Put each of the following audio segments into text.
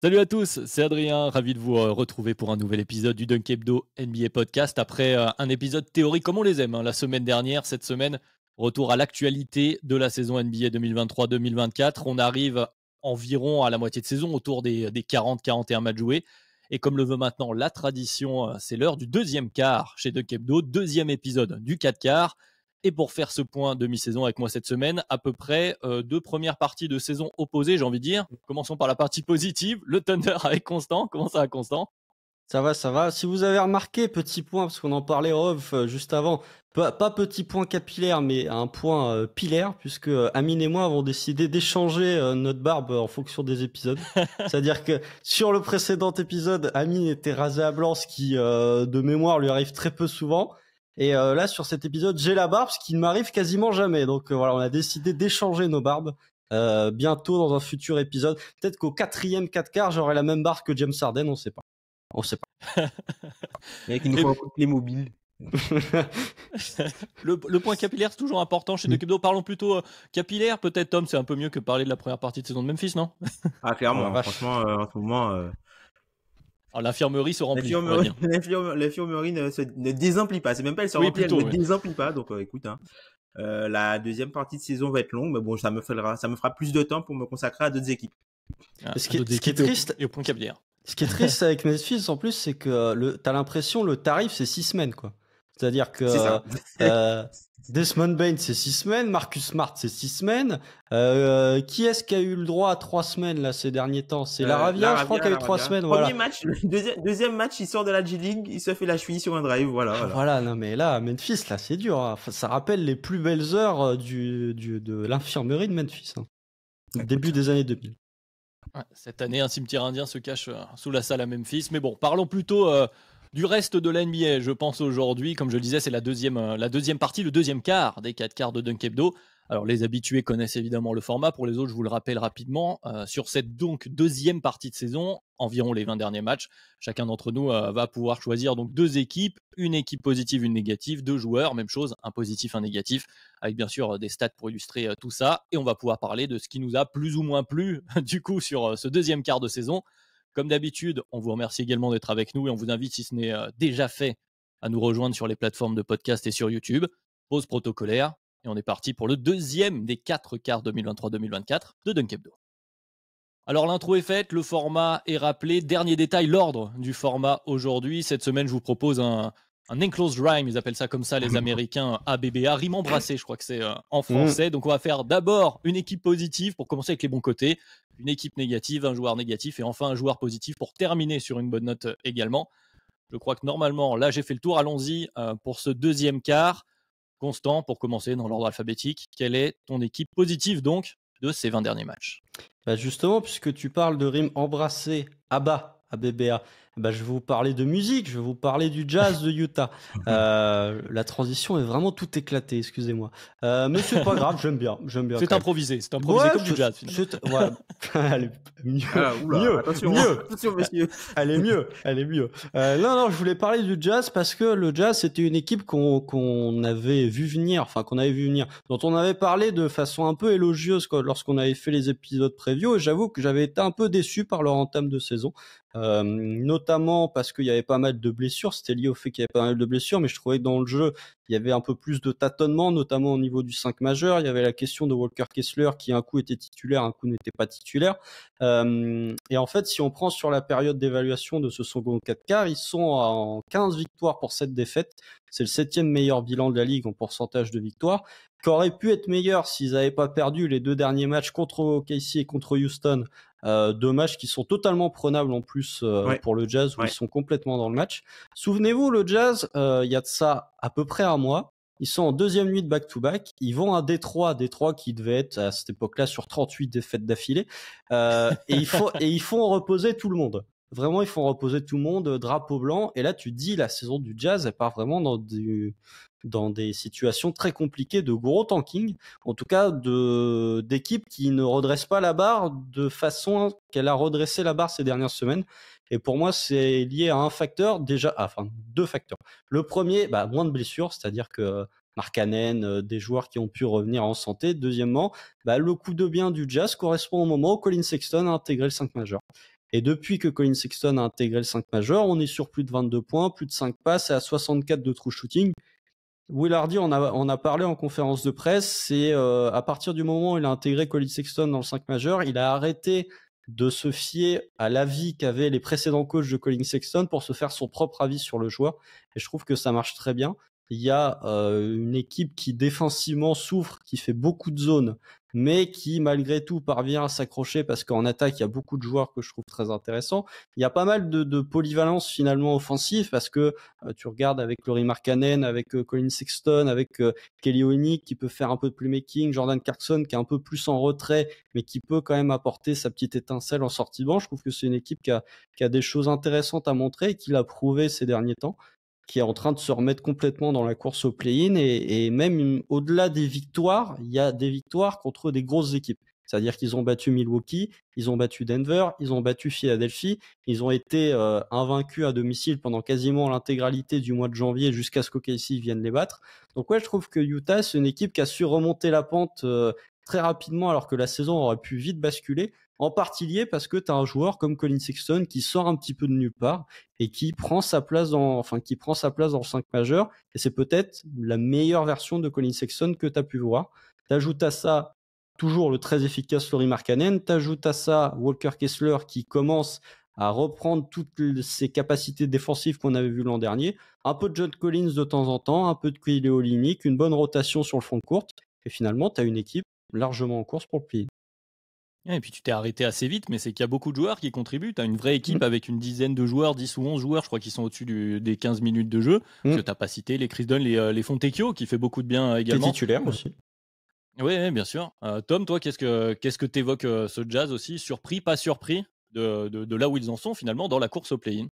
Salut à tous, c'est Adrien, ravi de vous retrouver pour un nouvel épisode du Dunk Hebdo NBA Podcast après un épisode théorique comme on les aime la semaine dernière. Cette semaine, retour à l'actualité de la saison NBA 2023-2024. On arrive environ à la moitié de saison, autour des 40-41 matchs joués. Et comme le veut maintenant la tradition, c'est l'heure du deuxième quart chez Dunk Hebdo, deuxième épisode du 4 quarts. Et pour faire ce point demi-saison avec moi cette semaine, à peu près deux premières parties de saison opposées, j'ai envie de dire. Commençons par la partie positive, le Thunder avec Constant. Comment ça va, Constant? Ça va, ça va. Si vous avez remarqué, petit point, parce qu'on en parlait off juste avant, pas petit point capillaire, mais un point pilaire, puisque Amine et moi avons décidé d'échanger notre barbe en fonction des épisodes. C'est-à-dire que sur le précédent épisode, Amine était rasé à blanc, ce qui, de mémoire, lui arrive très peu souvent. Et là, sur cet épisode, j'ai la barbe, ce qui ne m'arrive quasiment jamais. Donc voilà, on a décidé d'échanger nos barbes. Bientôt dans un futur épisode. Peut-être qu'au 4e 4 quarts, j'aurai la même barbe que James Harden, on sait pas. On sait pas. Mec, il nous faut un coup de Playmobil. Le point capillaire, c'est toujours important chez Dunk Hebdo. Parlons plutôt capillaire. Peut-être, Tom, c'est un peu mieux que parler de la première partie de saison de Memphis, non? Ah, clairement, Oh la vache. franchement, en ce moment... Alors, l'infirmerie se remplit, on va dire. L'infirmerie ne désemplit pas. C'est même pas elle se Oui, remplit, plutôt, elle ne oui. désemplit pas. Donc, écoute, la deuxième partie de saison va être longue, mais bon, ça me fera plus de temps pour me consacrer à d'autres équipes. Ce qui est D'autres équipes triste- et au point capillaire. Ce qui est triste avec Memphis, en plus, c'est que t'as l'impression le tarif c'est 6 semaines, quoi. C'est-à-dire que C'est ça. Desmond Bain c'est 6 semaines, Marcus Smart c'est 6 semaines. Qui est-ce qui a eu le droit à 3 semaines là ces derniers temps? C'est Laravia, je crois, qui a eu 3 semaines. Premier Voilà. match, deuxième match, il sort de la G-League, il se fait la cheville sur un drive, voilà. Voilà, non mais là, Memphis, là, c'est dur. Hein. Enfin, ça rappelle les plus belles heures de l'infirmerie de Memphis. Hein. Début des années 2000. Ouais, cette année, un cimetière indien se cache sous la salle à Memphis. Mais bon, parlons plutôt du reste de la NBA. Je pense aujourd'hui, comme je le disais, c'est la deuxième partie, le deuxième quart des 4 quarts de Dunk Hebdo. Alors, les habitués connaissent évidemment le format. Pour les autres, je vous le rappelle rapidement. Sur cette donc deuxième partie de saison, environ les 20 derniers matchs, chacun d'entre nous va pouvoir choisir donc deux équipes, une équipe positive, une négative, deux joueurs, même chose, un positif, un négatif, avec bien sûr des stats pour illustrer tout ça. Et on va pouvoir parler de ce qui nous a plus ou moins plu du coup sur ce deuxième quart de saison. Comme d'habitude, on vous remercie également d'être avec nous et on vous invite, si ce n'est déjà fait, à nous rejoindre sur les plateformes de podcast et sur YouTube. Pause protocolaire. Et on est parti pour le deuxième des 4 quarts 2023-2024 de Dunk Hebdo. Alors l'intro est faite, le format est rappelé. Dernier détail, l'ordre du format aujourd'hui. Cette semaine, je vous propose un enclosed rhyme, ils appellent ça comme ça les Américains, ABBA, rime embrassé, je crois que c'est en français. Donc on va faire d'abord une équipe positive pour commencer avec les bons côtés, une équipe négative, un joueur négatif et enfin un joueur positif pour terminer sur une bonne note également. Je crois que normalement, là j'ai fait le tour, allons-y pour ce deuxième quart. Constant, pour commencer dans l'ordre alphabétique, quelle est ton équipe positive donc de ces 20 derniers matchs? Bah justement, puisque tu parles de rime embrassé, ABBA, ABBA, bah je vais vous parler de musique, je vais vous parler du Jazz de Utah. La transition est vraiment tout éclatée, excusez-moi. Mais c'est pas grave, j'aime bien. C'est quand même. improvisé comme du jazz finalement. Ouais, elle est mieux, Attention, mieux. attention, messieurs. Elle est mieux. Non, je voulais parler du Jazz parce que le Jazz, c'était une équipe qu'on avait vu venir, dont on avait parlé de façon un peu élogieuse lorsqu'on avait fait les épisodes preview, et j'avoue que j'avais été un peu déçu par leur entame de saison. Notamment parce qu'il y avait pas mal de blessures, c'était lié au fait qu'il y avait pas mal de blessures, mais je trouvais que dans le jeu, il y avait un peu plus de tâtonnement, notamment au niveau du 5 majeur. Il y avait la question de Walker Kessler qui un coup était titulaire, un coup n'était pas titulaire. Et en fait, si on prend sur la période d'évaluation de ce second 4 quarts, ils sont en 15 victoires pour 7 défaites. C'est le 7e meilleur bilan de la ligue en pourcentage de victoires, qui aurait pu être meilleur s'ils n'avaient pas perdu les deux derniers matchs contre OKC et contre Houston. Deux matchs qui sont totalement prenables en plus pour le Jazz, où ils sont complètement dans le match. Souvenez-vous, le Jazz, il y a de ça à peu près un mois, ils sont en deuxième nuit de back-to-back, ils vont à Détroit qui devait être à cette époque-là sur 38 défaites d'affilée, et ils font reposer tout le monde. Vraiment, ils font reposer tout le monde, drapeau blanc, et là tu dis la saison du Jazz, elle part vraiment dans des situations très compliquées de gros tanking, en tout cas d'équipes qui ne redressent pas la barre de façon qu'elle a redressé la barre ces dernières semaines. Et pour moi, c'est lié à un facteur, deux facteurs. Le premier, moins de blessures, c'est-à-dire que Markkanen, des joueurs qui ont pu revenir en santé. Deuxièmement, le coup de bien du Jazz correspond au moment où Colin Sexton a intégré le 5 majeur. Et depuis que Colin Sexton a intégré le 5 majeur, on est sur plus de 22 points, plus de 5 passes et à 64 de true shooting. Will Hardy on a parlé en conférence de presse, c'est à partir du moment où il a intégré Colin Sexton dans le 5 majeur, il a arrêté de se fier à l'avis qu'avaient les précédents coachs de Colin Sexton pour se faire son propre avis sur le joueur. Et je trouve que ça marche très bien. Il y a une équipe qui défensivement souffre, qui fait beaucoup de zones, mais qui malgré tout parvient à s'accrocher parce qu'en attaque, il y a beaucoup de joueurs que je trouve très intéressants. Il y a pas mal de polyvalence finalement offensive parce que tu regardes avec Lauri Markkanen, avec Colin Sexton, avec Kelly Olynyk qui peut faire un peu de playmaking, Jordan Clarkson qui est un peu plus en retrait mais qui peut quand même apporter sa petite étincelle en sortie de banc. Je trouve que c'est une équipe qui a des choses intéressantes à montrer et qui l'a prouvé ces derniers temps, qui est en train de se remettre complètement dans la course au play-in et même au-delà des victoires, il y a des victoires contre des grosses équipes. C'est-à-dire qu'ils ont battu Milwaukee, ils ont battu Denver, ils ont battu Philadelphie, ils ont été invaincus à domicile pendant quasiment l'intégralité du mois de janvier jusqu'à ce qu'OKC vienne les battre. Donc ouais, je trouve que Utah, c'est une équipe qui a su remonter la pente très rapidement alors que la saison aurait pu vite basculer, en partie lié parce que tu as un joueur comme Colin Sexton qui sort un petit peu de nulle part et qui prend sa place dans le 5 majeur, et c'est peut-être la meilleure version de Colin Sexton que tu as pu voir. T'ajoutes à ça toujours le très efficace Lauri Markkanen, t'ajoutes à ça Walker Kessler qui commence à reprendre toutes ses capacités défensives qu'on avait vues l'an dernier, un peu de John Collins de temps en temps, un peu de Kelly Olynyk, une bonne rotation sur le front de courte, et finalement tu as une équipe largement en course pour le play. Et puis tu t'es arrêté assez vite, mais c'est qu'il y a beaucoup de joueurs qui contribuent. Tu as une vraie équipe avec une dizaine de joueurs, 10 ou 11 joueurs, je crois, qui sont au-dessus des 15 minutes de jeu. Parce que tu n'as pas cité les Chris Dunn, les Fontecchio, qui fait beaucoup de bien également. Qui est titulaire aussi. Oui, bien sûr. Tom, toi, qu'est-ce que t'évoques ce Jazz aussi? Surpris, pas surpris de là où ils en sont finalement dans la course au play-in?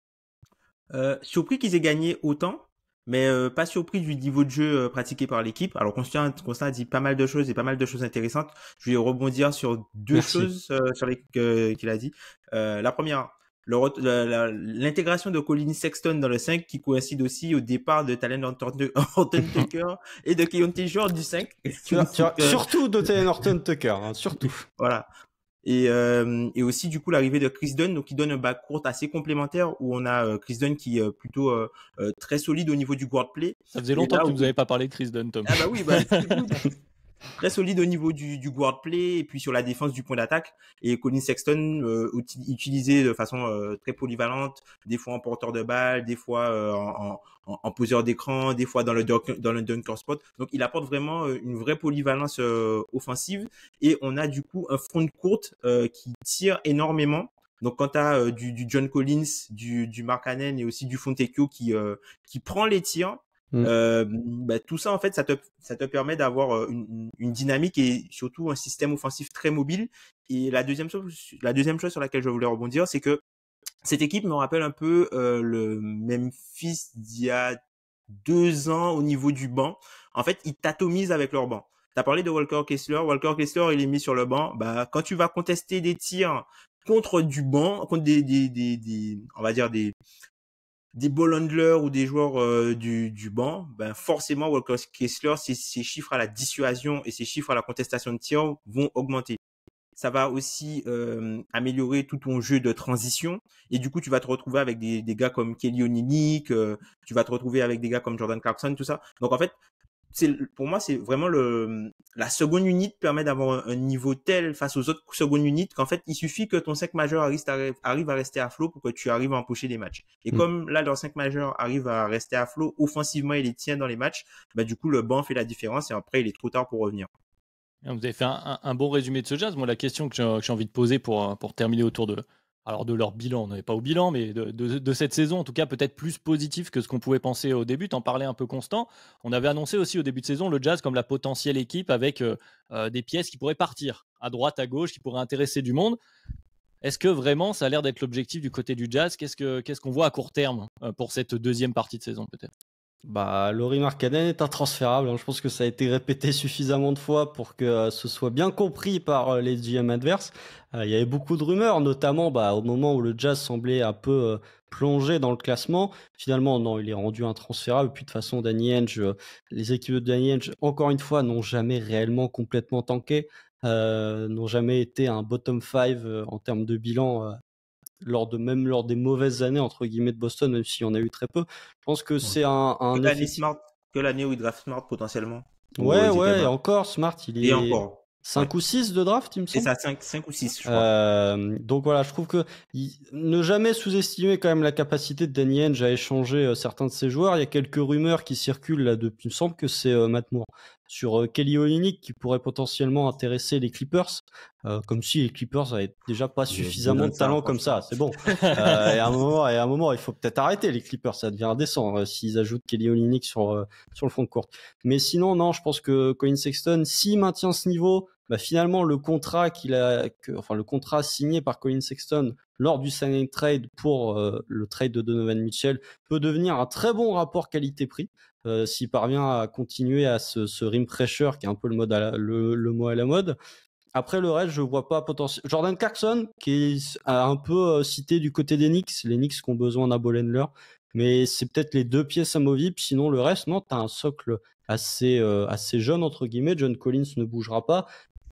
Surpris qu'ils aient gagné autant, mais pas surpris du niveau de jeu pratiqué par l'équipe. Alors Constant a dit pas mal de choses et pas mal de choses intéressantes. Je vais rebondir sur deux choses sur les qu'il a dit. La première, l'intégration de Colin Sexton dans le 5 qui coïncide aussi au départ de Talen Horton Tucker et de Keyonte George du 5. Surtout de Talen Horton Tucker, hein, surtout. Voilà. Et aussi du coup l'arrivée de Chris Dunn, donc qui donne un backcourt assez complémentaire où on a Chris Dunn qui est plutôt très solide au niveau du guard play. Ça faisait longtemps que tu nous avais pas parlé de Chris Dunn, Tom. Ah bah oui, très solide au niveau du guard play et puis sur la défense du point d'attaque. Et Colin Sexton utilisé de façon très polyvalente, des fois en porteur de balle, des fois en poseur d'écran, des fois dans le dunker spot. Donc il apporte vraiment une vraie polyvalence offensive et on a du coup un front court qui tire énormément. Donc quand tu as du John Collins, du Markkanen et aussi du Fontecchio qui prend les tirs, tout ça en fait ça te permet d'avoir une dynamique et surtout un système offensif très mobile. Et la deuxième chose sur laquelle je voulais rebondir, c'est que cette équipe me rappelle un peu le Memphis d'il y a 2 ans au niveau du banc. En fait, ils t'atomisent avec leur banc. T'as parlé de Walker Kessler. Walker Kessler, il est mis sur le banc. Bah, quand tu vas contester des tirs contre du banc, contre on va dire des ball handlers ou des joueurs du banc, ben forcément Walker Kessler, ses chiffres à la dissuasion et ses chiffres à la contestation de tir vont augmenter. Ça va aussi améliorer tout ton jeu de transition et du coup tu vas te retrouver avec des gars comme Kelly Olynyk, tu vas te retrouver avec des gars comme Jordan Clarkson, tout ça. Donc en fait, pour moi, c'est vraiment la seconde unité permet d'avoir un niveau tel face aux autres secondes unités qu'en fait, il suffit que ton 5 majeur arrive à rester à flot pour que tu arrives à empocher des matchs. Et comme là, leur 5 majeur arrive à rester à flot, offensivement, il les tient dans les matchs, bah, du coup, le banc fait la différence et après, il est trop tard pour revenir. Vous avez fait un bon résumé de ce Jazz. Moi, la question que j'ai envie de poser pour terminer autour de leur bilan, on n'est pas au bilan, mais de cette saison, en tout cas, peut-être plus positif que ce qu'on pouvait penser au début. T'en parlais un peu, Constant. On avait annoncé aussi au début de saison le Jazz comme la potentielle équipe avec des pièces qui pourraient partir à droite, à gauche, qui pourraient intéresser du monde. Est-ce que vraiment ça a l'air d'être l'objectif du côté du Jazz? Qu'est-ce qu'on voit à court terme pour cette deuxième partie de saison, peut-être? Lauri Markkanen est intransférable. Je pense que ça a été répété suffisamment de fois pour que ce soit bien compris par les GM adverses. Il y avait beaucoup de rumeurs, notamment au moment où le Jazz semblait un peu plongé dans le classement. Finalement, non, il est rendu intransférable. Puis de toute façon, Danny Ainge, les équipes de Danny Ainge, encore une fois, n'ont jamais réellement complètement tanké, n'ont jamais été un bottom 5 en termes de bilan lors des mauvaises années entre guillemets de Boston, même s'il y en a eu très peu. Je pense que c'est un que l'année où il draft Smart potentiellement. Ouais, et encore Smart, il Et est encore. 5 ou 6 de draft, il me C'est semble. ça, 5 ou 6, je crois. Donc voilà, je trouve que ne jamais sous-estimer quand même la capacité de Danny Ainge à échanger certains de ses joueurs. Il y a quelques rumeurs qui circulent là depuis, il me semble que c'est Matt Moore, sur Kelly Olynyk qui pourrait potentiellement intéresser les Clippers, comme si les Clippers avaient déjà pas suffisamment de talent comme ça, c'est bon. Et à un moment, il faut peut-être arrêter les Clippers, ça devient indécent s'ils ajoutent Kelly Olynyk sur le front de court. Mais sinon, non, je pense que Colin Sexton, s'il maintient ce niveau, finalement, le contrat le contrat signé par Colin Sexton lors du signing trade pour le trade de Donovan Mitchell peut devenir un très bon rapport qualité-prix s'il parvient à continuer à ce rim pressure qui est un peu le mot à la mode. Après le reste, je vois pas potentiel. Jordan Clarkson qui est un peu cité du côté des Knicks, les Knicks qui ont besoin d'un ball handler, mais c'est peut-être les deux pièces amovibles. Sinon le reste, non, t'as un socle assez jeune entre guillemets. John Collins ne bougera pas.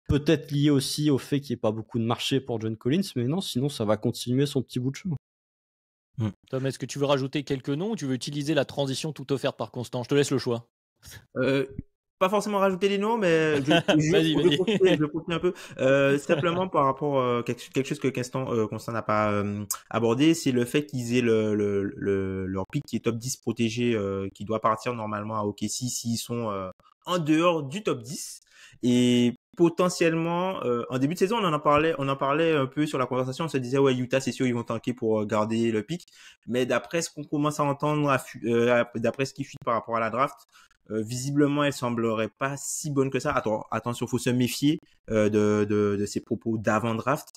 Peut-être lié aussi au fait qu'il n'y ait pas beaucoup de marché pour John Collins, mais non, sinon ça va continuer son petit bout de chemin. Tom, est-ce que tu veux rajouter quelques noms ou tu veux utiliser la transition toute offerte par Constant? Je te laisse le choix. Pas forcément rajouter les noms, mais je vais profiter un peu. Simplement par rapport à quelque chose que Constant n'a pas abordé, c'est le fait qu'ils aient leur pick qui est top 10 protégé, qui doit partir normalement à OKC s'ils sont en dehors du top 10. Et potentiellement, en début de saison, on en parlait un peu sur la conversation, on se disait ouais, Utah c'est sûr ils vont tanker pour garder le pick, mais d'après ce qu'on commence à entendre, d'après ce qui fuit par rapport à la draft, visiblement elle semblerait pas si bonne que ça. Attention, faut se méfier de ces propos d'avant draft,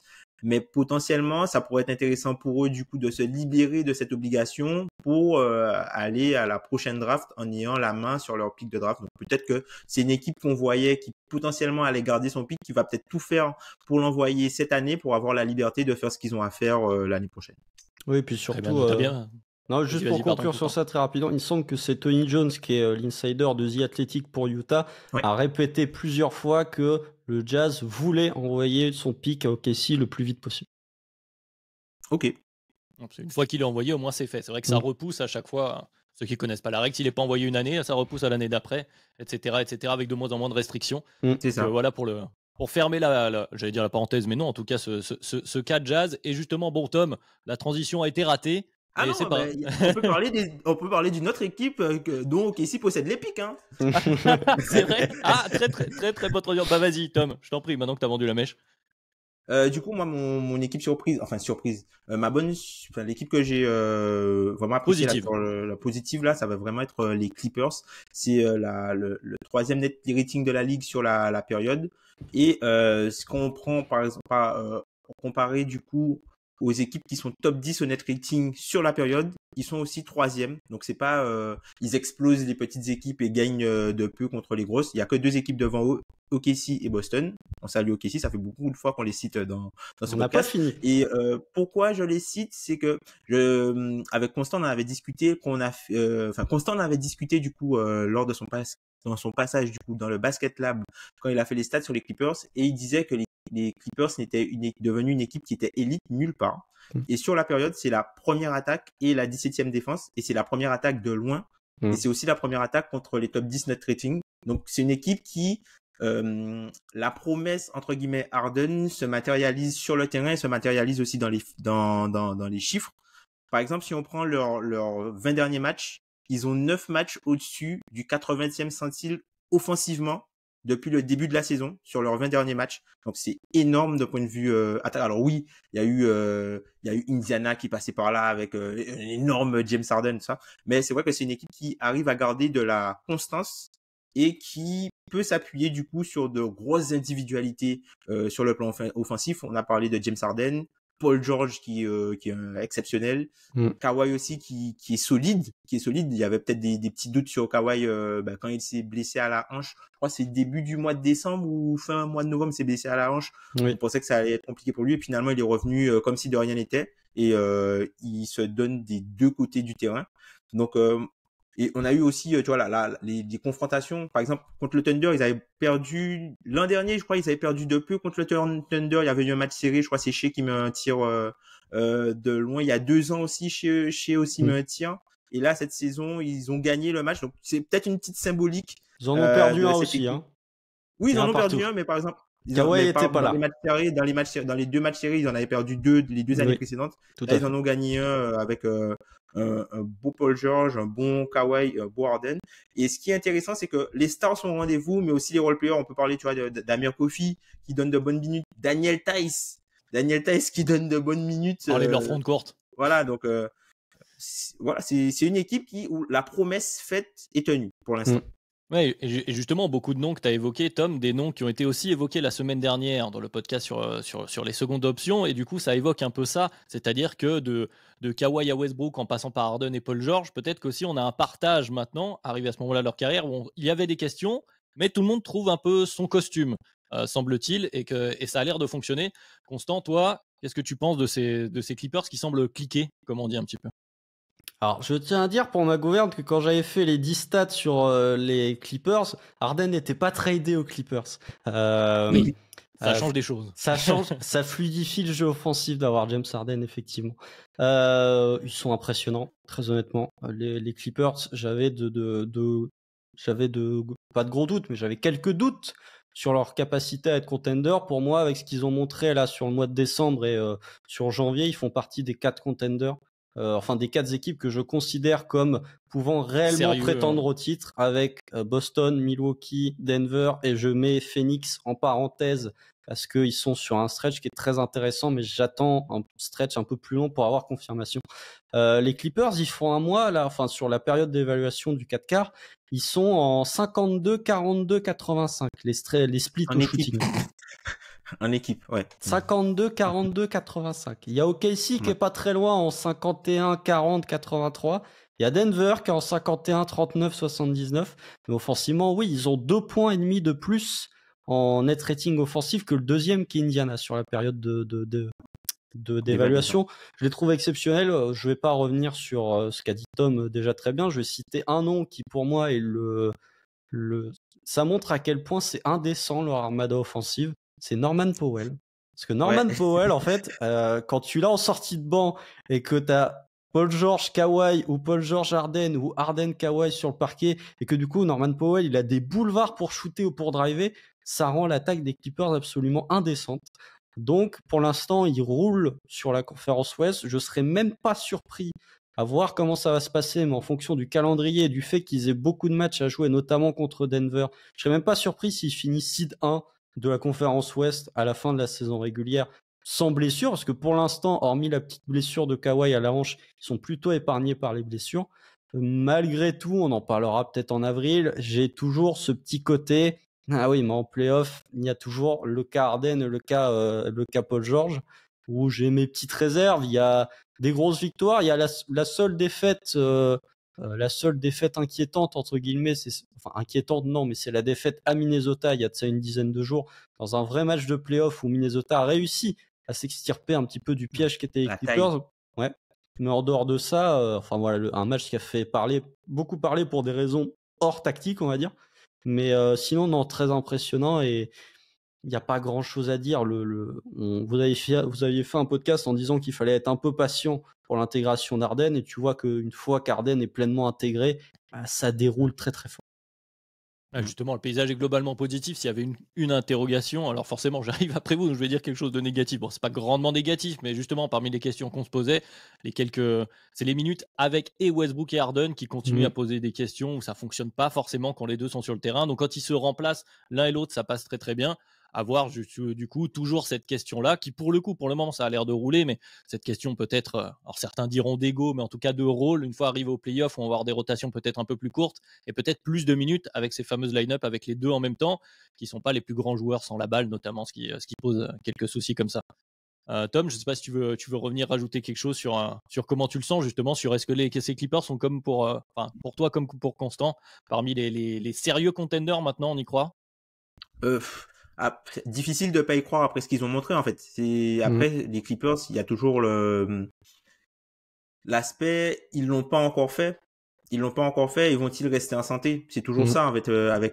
mais potentiellement ça pourrait être intéressant pour eux du coup de se libérer de cette obligation pour aller à la prochaine draft en ayant la main sur leur pick de draft. Donc peut-être que c'est une équipe qu'on voyait qui potentiellement allait garder son pick, qui va peut-être tout faire pour l'envoyer cette année pour avoir la liberté de faire ce qu'ils ont à faire l'année prochaine. Oui, puis surtout bien. Non, juste pour conclure sur ça très rapidement, il me semble que c'est Tony Jones qui est l'insider de The Athletic pour Utah, a répété plusieurs fois que le Jazz voulait envoyer son pick à OKC le plus vite possible. Ok. Une fois qu'il est envoyé, au moins c'est fait. C'est vrai que ça repousse à chaque fois. Ceux qui connaissent pas la règle, s'il n'est pas envoyé une année, ça repousse à l'année d'après, etc., avec de moins en moins de restrictions. C'est ça. Voilà pour fermer j'allais dire la parenthèse, mais non, en tout cas ce cas de Jazz. Et justement, bon Tom, la transition a été ratée. Ah non, on peut parler d'une autre équipe dont OKC possède les pics. Hein. C'est vrai. Ah, très très très bonne transition. Bah vas-y Tom, je t'en prie, maintenant que tu as vendu la mèche. Du coup, moi, mon équipe surprise, l'équipe que j'ai vraiment appréciée la positive là, ça va vraiment être les Clippers. C'est le troisième net rating de la ligue sur la période. Et ce qu'on prend par exemple, comparé du coup aux équipes qui sont top 10 au net rating sur la période, ils sont aussi troisième. Donc c'est pas ils explosent les petites équipes et gagnent de peu contre les grosses. Il y a que deux équipes devant eux, OKC et Boston. On salue OKC, ça fait beaucoup de fois qu'on les cite dans ce podcast. On n'a pas fini. Et pourquoi je les cite, c'est que avec Constant, on avait discuté Constant en avait discuté du coup lors de son passage du coup dans le Basket Lab quand il a fait les stats sur les Clippers, et il disait que les Clippers n'étaient devenus une équipe qui était élite nulle part. Et sur la période, c'est la première attaque et la 17e défense, et c'est la première attaque de loin. Et c'est aussi la première attaque contre les top 10 net rating. Donc c'est une équipe qui la promesse entre guillemets Harden se matérialise sur le terrain et se matérialise aussi dans les chiffres. Par exemple, si on prend leurs 20 derniers matchs, ils ont 9 matchs au-dessus du 80e centile offensivement depuis le début de la saison sur leurs 20 derniers matchs. Donc c'est énorme de point de vue attaque. Alors oui, il y a eu Indiana qui passait par là avec un énorme James Harden, ça. Mais c'est vrai que c'est une équipe qui arrive à garder de la constance et qui peut s'appuyer du coup sur de grosses individualités sur le plan offensif. On a parlé de James Harden, Paul George qui est exceptionnel, Kawhi aussi qui est solide. Il y avait peut-être des petits doutes sur Kawhi quand il s'est blessé à la hanche. Je crois que c'est début du mois de décembre ou fin mois de novembre, il s'est blessé à la hanche. On pensait que ça allait être compliqué pour lui, et finalement il est revenu comme si de rien n'était, et il se donne des deux côtés du terrain. Donc Et on a eu aussi, tu vois, les confrontations. Par exemple, contre le Thunder, ils avaient perdu l'an dernier, je crois, ils avaient perdu de peu contre le Thunder. Il y avait eu un match serré. Je crois c'est Shea qui met un tir de loin. Il y a 2 ans aussi, Shea aussi met un tir. Et là, cette saison, ils ont gagné le match. Donc, c'est peut-être une petite symbolique. Ils en ont perdu de un cette aussi, équipe. hein. Oui, ils Et en un ont perdu partout. un, mais par exemple, Kawhi était pas dans là. les matchs serrés, dans les 2 matchs séries, ils en avaient perdu 2 les 2 années Oui, précédentes. tout Là, à ils en fait. ont gagné un avec un beau Paul George, un bon Kawhi, un beau Harden. Et ce qui est intéressant, c'est que les stars sont au rendez-vous, mais aussi les role-players. On peut parler, tu vois, d'Amir Kofi qui donne de bonnes minutes, Daniel Theis qui donne de bonnes minutes. Parler de leur front de courte. Voilà, donc voilà, c'est une équipe où la promesse faite est tenue pour l'instant. Ouais, et justement, beaucoup de noms que tu as évoqués, Tom, des noms qui ont été aussi évoqués la semaine dernière dans le podcast sur les secondes options, et du coup, ça évoque un peu ça, c'est-à-dire que de Kawhi à Westbrook en passant par Harden et Paul George, peut-être qu'aussi on a un partage maintenant, arrivé à ce moment-là de leur carrière, où il y avait des questions, mais tout le monde trouve un peu son costume, semble-t-il, et ça a l'air de fonctionner. Constant, toi, qu'est-ce que tu penses de ces Clippers qui semblent cliquer, comme on dit un petit peu? Alors, je tiens à dire pour ma gouverne que quand j'avais fait les 10 stats sur les Clippers, Harden n'était pas tradé aux Clippers. Oui, ça change des choses. Ça change, ça fluidifie le jeu offensif d'avoir James Harden, effectivement. Ils sont impressionnants, très honnêtement. Les Clippers, j'avais pas de gros doutes, mais j'avais quelques doutes sur leur capacité à être contender. Pour moi, avec ce qu'ils ont montré là sur le mois de décembre et sur janvier, ils font partie des 4 contenders. Enfin, des 4 équipes que je considère comme pouvant réellement Sérieux, prétendre au titre, avec Boston, Milwaukee, Denver, et je mets Phoenix en parenthèse parce qu'ils sont sur un stretch qui est très intéressant, mais j'attends un stretch un peu plus long pour avoir confirmation. Les Clippers, ils font un mois là, enfin sur la période d'évaluation du 4 quarts, ils sont en 52, 42, 85 les splits En au équipe. shooting. En équipe, ouais. 52, 42, 85. Il y a OKC qui est pas très loin en 51, 40, 83. Il y a Denver qui est en 51, 39, 79. Mais offensivement, oui, ils ont 2 points et demi de plus en net rating offensif que le deuxième qui est Indiana sur la période d'évaluation. Je les trouve exceptionnels. Je vais pas revenir sur ce qu'a dit Tom déjà très bien. Je vais citer un nom qui pour moi est ça montre à quel point c'est indécent leur armada offensive. C'est Norman Powell. Parce que Norman Powell, en fait, quand tu l'as en sortie de banc et que t'as Paul George Kawhi ou Paul George Harden ou Harden Kawhi sur le parquet et que du coup Norman Powell il a des boulevards pour shooter ou pour driver, ça rend l'attaque des Clippers absolument indécente. Donc pour l'instant ils roulent sur la conférence Ouest. Je serais même pas surpris à voir comment ça va se passer, mais en fonction du calendrier et du fait qu'ils aient beaucoup de matchs à jouer, notamment contre Denver, je serais même pas surpris s'ils finissent seed 1 de la conférence Ouest à la fin de la saison régulière sans blessure, parce que pour l'instant, hormis la petite blessure de Kawhi à la hanche, ils sont plutôt épargnés par les blessures. Malgré tout, on en parlera peut-être en avril, j'ai toujours ce petit côté, ah oui, mais en playoff, il y a toujours le cas Harden et le cas Paul George, où j'ai mes petites réserves, il y a des grosses victoires, il y a la seule défaite inquiétante, entre guillemets, inquiétante non, mais c'est la défaite à Minnesota il y a de ça une dizaine de jours, dans un vrai match de playoff où Minnesota a réussi à s'extirper un petit peu du piège qui était les Clippers. Ouais. Mais en dehors de ça, un match qui a fait beaucoup parler pour des raisons hors tactique, on va dire. Mais sinon, non, très impressionnant et il n'y a pas grand chose à dire. Vous aviez fait un podcast en disant qu'il fallait être un peu patient pour l'intégration d'Harden et tu vois qu'une fois qu'Harden est pleinement intégré, ça déroule très très fort. Justement, le paysage est globalement positif. S'il y avait une interrogation, alors forcément, j'arrive après vous, donc je vais dire quelque chose de négatif. Bon, c'est pas grandement négatif, mais justement, parmi les questions qu'on se posait, c'est les minutes avec et Westbrook et Harden qui continuent à poser des questions où ça fonctionne pas forcément quand les deux sont sur le terrain. Donc, quand ils se remplacent l'un et l'autre, ça passe très très bien. À voir du coup toujours cette question-là qui pour le moment ça a l'air de rouler, mais cette question peut-être, alors certains diront d'ego, mais en tout cas de rôle, une fois arrivé au playoff, on va avoir des rotations peut-être un peu plus courtes et peut-être plus de minutes avec ces fameuses line-up avec les deux en même temps, qui sont pas les plus grands joueurs sans la balle notamment, ce qui pose quelques soucis comme ça. Tom, je sais pas si tu veux revenir rajouter quelque chose sur comment tu le sens justement, sur est-ce que ces Clippers sont comme pour toi comme pour Constant, parmi les sérieux contenders maintenant, on y croit? Difficile de pas y croire après ce qu'ils ont montré en fait. Après les Clippers, il y a toujours l'aspect ils l'ont pas encore fait. Ils l'ont pas encore fait et vont-ils rester en santé? C'est toujours ça avec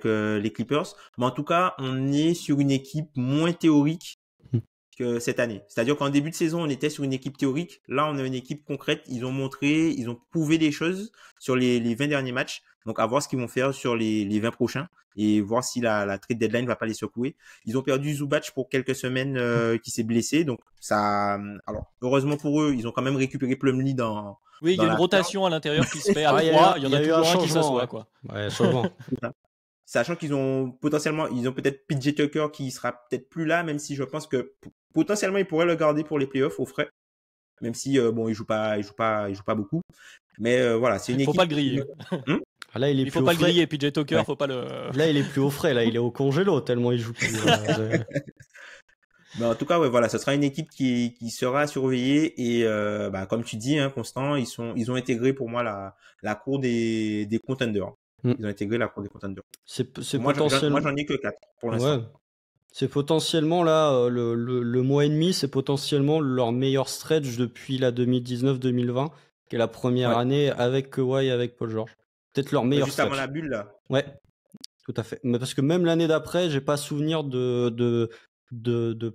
les Clippers. Mais en tout cas, on est sur une équipe moins théorique que cette année. C'est-à-dire qu'en début de saison, on était sur une équipe théorique. Là, on a une équipe concrète. Ils ont prouvé des choses sur les 20 derniers matchs. Donc, à voir ce qu'ils vont faire sur les 20 prochains et voir si la trade deadline va pas les secouer. Ils ont perdu Zubac pour quelques semaines qui s'est blessé. Donc, alors, heureusement pour eux, ils ont quand même récupéré Plumlee dans... Oui, il y a une rotation à l'intérieur qui se fait à 3. Il y en a toujours un qui s'assoit, quoi. Ouais, changement. Sachant qu'ils ont peut-être PJ Tucker qui sera peut-être plus là, même si je pense que potentiellement ils pourraient le garder pour les playoffs au frais, même si il joue pas beaucoup. Mais voilà, c'est une équipe. Faut pas le griller. Là, il faut pas le griller. PJ Tucker, faut pas le. Là, il est plus au frais. Là, il est au congélo tellement il joue plus. Mais en tout cas, ouais, voilà, ce sera une équipe qui sera surveillée et comme tu dis, Constant, ils ont intégré pour moi la cour des contenders. Ils ont intégré la cour des contenders. C'est potentiellement. Moi, j'en ai que 4 pour l'instant. Ouais. C'est potentiellement là le mois et demi, c'est potentiellement leur meilleur stretch depuis la 2019-2020, qui est la première année avec Kawhi et avec Paul George. Peut-être leur meilleur stretch. Juste avant la bulle là. Ouais, tout à fait. Mais parce que même l'année d'après, j'ai pas souvenir de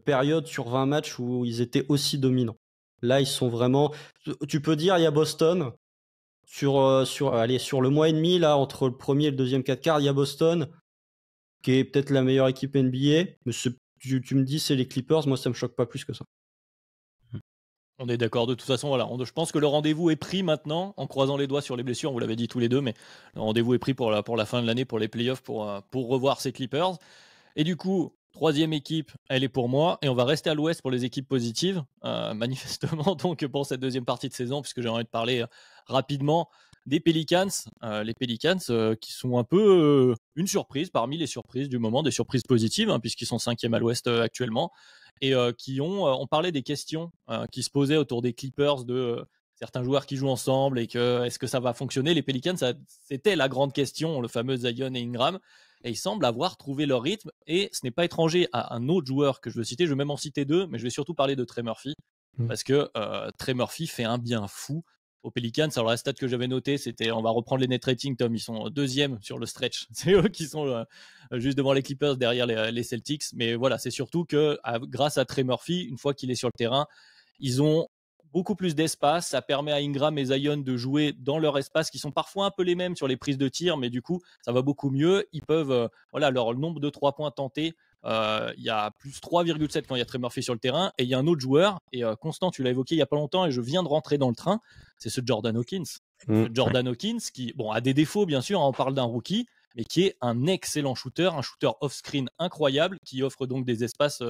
période sur 20 matchs où ils étaient aussi dominants. Là, ils sont vraiment. Tu peux dire, il y a Boston. Sur le mois et demi, là, entre le premier et le deuxième 4 quarts, il y a Boston, qui est peut-être la meilleure équipe NBA. Mais tu me dis, c'est les Clippers, moi, ça me choque pas plus que ça. On est d'accord, de toute façon, voilà. Je pense que le rendez-vous est pris maintenant, en croisant les doigts sur les blessures, on vous l'avait dit tous les deux, mais le rendez-vous est pris pour la fin de l'année, pour les playoffs, pour revoir ces Clippers. Et du coup, troisième équipe, elle est pour moi, et on va rester à l'ouest pour les équipes positives, manifestement, donc pour cette deuxième partie de saison, puisque j'ai envie de parler rapidement des Pelicans. Les Pelicans qui sont un peu une surprise parmi les surprises du moment, des surprises positives, puisqu'ils sont 5e à l'ouest actuellement, et qui on parlait des questions qui se posaient autour des Clippers, de certains joueurs qui jouent ensemble, et est-ce que ça va fonctionner? Les Pelicans, c'était la grande question, le fameux Zion et Ingram. Et ils semblent avoir trouvé leur rythme, et ce n'est pas étranger à un autre joueur que je veux citer. Je vais même en citer deux, mais je vais surtout parler de Trey Murphy, parce que Trey Murphy fait un bien fou aux Pelicans. Alors la stat que j'avais notée, c'était, on va reprendre les net ratings, Tom, ils sont deuxième sur le stretch. C'est eux qui sont juste devant les Clippers, derrière les Celtics. Mais voilà, c'est surtout que grâce à Trey Murphy, une fois qu'il est sur le terrain, ils ont beaucoup plus d'espace. Ça permet à Ingram et Zion de jouer dans leur espace, qui sont parfois un peu les mêmes sur les prises de tir, mais du coup, ça va beaucoup mieux. Ils peuvent, leur nombre de 3 points tentés, il y a plus 3,7 quand il y a Trey Murphy sur le terrain. Et il y a un autre joueur, et Constant, tu l'as évoqué il n'y a pas longtemps, et je viens de rentrer dans le train, c'est ce Jordan Hawkins. Jordan Hawkins, qui a des défauts, bien sûr, on parle d'un rookie, mais qui est un excellent shooter, un shooter off-screen incroyable, qui offre donc des espaces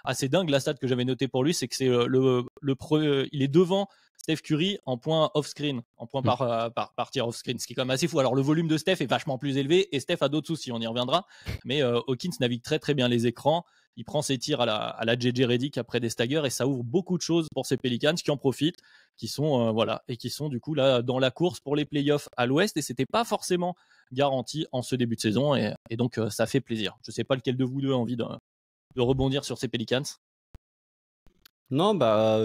assez dingues. La stat que j'avais notée pour lui, c'est que c'est il est devant Steph Curry en points off-screen, en points par tir off-screen, ce qui est quand même assez fou. Alors le volume de Steph est vachement plus élevé, et Steph a d'autres soucis, on y reviendra, mais Hawkins navigue très très bien les écrans. Il prend ses tirs à la JJ Redick après des staggers, et ça ouvre beaucoup de choses pour ces Pelicans qui en profitent, qui sont et qui sont du coup là dans la course pour les playoffs à l'ouest, et c'était pas forcément garanti en ce début de saison, et donc ça fait plaisir. Je sais pas lequel de vous deux a envie de rebondir sur ces Pelicans. Non, je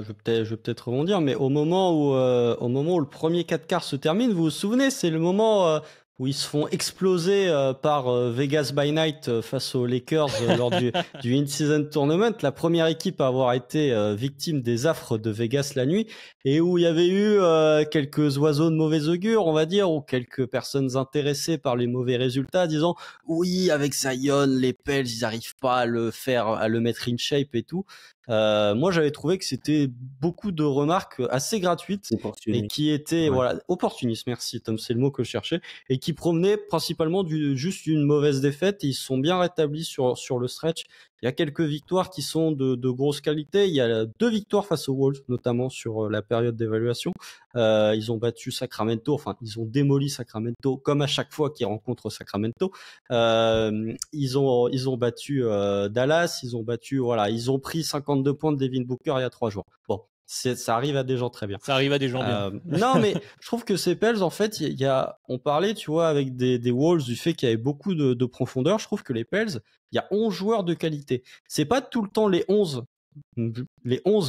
vais peut-être rebondir, mais au moment où le premier 4 quarts se termine, vous vous souvenez, c'est le moment où ils se font exploser par Vegas by Night face aux Lakers lors du In-Season Tournament, la première équipe à avoir été victime des affres de Vegas la nuit, et où il y avait eu quelques oiseaux de mauvais augure, on va dire, ou quelques personnes intéressées par les mauvais résultats, disant oui, avec Zion, les Pels, ils n'arrivent pas à le mettre in shape et tout. Moi, j'avais trouvé que c'était beaucoup de remarques assez gratuites et qui étaient opportunistes. Merci Tom, c'est le mot que je cherchais, et qui provenaient principalement juste d'une mauvaise défaite. Ils sont bien rétablis sur le stretch. Il y a quelques victoires qui sont de grosse qualité. Il y a 2 victoires face aux Wolves, notamment sur la période d'évaluation. Ils ont battu Sacramento, enfin ils ont démoli Sacramento comme à chaque fois qu'ils rencontrent Sacramento. Ils ont battu Dallas, ils ont pris 52 points de Devin Booker il y a 3 jours. Bon, ça arrive à des gens très bien. Ça arrive à des gens bien. Non, mais je trouve que ces Pels, en fait, on parlait, tu vois, avec des Wolves du fait qu'il y avait beaucoup de profondeur. Je trouve que les Pels, il y a 11 joueurs de qualité. C'est pas tout le temps les 11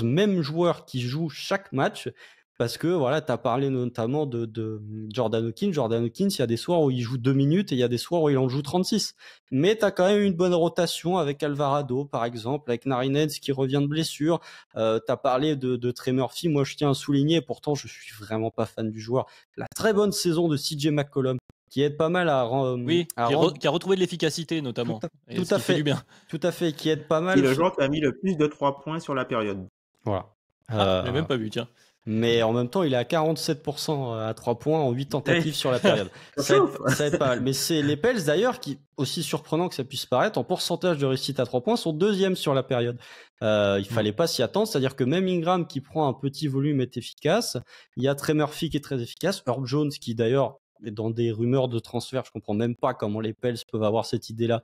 mêmes joueurs qui jouent chaque match, Parce que voilà, tu as parlé notamment de Jordan Hawkins. Jordan Hawkins, il y a des soirs où il joue 2 minutes et il y a des soirs où il en joue 36. Mais tu as quand même une bonne rotation avec Alvarado, par exemple, avec Narinez qui revient de blessure. Tu as parlé de Trey Murphy. Moi, je tiens à souligner, pourtant, je suis vraiment pas fan du joueur, la très bonne saison de CJ McCollum, qui aide pas mal à Oui, rendre... qui a retrouvé de l'efficacité notamment. Tout à Fait du bien. Tout à fait, qui aide pas Et mal. le joueur qui a mis le plus de 3 points sur la période. Voilà. Ah, j'ai même pas vu, tiens. Mais en même temps, il est à 47% à 3 points en 8 tentatives sur la période. Ça aide pas mal. Mais c'est les Pels d'ailleurs qui, aussi surprenant que ça puisse paraître, en pourcentage de réussite à 3 points, sont deuxième sur la période. Il fallait pas s'y attendre, c'est-à-dire que même Ingram qui prend un petit volume est efficace. Il y a Trey Murphy qui est très efficace. Herb Jones qui d'ailleurs est dans des rumeurs de transfert, je comprends même pas comment les Pels peuvent avoir cette idée-là,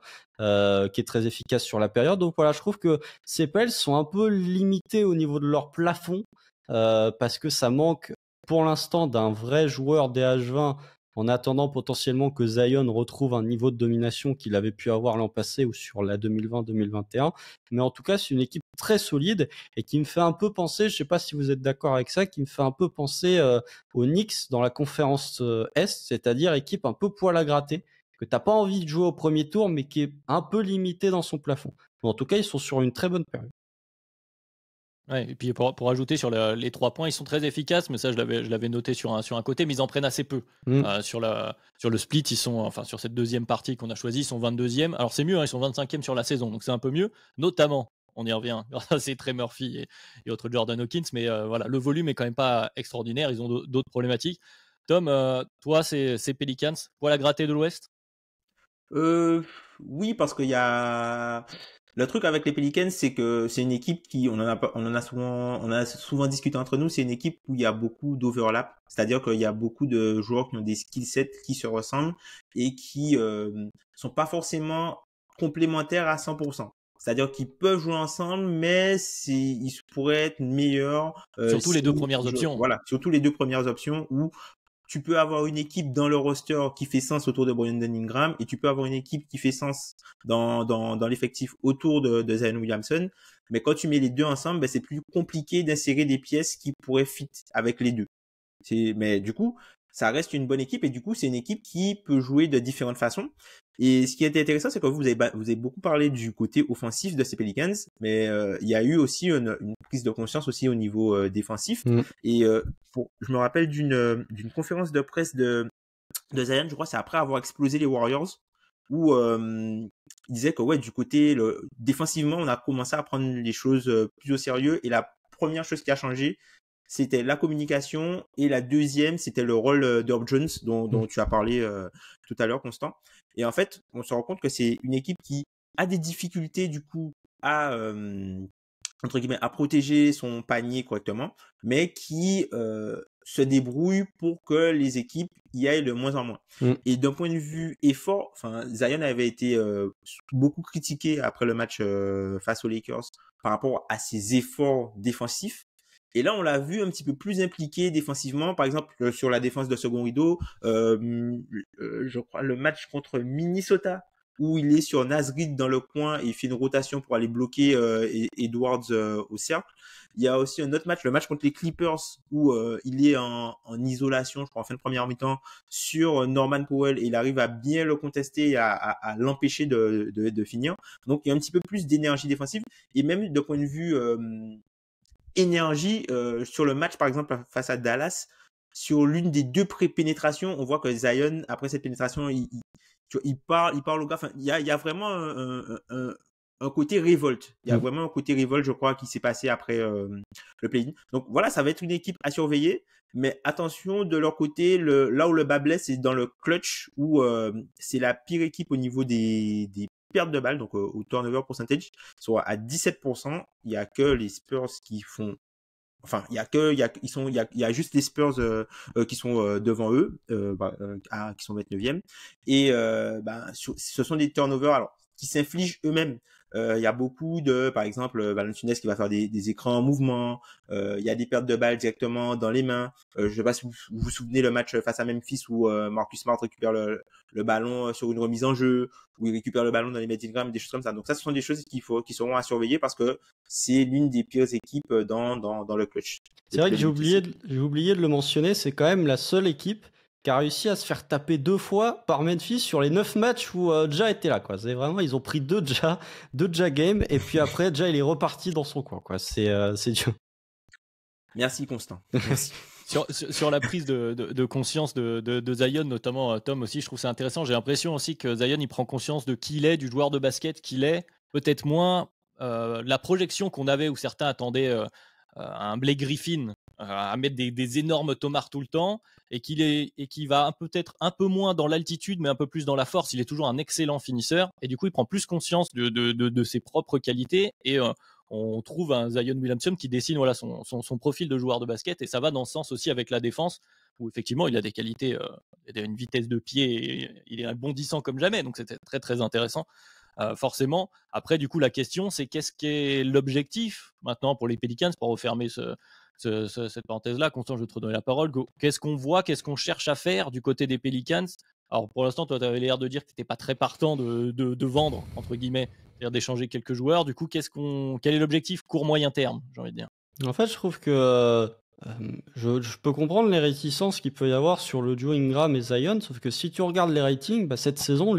qui est très efficace sur la période. Donc voilà, je trouve que ces Pels sont un peu limités au niveau de leur plafond. Parce que ça manque pour l'instant d'un vrai joueur DH20 en attendant potentiellement que Zion retrouve un niveau de domination qu'il avait pu avoir l'an passé ou sur la 2020-2021. Mais en tout cas, c'est une équipe très solide et qui me fait un peu penser, je sais pas si vous êtes d'accord avec ça, qui me fait un peu penser aux Knicks dans la conférence Est, c'est-à-dire équipe un peu poil à gratter, que t'as pas envie de jouer au premier tour, mais qui est un peu limité dans son plafond. Mais en tout cas, ils sont sur une très bonne période. Ouais, et puis pour ajouter sur les 3 points, ils sont très efficaces, mais ça je l'avais noté sur un côté, mais ils en prennent assez peu. Sur le split, ils sont, enfin sur cette deuxième partie qu'on a choisie, ils sont 22e. Alors c'est mieux, hein, ils sont 25e sur la saison, donc c'est un peu mieux. Notamment, on y revient, c'est Trey Murphy et autres Jordan Hawkins, mais voilà, le volume est quand même pas extraordinaire, ils ont d'autres problématiques. Tom, toi, c'est Pelicans, poil à gratter de l'Ouest? Oui, parce qu'il y a le truc avec les Pelicans, c'est que c'est une équipe qui, on en a souvent discuté entre nous, c'est une équipe où il y a beaucoup d'overlap, c'est-à-dire qu'il y a beaucoup de joueurs qui ont des skill sets qui se ressemblent et qui sont pas forcément complémentaires à 100%. C'est-à-dire qu'ils peuvent jouer ensemble, mais ils pourraient être meilleurs. Surtout les deux premières options. Voilà, surtout les deux premières options où tu peux avoir une équipe dans le roster qui fait sens autour de Brandon Ingram et tu peux avoir une équipe qui fait sens dans l'effectif autour de Zion Williamson. Mais quand tu mets les deux ensemble, ben, c'est plus compliqué d'insérer des pièces qui pourraient fit avec les deux. Mais du coup, ça reste une bonne équipe et du coup, c'est une équipe qui peut jouer de différentes façons. Et ce qui est intéressant, c'est que vous avez beaucoup parlé du côté offensif de ces Pelicans, mais il y a eu aussi une prise de conscience aussi au niveau défensif. Et je me rappelle d'une conférence de presse de Zion, je crois, c'est après avoir explosé les Warriors, où il disait que ouais, du côté défensivement, on a commencé à prendre les choses plus au sérieux. Et la première chose qui a changé, c'était la communication, et la deuxième, c'était le rôle d'Herb Jones dont tu as parlé tout à l'heure, Constant. Et en fait, on se rend compte que c'est une équipe qui a des difficultés du coup à entre guillemets à protéger son panier correctement, mais qui se débrouille pour que les équipes y aillent de moins en moins. Et d'un point de vue effort, enfin Zion avait été beaucoup critiqué après le match face aux Lakers par rapport à ses efforts défensifs. Et là, on l'a vu un petit peu plus impliqué défensivement, par exemple sur la défense de second rideau, je crois le match contre Minnesota, où il est sur Nasrid dans le coin et il fait une rotation pour aller bloquer Edwards au cercle. Il y a aussi un autre match, le match contre les Clippers, où il est en isolation, je crois en fin de première mi-temps, sur Norman Powell, et il arrive à bien le contester et à l'empêcher de finir. Donc il y a un petit peu plus d'énergie défensive, et même de point de vue énergie sur le match par exemple face à Dallas, sur l'une des deux pénétrations, on voit que Zion, après cette pénétration, il parle au gars. Enfin, il y a vraiment un côté révolte. Il y a vraiment un côté révolte, je crois, qui s'est passé après le play-in. Donc voilà, ça va être une équipe à surveiller. Mais attention, de leur côté, là où le bas blesse, c'est dans le clutch, où c'est la pire équipe au niveau des pertes de balles, donc au turnover percentage, soit à 17%. Il y a que les Spurs qui font. Enfin, il y a juste les Spurs qui sont devant eux, qui sont 29e. Et ce sont des turnovers. Alors, qui s'infligent eux-mêmes. Il y a beaucoup de, par exemple, Valanciunas qui va faire des écrans en mouvement. Il y a des pertes de balles directement dans les mains. Je sais pas si vous vous souvenez le match face à Memphis où Marcus Smart récupère le ballon sur une remise en jeu, où il récupère le ballon dans les médigrammes, des choses comme ça. Donc ça, ce sont des choses qui seront à surveiller parce que c'est l'une des pires équipes dans le clutch. C'est vrai que j'ai oublié de le mentionner, c'est quand même la seule équipe qui a réussi à se faire taper 2 fois par Memphis sur les 9 matchs où Ja était là, quoi. C'est vraiment, ils ont pris 2 Ja games, et puis après, Ja, il est reparti dans son coin, quoi. C'est dur. Merci, Constant. Merci. Sur la prise de conscience de Zion, notamment Tom aussi, je trouve ça intéressant. J'ai l'impression aussi que Zion, il prend conscience de qui il est, du joueur de basket qu'il est, peut-être moins la projection qu'on avait où certains attendaient un Blake Griffin à mettre des énormes tomards tout le temps, et qui va peut-être un peu moins dans l'altitude mais un peu plus dans la force. Il est toujours un excellent finisseur et du coup il prend plus conscience de ses propres qualités, et on trouve un Zion Williamson qui dessine voilà, son profil de joueur de basket, et ça va dans ce sens aussi avec la défense où effectivement il a des qualités, il a une vitesse de pied, et il est bondissant comme jamais, donc c'était très très intéressant. Forcément, après du coup la question c'est qu'est-ce qu'est l'objectif maintenant pour les Pelicans, pour refermer cette parenthèse-là. Constant, je vais te redonner la parole. Qu'est-ce qu'on voit, qu'est-ce qu'on cherche à faire du côté des Pelicans? Alors pour l'instant, toi, tu avais l'air de dire que tu n'étais pas très partant de vendre, entre guillemets, c'est-à-dire d'échanger quelques joueurs. Du coup, quel est l'objectif court-moyen terme, j'ai envie de dire? En fait, je trouve que je peux comprendre les réticences qu'il peut y avoir sur le duo Ingram et Zion, sauf que si tu regardes les ratings, bah, cette saison,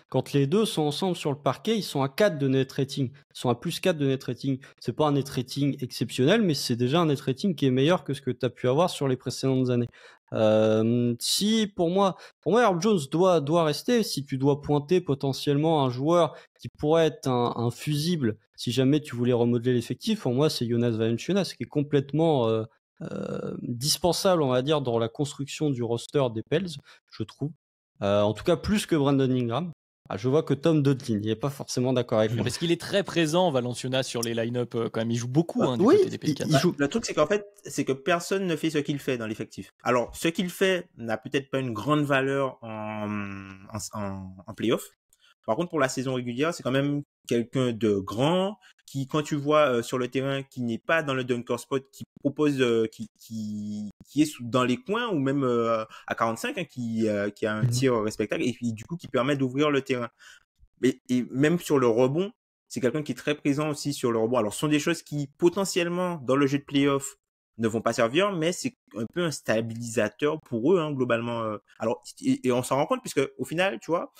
quand les deux sont ensemble sur le parquet, ils sont à 4 de net rating. Ils sont à plus 4 de net rating. C'est pas un net rating exceptionnel, mais c'est déjà un net rating qui est meilleur que ce que tu as pu avoir sur les précédentes années. Si pour moi Herb Jones doit rester. Si tu dois pointer potentiellement un joueur qui pourrait être un fusible si jamais tu voulais remodeler l'effectif, pour moi c'est Jonas Valanciunas qui est complètement dispensable, on va dire, dans la construction du roster des Pels, je trouve. En tout cas plus que Brandon Ingram. Je vois que Tom Dodlin, il n'est pas forcément d'accord avec moi. Parce qu'il est très présent, Valanciunas, sur les line-up quand même. Il joue beaucoup du oui, côté des Pelicans. Le truc, c'est qu'en fait, c'est que personne ne fait ce qu'il fait dans l'effectif. Alors, ce qu'il fait n'a peut-être pas une grande valeur en playoff. Par contre, pour la saison régulière, c'est quand même quelqu'un de grand qui, quand tu vois sur le terrain, qui n'est pas dans le dunker spot, qui propose, qui est dans les coins ou même à 45, hein, qui a un tir respectable et puis du coup qui permet d'ouvrir le terrain. Et même sur le rebond, c'est quelqu'un qui est très présent aussi sur le rebond. Alors, ce sont des choses qui potentiellement dans le jeu de playoff ne vont pas servir, mais c'est un peu un stabilisateur pour eux, hein, globalement. Alors, et on s'en rend compte puisque au final, tu vois,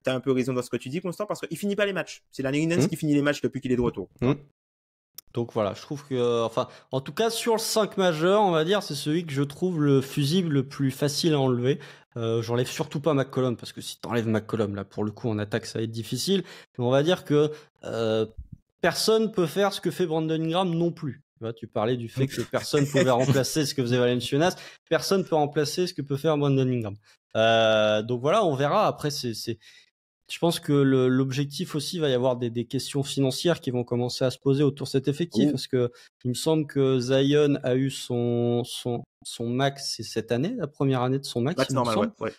t'as un peu raison dans ce que tu dis, Constant, parce qu'il finit pas les matchs. C'est Larry Nance qui finit les matchs depuis qu'il est de retour. Donc voilà, je trouve que, en tout cas, sur le 5 majeur, on va dire, c'est celui que je trouve le fusible le plus facile à enlever. J'enlève surtout pas McCollum, parce que si t'enlèves McCollum, là, pour le coup, en attaque, ça va être difficile. Mais on va dire que personne peut faire ce que fait Brandon Ingram non plus. Tu parlais du fait que personne pouvait remplacer ce que faisait Valanciunas. Personne peut remplacer ce que peut faire Brandon Ingram. Donc voilà, on verra. Après, je pense que l'objectif aussi, va y avoir des questions financières qui vont commencer à se poser autour de cet effectif, parce que il me semble que Zion a eu son max, c'est cette année, la première année de son max. Max normal, ouais.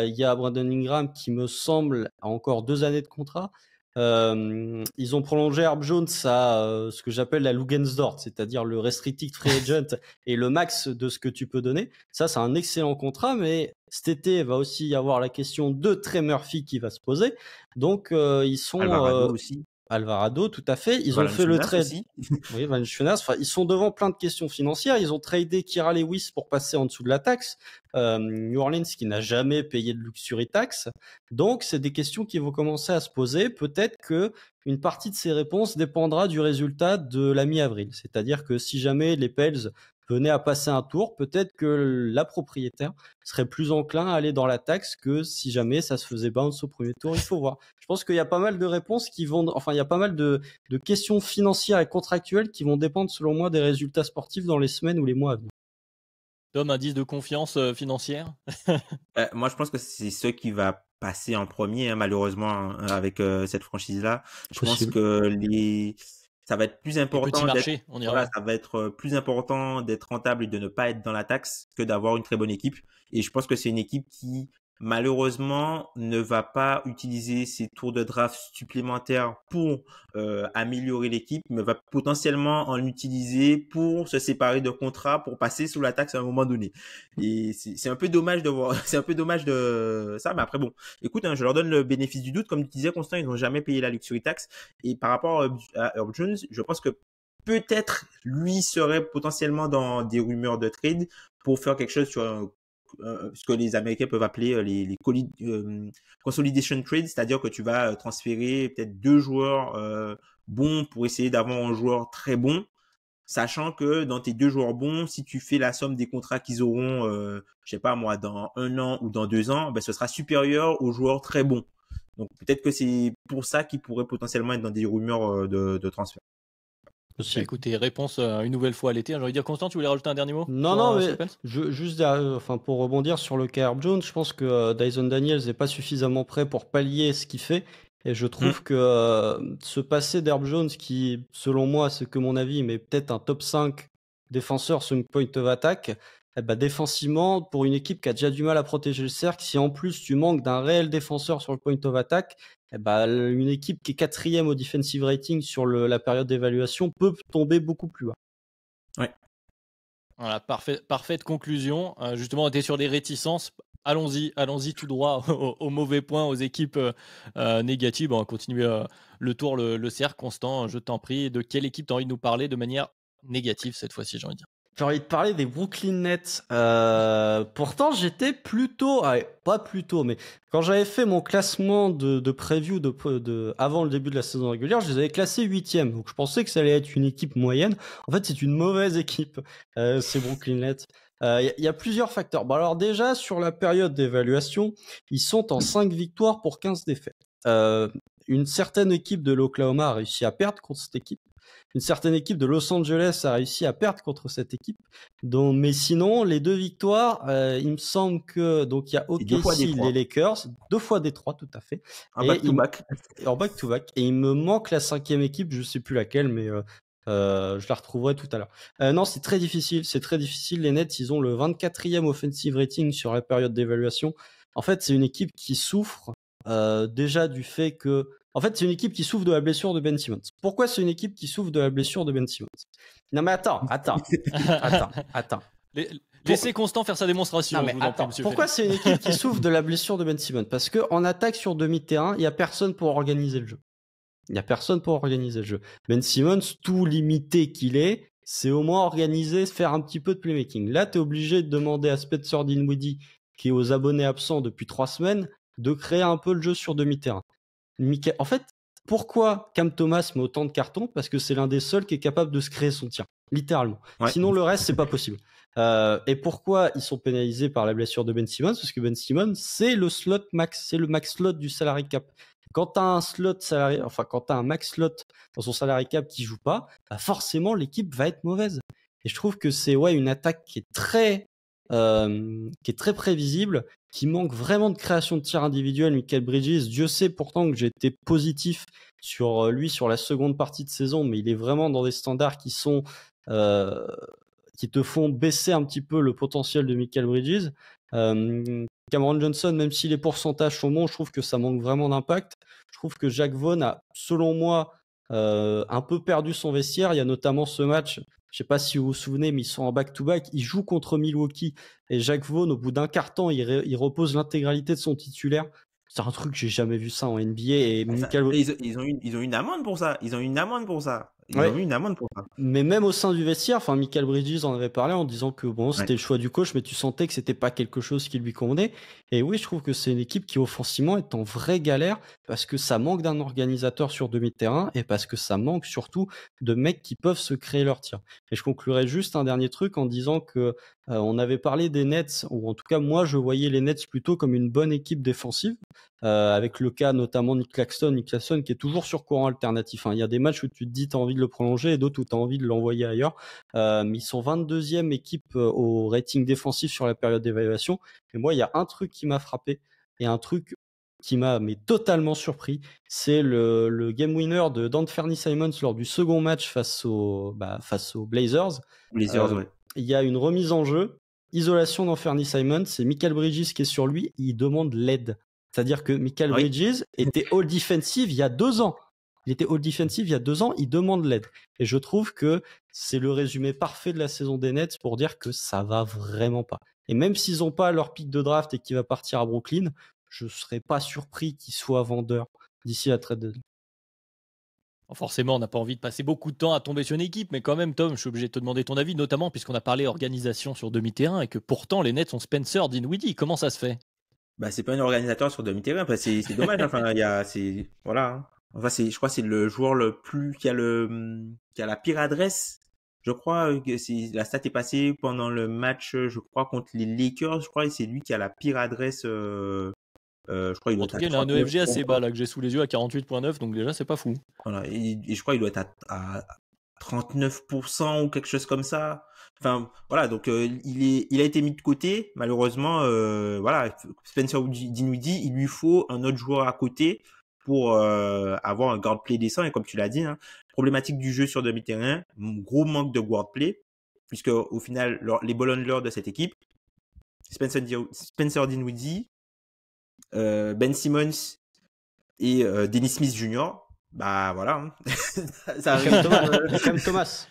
Il y a Brandon Ingram qui me semble a encore 2 années de contrat. Ils ont prolongé Herb Jones à ce que j'appelle la Lugensdort, c'est-à-dire le restricted free agent et le max de ce que tu peux donner. Ça, c'est un excellent contrat, mais cet été, il va aussi y avoir la question de Trey Murphy qui va se poser. Donc, ils sont... Alvarado aussi. Alvarado, tout à fait. Ils ont fait le trade. Oui, Valanciunas. Enfin, ils sont devant plein de questions financières. Ils ont tradé Kira Lewis pour passer en dessous de la taxe. New Orleans qui n'a jamais payé de luxury tax. Donc, c'est des questions qui vont commencer à se poser. Peut-être que une partie de ces réponses dépendra du résultat de la mi-avril. C'est-à-dire que si jamais les Pels venaient à passer un tour, peut-être que la propriétaire serait plus enclin à aller dans la taxe que si jamais ça se faisait bounce au premier tour. Il faut voir. Je pense qu'il y a pas mal de réponses il y a pas mal de questions financières et contractuelles qui vont dépendre, selon moi, des résultats sportifs dans les semaines ou les mois à venir. Tom, indice de confiance financière? Moi, je pense que c'est ce qui va passer en premier, hein, malheureusement, hein, avec cette franchise-là. Je pense que ça va être plus important ça va être plus important d'être rentable et de ne pas être dans la taxe que d'avoir une très bonne équipe. Et je pense que c'est une équipe qui malheureusement, ne va pas utiliser ses tours de draft supplémentaires pour améliorer l'équipe, mais va potentiellement en utiliser pour se séparer de contrats, pour passer sous la taxe à un moment donné. Et c'est un peu dommage de voir, c'est un peu dommage de ça, mais après bon, écoute, je leur donne le bénéfice du doute. Comme tu disais, Constant, ils n'ont jamais payé la luxury tax. Et par rapport à Herb Jones, je pense que peut-être lui serait potentiellement dans des rumeurs de trade pour faire quelque chose sur ce que les Américains peuvent appeler les consolidation trades, c'est-à-dire que tu vas transférer peut-être 2 joueurs bons pour essayer d'avoir un joueur très bon, sachant que dans tes 2 joueurs bons, si tu fais la somme des contrats qu'ils auront, je sais pas moi, dans 1 an ou dans 2 ans, ben, ce sera supérieur aux joueurs très bons. Donc peut-être que c'est pour ça qu'ils pourraient potentiellement être dans des rumeurs de transfert. Bah, écoutez, réponse une nouvelle fois à l'été. J'ai envie de dire, Constant, tu voulais rajouter un dernier mot Non, mais juste pour rebondir sur le cas Herb Jones, je pense que Dyson Daniels n'est pas suffisamment prêt pour pallier ce qu'il fait. Et je trouve que ce passé d'Herb Jones, qui, selon moi, c'est que mon avis, mais peut-être un top 5 défenseur sur une point of attack, défensivement, pour une équipe qui a déjà du mal à protéger le cercle, si en plus tu manques d'un réel défenseur sur le point of attack, une équipe qui est 4e au defensive rating sur la période d'évaluation peut tomber beaucoup plus bas. Ouais. Voilà, parfaite conclusion. Justement, on était sur des réticences. Allons-y tout droit aux mauvais points, aux équipes négatives. On va continuer le tour, le cercle. Constant, je t'en prie. De quelle équipe tu as envie de nous parler de manière négative cette fois-ci, j'ai envie de dire? J'ai envie de parler des Brooklyn Nets. Pourtant, j'étais plutôt, pas plutôt, mais quand j'avais fait mon classement de preview avant le début de la saison régulière, je les avais classés 8e. Donc, je pensais que ça allait être une équipe moyenne. En fait, c'est une mauvaise équipe, ces Brooklyn Nets. Y a plusieurs facteurs. Bon, alors déjà, sur la période d'évaluation, ils sont en 5 victoires pour 15 défaites. Une certaine équipe de l'Oklahoma a réussi à perdre contre cette équipe. Une certaine équipe de Los Angeles a réussi à perdre contre cette équipe. Donc, mais sinon, les 2 victoires, il me semble que donc il y a OKC, les Lakers, 2 fois Détroit, tout à fait. En back-to-back. En back-to-back. Et il me manque la 5e équipe, je sais plus laquelle, mais je la retrouverai tout à l'heure. Non, c'est très difficile. C'est très difficile. Les Nets, ils ont le 24e offensive rating sur la période d'évaluation. En fait, c'est une équipe qui souffre déjà du fait que... En fait, c'est une équipe qui souffre de la blessure de Ben Simmons. Pourquoi c'est une équipe qui souffre de la blessure de Ben Simmons? Non, mais attends. Laissez Constant faire sa démonstration. Non, mais attends. Pourquoi c'est une équipe qui souffre de la blessure de Ben Simmons? Parce qu'en attaque sur demi-terrain, il n'y a personne pour organiser le jeu. Ben Simmons, tout limité qu'il est, c'est au moins organiser, faire un petit peu de playmaking. Là, tu es obligé de demander à Spencer Dinwiddie, qui est aux abonnés absents depuis 3 semaines, de créer un peu le jeu sur demi-terrain. En fait, pourquoi Cam Thomas met autant de cartons? Parce que c'est l'un des seuls qui est capable de se créer son tir, littéralement. Ouais. Sinon, le reste, c'est pas possible. Et pourquoi ils sont pénalisés par la blessure de Ben Simmons? Parce que Ben Simmons, c'est le slot max, c'est le max slot du salary cap. Quand tu as un max slot dans son salary cap qui joue pas, forcément l'équipe va être mauvaise. Et je trouve que c'est une attaque qui est très prévisible, qui manque vraiment de création de tir individuel. Mikal Bridges, Dieu sait pourtant que j'ai été positif sur lui sur la seconde partie de saison, mais il est vraiment dans des standards qui sont qui te font baisser un petit peu le potentiel de Mikal Bridges. Cameron Johnson, même si les pourcentages sont bons, je trouve que ça manque vraiment d'impact. Je trouve que Jacques Vaughn a, selon moi, un peu perdu son vestiaire. Il y a notamment ce match, je sais pas si vous vous souvenez, mais ils sont en back-to-back. Ils jouent contre Milwaukee et Jacques Vaughn, au bout d'un quart-temps, il repose l'intégralité de son titulaire. C'est un truc que j'ai jamais vu ça en NBA. Et ils ont une amende pour ça. Ils ont eu une amende pour ça. Mais même au sein du vestiaire, Mikal Bridges en avait parlé en disant que c'était le choix du coach, mais tu sentais que c'était pas quelque chose qui lui convenait. Et oui, je trouve que c'est une équipe qui offensivement est en vraie galère parce que ça manque d'un organisateur sur demi-terrain et parce que ça manque surtout de mecs qui peuvent se créer leur tir. Et je conclurai juste un dernier truc en disant que on avait parlé des Nets, ou en tout cas moi je voyais les Nets plutôt comme une bonne équipe défensive, avec le cas notamment Nick Claxton qui est toujours sur courant alternatif. Il y a des matchs où tu te dis t'as envie de le prolonger et d'autres où t'as envie de l'envoyer ailleurs. Mais ils sont 22e équipe au rating défensif sur la période d'évaluation. Et moi il y a un truc qui m'a frappé et un truc qui m'a totalement surpris, c'est le game winner de D'Anthony Simons lors du second match face aux Blazers. Ouais. Il y a une remise en jeu, isolation d'Anthony Simons, c'est Michael Bridges qui est sur lui, il demande l'aide. C'est-à-dire que Michael Bridges était all defensive il y a 2 ans. Il était all defensive il y a 2 ans, il demande l'aide. Et je trouve que c'est le résumé parfait de la saison des Nets pour dire que ça va vraiment pas. Et même s'ils n'ont pas leur pick de draft et qu'il va partir à Brooklyn, je serais pas surpris qu'il soit vendeur d'ici la trade deadline. Forcément, on n'a pas envie de passer beaucoup de temps à tomber sur une équipe, mais quand même, Tom, je suis obligé de te demander ton avis, notamment puisqu'on a parlé organisation sur demi-terrain et que pourtant les Nets ont Spencer Dinwiddie. Comment ça se fait? Bah, c'est pas un organisateur sur demi-terrain, parce que c'est dommage. Enfin, voilà. Hein. Enfin, je crois que c'est le joueur qui a la pire adresse. Je crois que la stat est passée pendant le match, je crois, contre les Lakers. Je crois que c'est lui qui a la pire adresse. Je crois qu'il doit En tout cas, il a un EFG assez bas là que j'ai sous les yeux à 48,9, donc déjà c'est pas fou. Voilà, et je crois qu'il doit être à 39% ou quelque chose comme ça. Enfin, voilà, donc il a été mis de côté, malheureusement. Voilà, Spencer Dinwiddie, il lui faut un autre joueur à côté pour avoir un guard play décent. Et comme tu l'as dit, hein, problématique du jeu sur demi-terrain, gros manque de guard play, puisque au final, les ball handlers de cette équipe, Spencer Dinwiddie, Ben Simmons et Dennis Smith Jr., bah voilà. Hein. Ça arrive. Cam Thomas.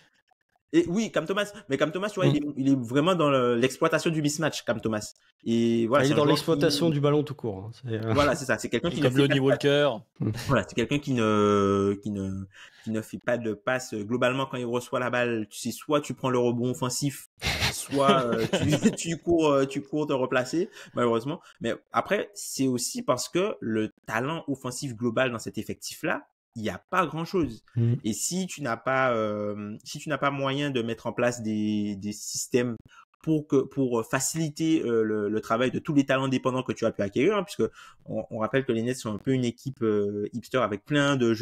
Et oui, Cam Thomas. Mais Cam Thomas, tu vois, il est vraiment dans l'exploitation du mismatch, Cam Thomas. Et voilà, il est dans l'exploitation du ballon tout court. Hein. Voilà, c'est ça. C'est quelqu'un qui comme Lonnie Walker. Voilà, c'est quelqu'un qui ne fait pas de passe. Globalement, quand il reçoit la balle, tu sais, soit tu prends le rebond offensif, soit tu cours te replacer, malheureusement. Mais après, c'est aussi parce que le talent offensif global dans cet effectif-là, il n'y a pas grand-chose. Et si tu n'as pas moyen de mettre en place des systèmes pour faciliter le travail de tous les talents dépendants que tu as pu acquérir, hein, puisque on rappelle que les Nets sont un peu une équipe hipster avec plein de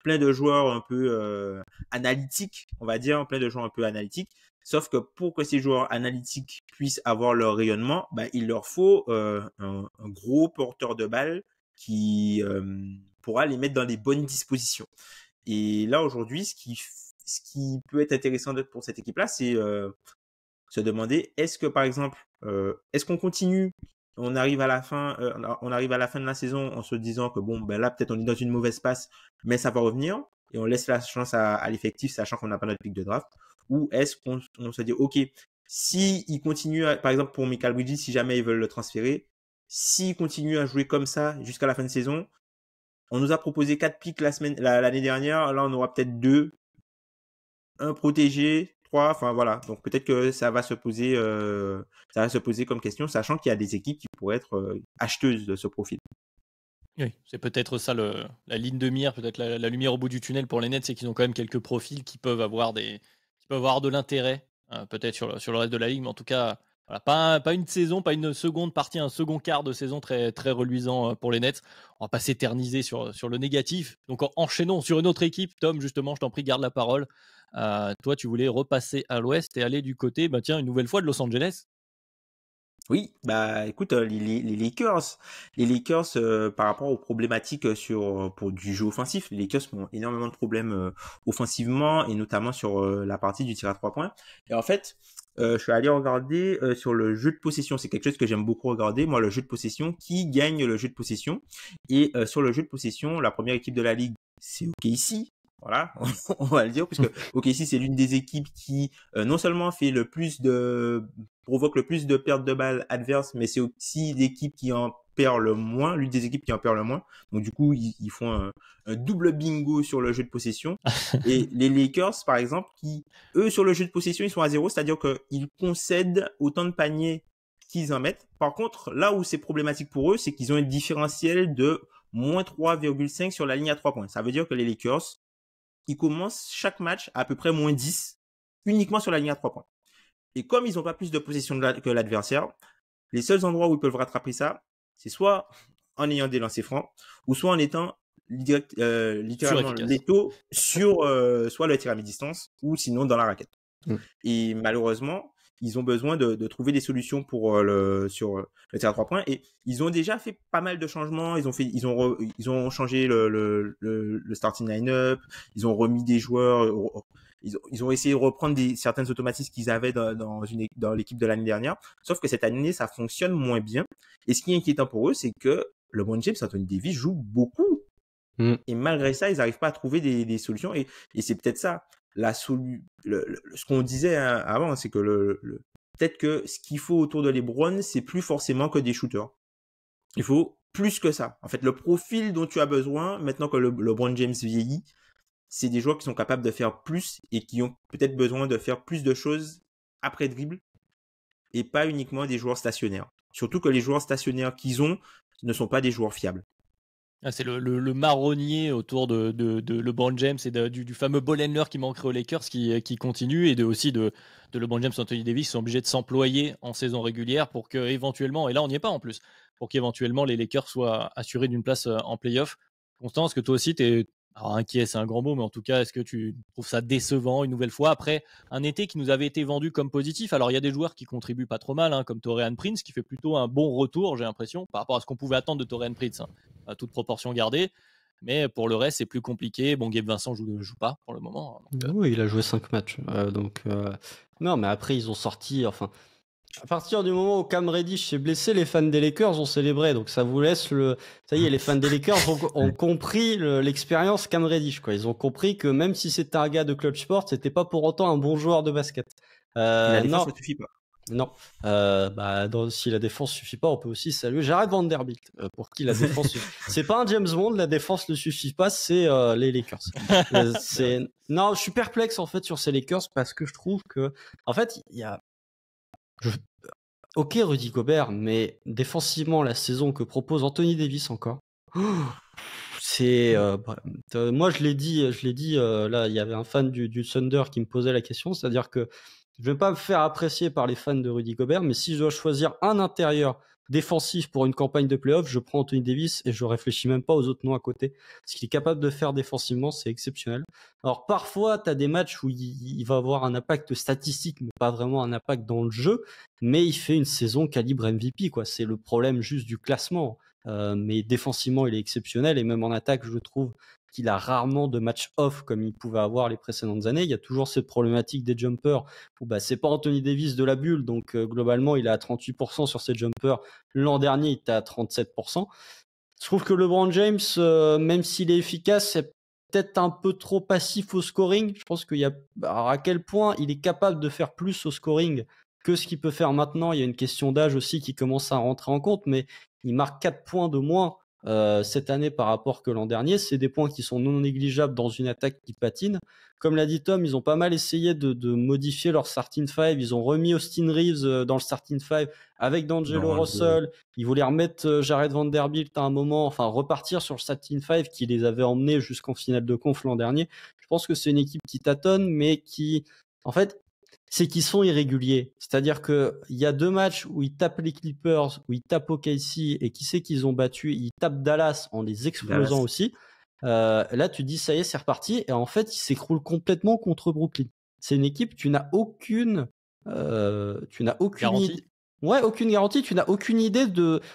plein de joueurs un peu analytiques, on va dire, plein de joueurs un peu analytiques. Sauf que pour que ces joueurs analytiques puissent avoir leur rayonnement, bah, il leur faut un gros porteur de balle qui pourra les mettre dans les bonnes dispositions. Et là, aujourd'hui, ce qui peut être intéressant pour cette équipe-là, c'est se demander, est-ce que, par exemple, est-ce qu'on continue, on arrive à la fin de la saison en se disant que, bon, ben là, peut-être on est dans une mauvaise passe, mais ça va revenir, et on laisse la chance à l'effectif, sachant qu'on n'a pas notre pick de draft, ou est-ce qu'on se dit, OK, si il continue, par exemple, pour Michael Bridges, si jamais ils veulent le transférer, s'il continue à jouer comme ça jusqu'à la fin de saison, on nous a proposé 4 picks l'année dernière. Là, on aura peut-être 2. Un protégé, 3. Enfin, voilà. Donc, peut-être que ça va se poser comme question, sachant qu'il y a des équipes qui pourraient être acheteuses de ce profil. Oui, c'est peut-être ça la ligne de mire, peut-être la lumière au bout du tunnel pour les Nets, c'est qu'ils ont quand même quelques profils qui peuvent avoir de l'intérêt, peut-être sur le reste de la ligue, mais en tout cas, voilà, pas une saison, pas une seconde partie, un second quart de saison très, très reluisant pour les Nets. On va pas s'éterniser sur le négatif. Donc enchaînons sur une autre équipe. Tom, justement, je t'en prie, garde la parole. Toi, tu voulais repasser à l'ouest et aller du côté, tiens, une nouvelle fois de Los Angeles. Oui, bah écoute, les Lakers, par rapport aux problématiques pour du jeu offensif, les Lakers ont énormément de problèmes offensivement et notamment sur la partie du tir à 3 points. Et en fait, je suis allé regarder sur le jeu de possession. C'est quelque chose que j'aime beaucoup regarder, moi, le jeu de possession. Qui gagne le jeu de possession? Et sur le jeu de possession, la première équipe de la ligue, c'est OKC. Voilà, on va le dire, puisque OKC, c'est l'une des équipes qui non seulement provoque le plus de pertes de balles adverses, mais c'est aussi l'équipe qui en perd le moins, l'une des équipes qui en perd le moins. Donc du coup, ils font un double bingo sur le jeu de possession. Et les Lakers, par exemple, qui, eux, sur le jeu de possession, ils sont à 0, c'est-à-dire qu'ils concèdent autant de paniers qu'ils en mettent. Par contre, là où c'est problématique pour eux, c'est qu'ils ont un différentiel de moins 3,5 sur la ligne à 3 points. Ça veut dire que les Lakers, ils commencent chaque match à peu près moins 10, uniquement sur la ligne à 3 points. Et comme ils n'ont pas plus de possession que l'adversaire, les seuls endroits où ils peuvent rattraper ça, c'est soit en ayant des lancers francs, ou soit en étant littéralement létaux sur soit le tir à mi-distance, ou sinon dans la raquette. Et malheureusement, ils ont besoin de trouver des solutions sur le tir à 3 points. Et ils ont déjà fait pas mal de changements. Ils ont changé le starting line-up. Ils ont remis des joueurs. Ils ont essayé de reprendre certaines automatismes qu'ils avaient dans l'équipe de l'année dernière. Sauf que cette année, ça fonctionne moins bien. Et ce qui est inquiétant pour eux, c'est que LeBron James, Anthony Davis joue beaucoup. Et malgré ça, ils n'arrivent pas à trouver des solutions. Et c'est peut-être ça. Ce qu'on disait avant, c'est que peut-être que ce qu'il faut autour de LeBron, c'est plus forcément que des shooters. Il faut plus que ça. En fait, le profil dont tu as besoin, maintenant que LeBron James vieillit, c'est des joueurs qui sont capables de faire plus et qui ont peut-être besoin de faire plus de choses après dribble et pas uniquement des joueurs stationnaires. Surtout que les joueurs stationnaires qu'ils ont ne sont pas des joueurs fiables. C'est le marronnier autour de LeBron James et du fameux ball handler qui manquerait aux Lakers qui continue, et aussi de LeBron James et Anthony Davis qui sont obligés de s'employer en saison régulière pour que éventuellement, et là on n'y est pas en plus, pour qu'éventuellement les Lakers soient assurés d'une place en play-off. Constant, est-ce que toi aussi t'es inquiet, c'est un grand mot, mais en tout cas, est-ce que tu trouves ça décevant une nouvelle fois après un été qui nous avait été vendu comme positif? Alors il y a des joueurs qui contribuent pas trop mal, comme Taurean Prince qui fait plutôt un bon retour, j'ai l'impression, par rapport à ce qu'on pouvait attendre de Taurean Prince, à toute proportion gardée. Mais pour le reste, c'est plus compliqué. Bon, Gabe Vincent joue pas pour le moment. Oui, il a joué 5 matchs. Non, mais après, ils ont sorti. Enfin, à partir du moment où Cam Reddish s'est blessé, les fans des Lakers ont célébré. Donc ça vous laisse Ça y est, les fans des Lakers ont compris l'expérience Cam Reddish, quoi. Ils ont compris que même si c'était un gars de Clutch Sport, c'était pas pour autant un bon joueur de basket. La défense ne suffit pas. Non, si la défense suffit pas, on peut aussi saluer Jared Vanderbilt, pour qui la défense c'est pas un James Bond, la défense ne suffit pas, c'est les Lakers. Non, je suis perplexe en fait sur ces Lakers parce que je trouve que en fait il y a ok Rudy Gobert, mais défensivement la saison que propose Anthony Davis encore. C'est moi je l'ai dit là il y avait un fan du Thunder qui me posait la question, c'est-à-dire que je ne vais pas me faire apprécier par les fans de Rudy Gobert, mais si je dois choisir un intérieur défensif pour une campagne de playoff, je prends Anthony Davis et je réfléchis même pas aux autres noms à côté. Ce qu'il est capable de faire défensivement, c'est exceptionnel. Alors parfois, tu as des matchs où il va avoir un impact statistique, mais pas vraiment un impact dans le jeu, mais il fait une saison calibre MVP, quoi. C'est le problème juste du classement. Mais défensivement, il est exceptionnel, et même en attaque, je trouve qu'il a rarement de match off comme il pouvait avoir les précédentes années. Il y a toujours cette problématique des jumpers où c'est pas Anthony Davis de la bulle, donc globalement il est à 38% sur ses jumpers. L'an dernier il était à 37%. Je trouve que LeBron James, même s'il est efficace, c'est peut-être un peu trop passif au scoring. Je pense qu'il y a à quel point il est capable de faire plus au scoring que ce qu'il peut faire maintenant. Il y a une question d'âge aussi qui commence à rentrer en compte, mais il marque 4 points de moins cette année par rapport que l'an dernier. C'est des points qui sont non négligeables dans une attaque qui patine. Comme l'a dit Tom, ils ont pas mal essayé de modifier leur starting five. Ils ont remis Austin Reeves dans le starting five avec D'Angelo Russell. Ils voulaient remettre Jared Vanderbilt à un moment, enfin repartir sur le starting five qui les avait emmenés jusqu'en finale de conf l'an dernier. Je pense que c'est une équipe qui tâtonne, mais qui, en fait, c'est qu'ils sont irréguliers. C'est-à-dire que il y a 2 matchs où ils tapent les Clippers, où ils tapent OKC, et qui sait qu'ils ont battu, ils tapent Dallas en les explosant aussi. Là, tu dis, ça y est, c'est reparti. Et en fait, ils s'écroulent complètement contre Brooklyn. C'est une équipe, tu n'as aucune garantie. Idée. Ouais, aucune garantie. Tu n'as aucune idée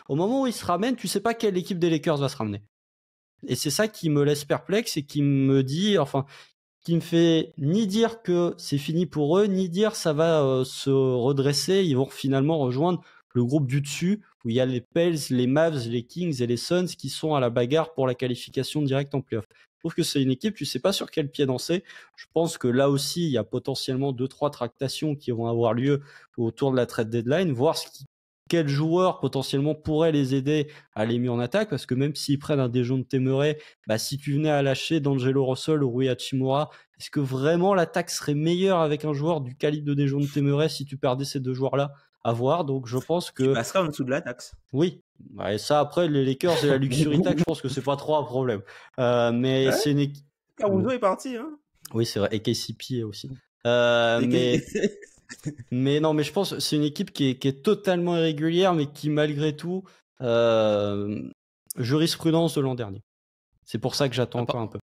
au moment où ils se ramènent, tu sais pas quelle équipe des Lakers va se ramener. Et c'est ça qui me laisse perplexe et qui me dit, qui me fait ni dire que c'est fini pour eux, ni dire ça va se redresser. Ils vont finalement rejoindre le groupe du dessus, où il y a les Pels, les Mavs, les Kings et les Suns qui sont à la bagarre pour la qualification directe en playoff. Je trouve que c'est une équipe, tu sais pas sur quel pied danser. Je pense que là aussi, il y a potentiellement 2-3 tractations qui vont avoir lieu autour de la trade deadline, voir quel joueur potentiellement pourrait les aider à les mieux en attaque, parce que même s'ils prennent un Dejounte Murray, si tu venais à lâcher D'Angelo Russell ou Rui Hachimura, est-ce que vraiment l'attaque serait meilleure avec un joueur du calibre de Dejounte Murray si tu perdais ces 2 joueurs-là à voir? Donc je pense que... Tu passeras en dessous de la taxe. Oui. Et ça, après, les Lakers et la Luxury Tax, je pense que c'est pas trop un problème. Mais c'est une équipe... Caruso est parti, hein. Oui, c'est vrai. Et KCP aussi. Mais non, mais je pense que c'est une équipe qui est totalement irrégulière, mais qui malgré tout, jurisprudence de l'an dernier. C'est pour ça que j'attends encore un peu.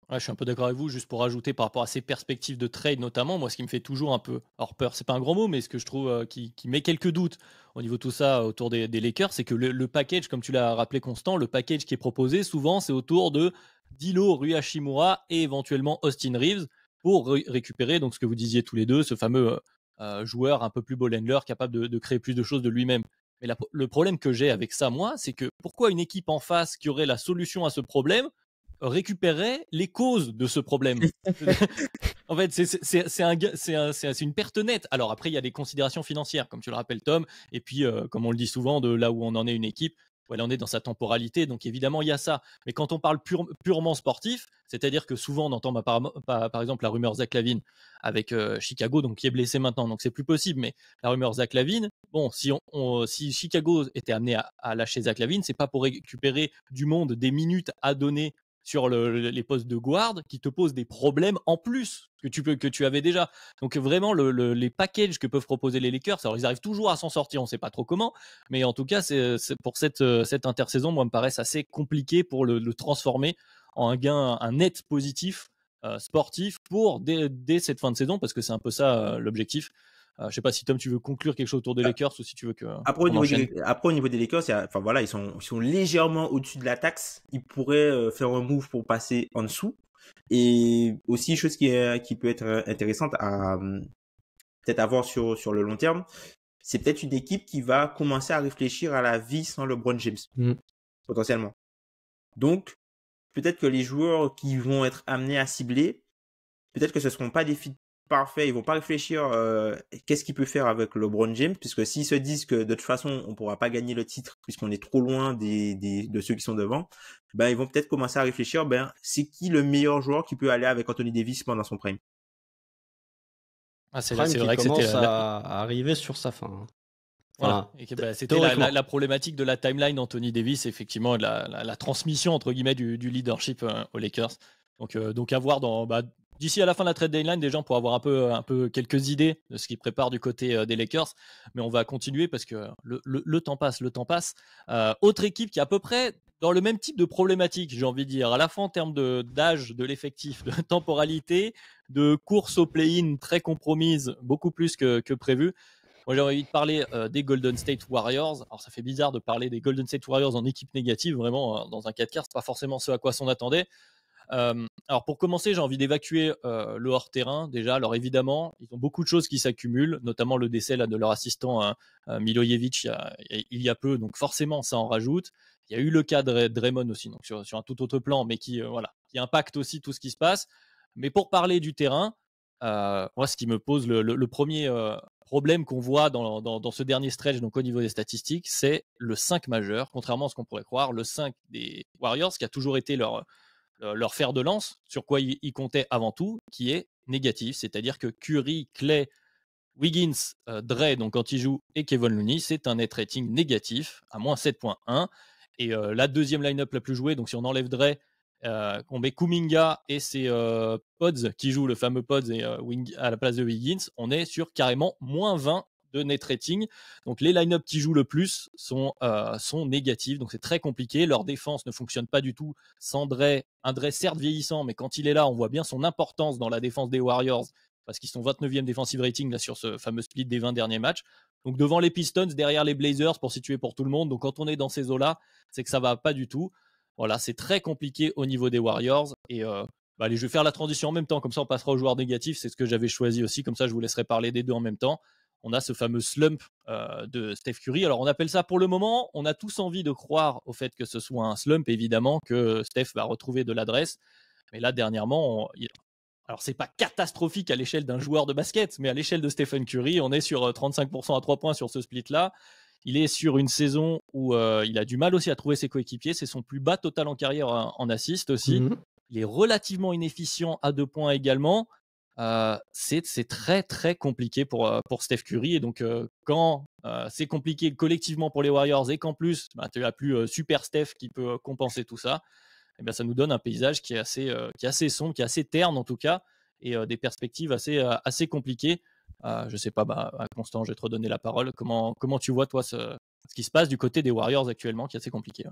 Ouais, je suis un peu d'accord avec vous, juste pour ajouter par rapport à ces perspectives de trade notamment, moi ce qui me fait toujours un peu, alors peur, c'est pas un grand mot, mais ce que je trouve qui met quelques doutes au niveau de tout ça autour des Lakers, c'est que le package, comme tu l'as rappelé Constant, le package qui est proposé souvent c'est autour de D'Lo, Rui Hachimura et éventuellement Austin Reeves. pour récupérer donc ce que vous disiez tous les deux, ce fameux joueur un peu plus ball handler capable de créer plus de choses de lui-même. Mais le problème que j'ai avec ça, moi, c'est que pourquoi une équipe en face qui aurait la solution à ce problème récupérerait les causes de ce problème? En fait, c'est une perte nette. Alors après, il y a des considérations financières, comme tu le rappelles, Tom, et puis, comme on le dit souvent, de là où on en est une équipe, où elle en est dans sa temporalité. Donc évidemment, il y a ça. Mais quand on parle purement sportif, c'est-à-dire que souvent on entend par exemple la rumeur Zach LaVine avec Chicago, donc qui est blessé maintenant, donc c'est plus possible. Mais la rumeur Zach LaVine, bon, si Chicago était amené à lâcher Zach LaVine, c'est pas pour récupérer du monde des minutes à donner sur les postes de guard qui te posent des problèmes en plus que tu avais déjà. Donc vraiment, les packages que peuvent proposer les Lakers, alors ils arrivent toujours à s'en sortir, on ne sait pas trop comment, mais en tout cas, c'est pour cette intersaison, moi, me paraissent assez compliqué pour le transformer en un gain, un net positif sportif pour dès cette fin de saison, parce que c'est un peu ça l'objectif. Je ne sais pas si Tom, tu veux conclure quelque chose autour des Lakers ou si tu veux Après, au niveau des Lakers, enfin voilà, ils sont légèrement au-dessus de la taxe. Ils pourraient faire un move pour passer en dessous. Et aussi, chose qui peut être intéressante à peut-être avoir sur le long terme, c'est peut-être une équipe qui va commencer à réfléchir à la vie sans LeBron James, potentiellement. Donc, peut-être que les joueurs qui vont être amenés à cibler, peut-être que ce ne seront pas des fit parfaits. Ils vont pas réfléchir qu'est-ce qu'il peut faire avec LeBron James, puisque s'ils se disent que de toute façon, on ne pourra pas gagner le titre puisqu'on est trop loin de ceux qui sont devant, ben, ils vont peut-être commencer à réfléchir, ben, c'est qui le meilleur joueur qui peut aller avec Anthony Davis pendant son prime. C'est vrai que c'était à arriver sur sa fin. Hein. Voilà. C'était la problématique de la timeline Anthony Davis, effectivement, la transmission entre guillemets du leadership aux Lakers. Donc à voir d'ici à la fin de la trade deadline, des gens pour avoir un peu quelques idées de ce qu'ils préparent du côté des Lakers. Mais on va continuer parce que le temps passe. Autre équipe qui est à peu près dans le même type de problématique, j'ai envie de dire, à la fois en termes d'âge de l'effectif, de temporalité, de course au play-in très compromise, beaucoup plus que prévu. Moi, j'ai envie de parler des Golden State Warriors. Alors, ça fait bizarre de parler des Golden State Warriors en équipe négative, vraiment, dans un 4 quarts, c'est pas forcément ce à quoi s'on attendait. Alors, pour commencer, j'ai envie d'évacuer le hors-terrain, déjà. Alors, évidemment, ils ont beaucoup de choses qui s'accumulent, notamment le décès là, de leur assistant Milojevic il y a peu, donc forcément, ça en rajoute. Il y a eu le cas de Draymond aussi, donc sur un tout autre plan, mais qui impacte aussi tout ce qui se passe. Mais pour parler du terrain, moi, ce qui me pose le premier problème qu'on voit dans ce dernier stretch, donc au niveau des statistiques, c'est le 5 majeur, contrairement à ce qu'on pourrait croire, le 5 des Warriors, qui a toujours été leur fer de lance, sur quoi ils comptaient avant tout, qui est négatif, c'est-à-dire que Curry, Clay, Wiggins, Dre, donc quand ils jouent, et Kevin Looney, c'est un net rating négatif, à moins 7.1. Et la deuxième line-up la plus jouée, donc si on enlève Dre, on met Kuminga et ses Pods qui jouent le fameux Pods et à la place de Wiggins, on est sur carrément moins 20 de net rating. Donc les line-up qui jouent le plus sont négatifs, donc c'est très compliqué. Leur défense ne fonctionne pas du tout sans Dre. Un Dre certes vieillissant, mais quand il est là, on voit bien son importance dans la défense des Warriors, parce qu'ils sont 29e defensive rating là, sur ce fameux split des 20 derniers matchs. Donc devant les Pistons, derrière les Blazers, pour situer pour tout le monde. Donc quand on est dans ces eaux-là, c'est que ça va pas du tout. Voilà, c'est très compliqué au niveau des Warriors. Et allez, je vais faire la transition en même temps, comme ça on passera aux joueurs négatifs. C'est ce que j'avais choisi aussi, comme ça je vous laisserai parler des deux en même temps. On a ce fameux slump de Steph Curry. Alors on appelle ça pour le moment, on a tous envie de croire au fait que ce soit un slump, évidemment, que Steph va retrouver de l'adresse. Mais là, dernièrement, alors c'est pas catastrophique à l'échelle d'un joueur de basket, mais à l'échelle de Stephen Curry, on est sur 35% à 3 points sur ce split-là. Il est sur une saison où il a du mal aussi à trouver ses coéquipiers. C'est son plus bas total en carrière en assist aussi. Il est relativement inefficient à 2 points également. C'est très très compliqué pour Steph Curry. Et donc quand c'est compliqué collectivement pour les Warriors et qu'en plus tu n'as plus Super Steph qui peut compenser tout ça, et bien, ça nous donne un paysage qui est assez sombre, qui est assez terne en tout cas, et des perspectives assez compliquées. Je ne sais pas, Constant, je vais te redonner la parole. Comment tu vois, toi, ce qui se passe du côté des Warriors actuellement, qui est assez compliqué?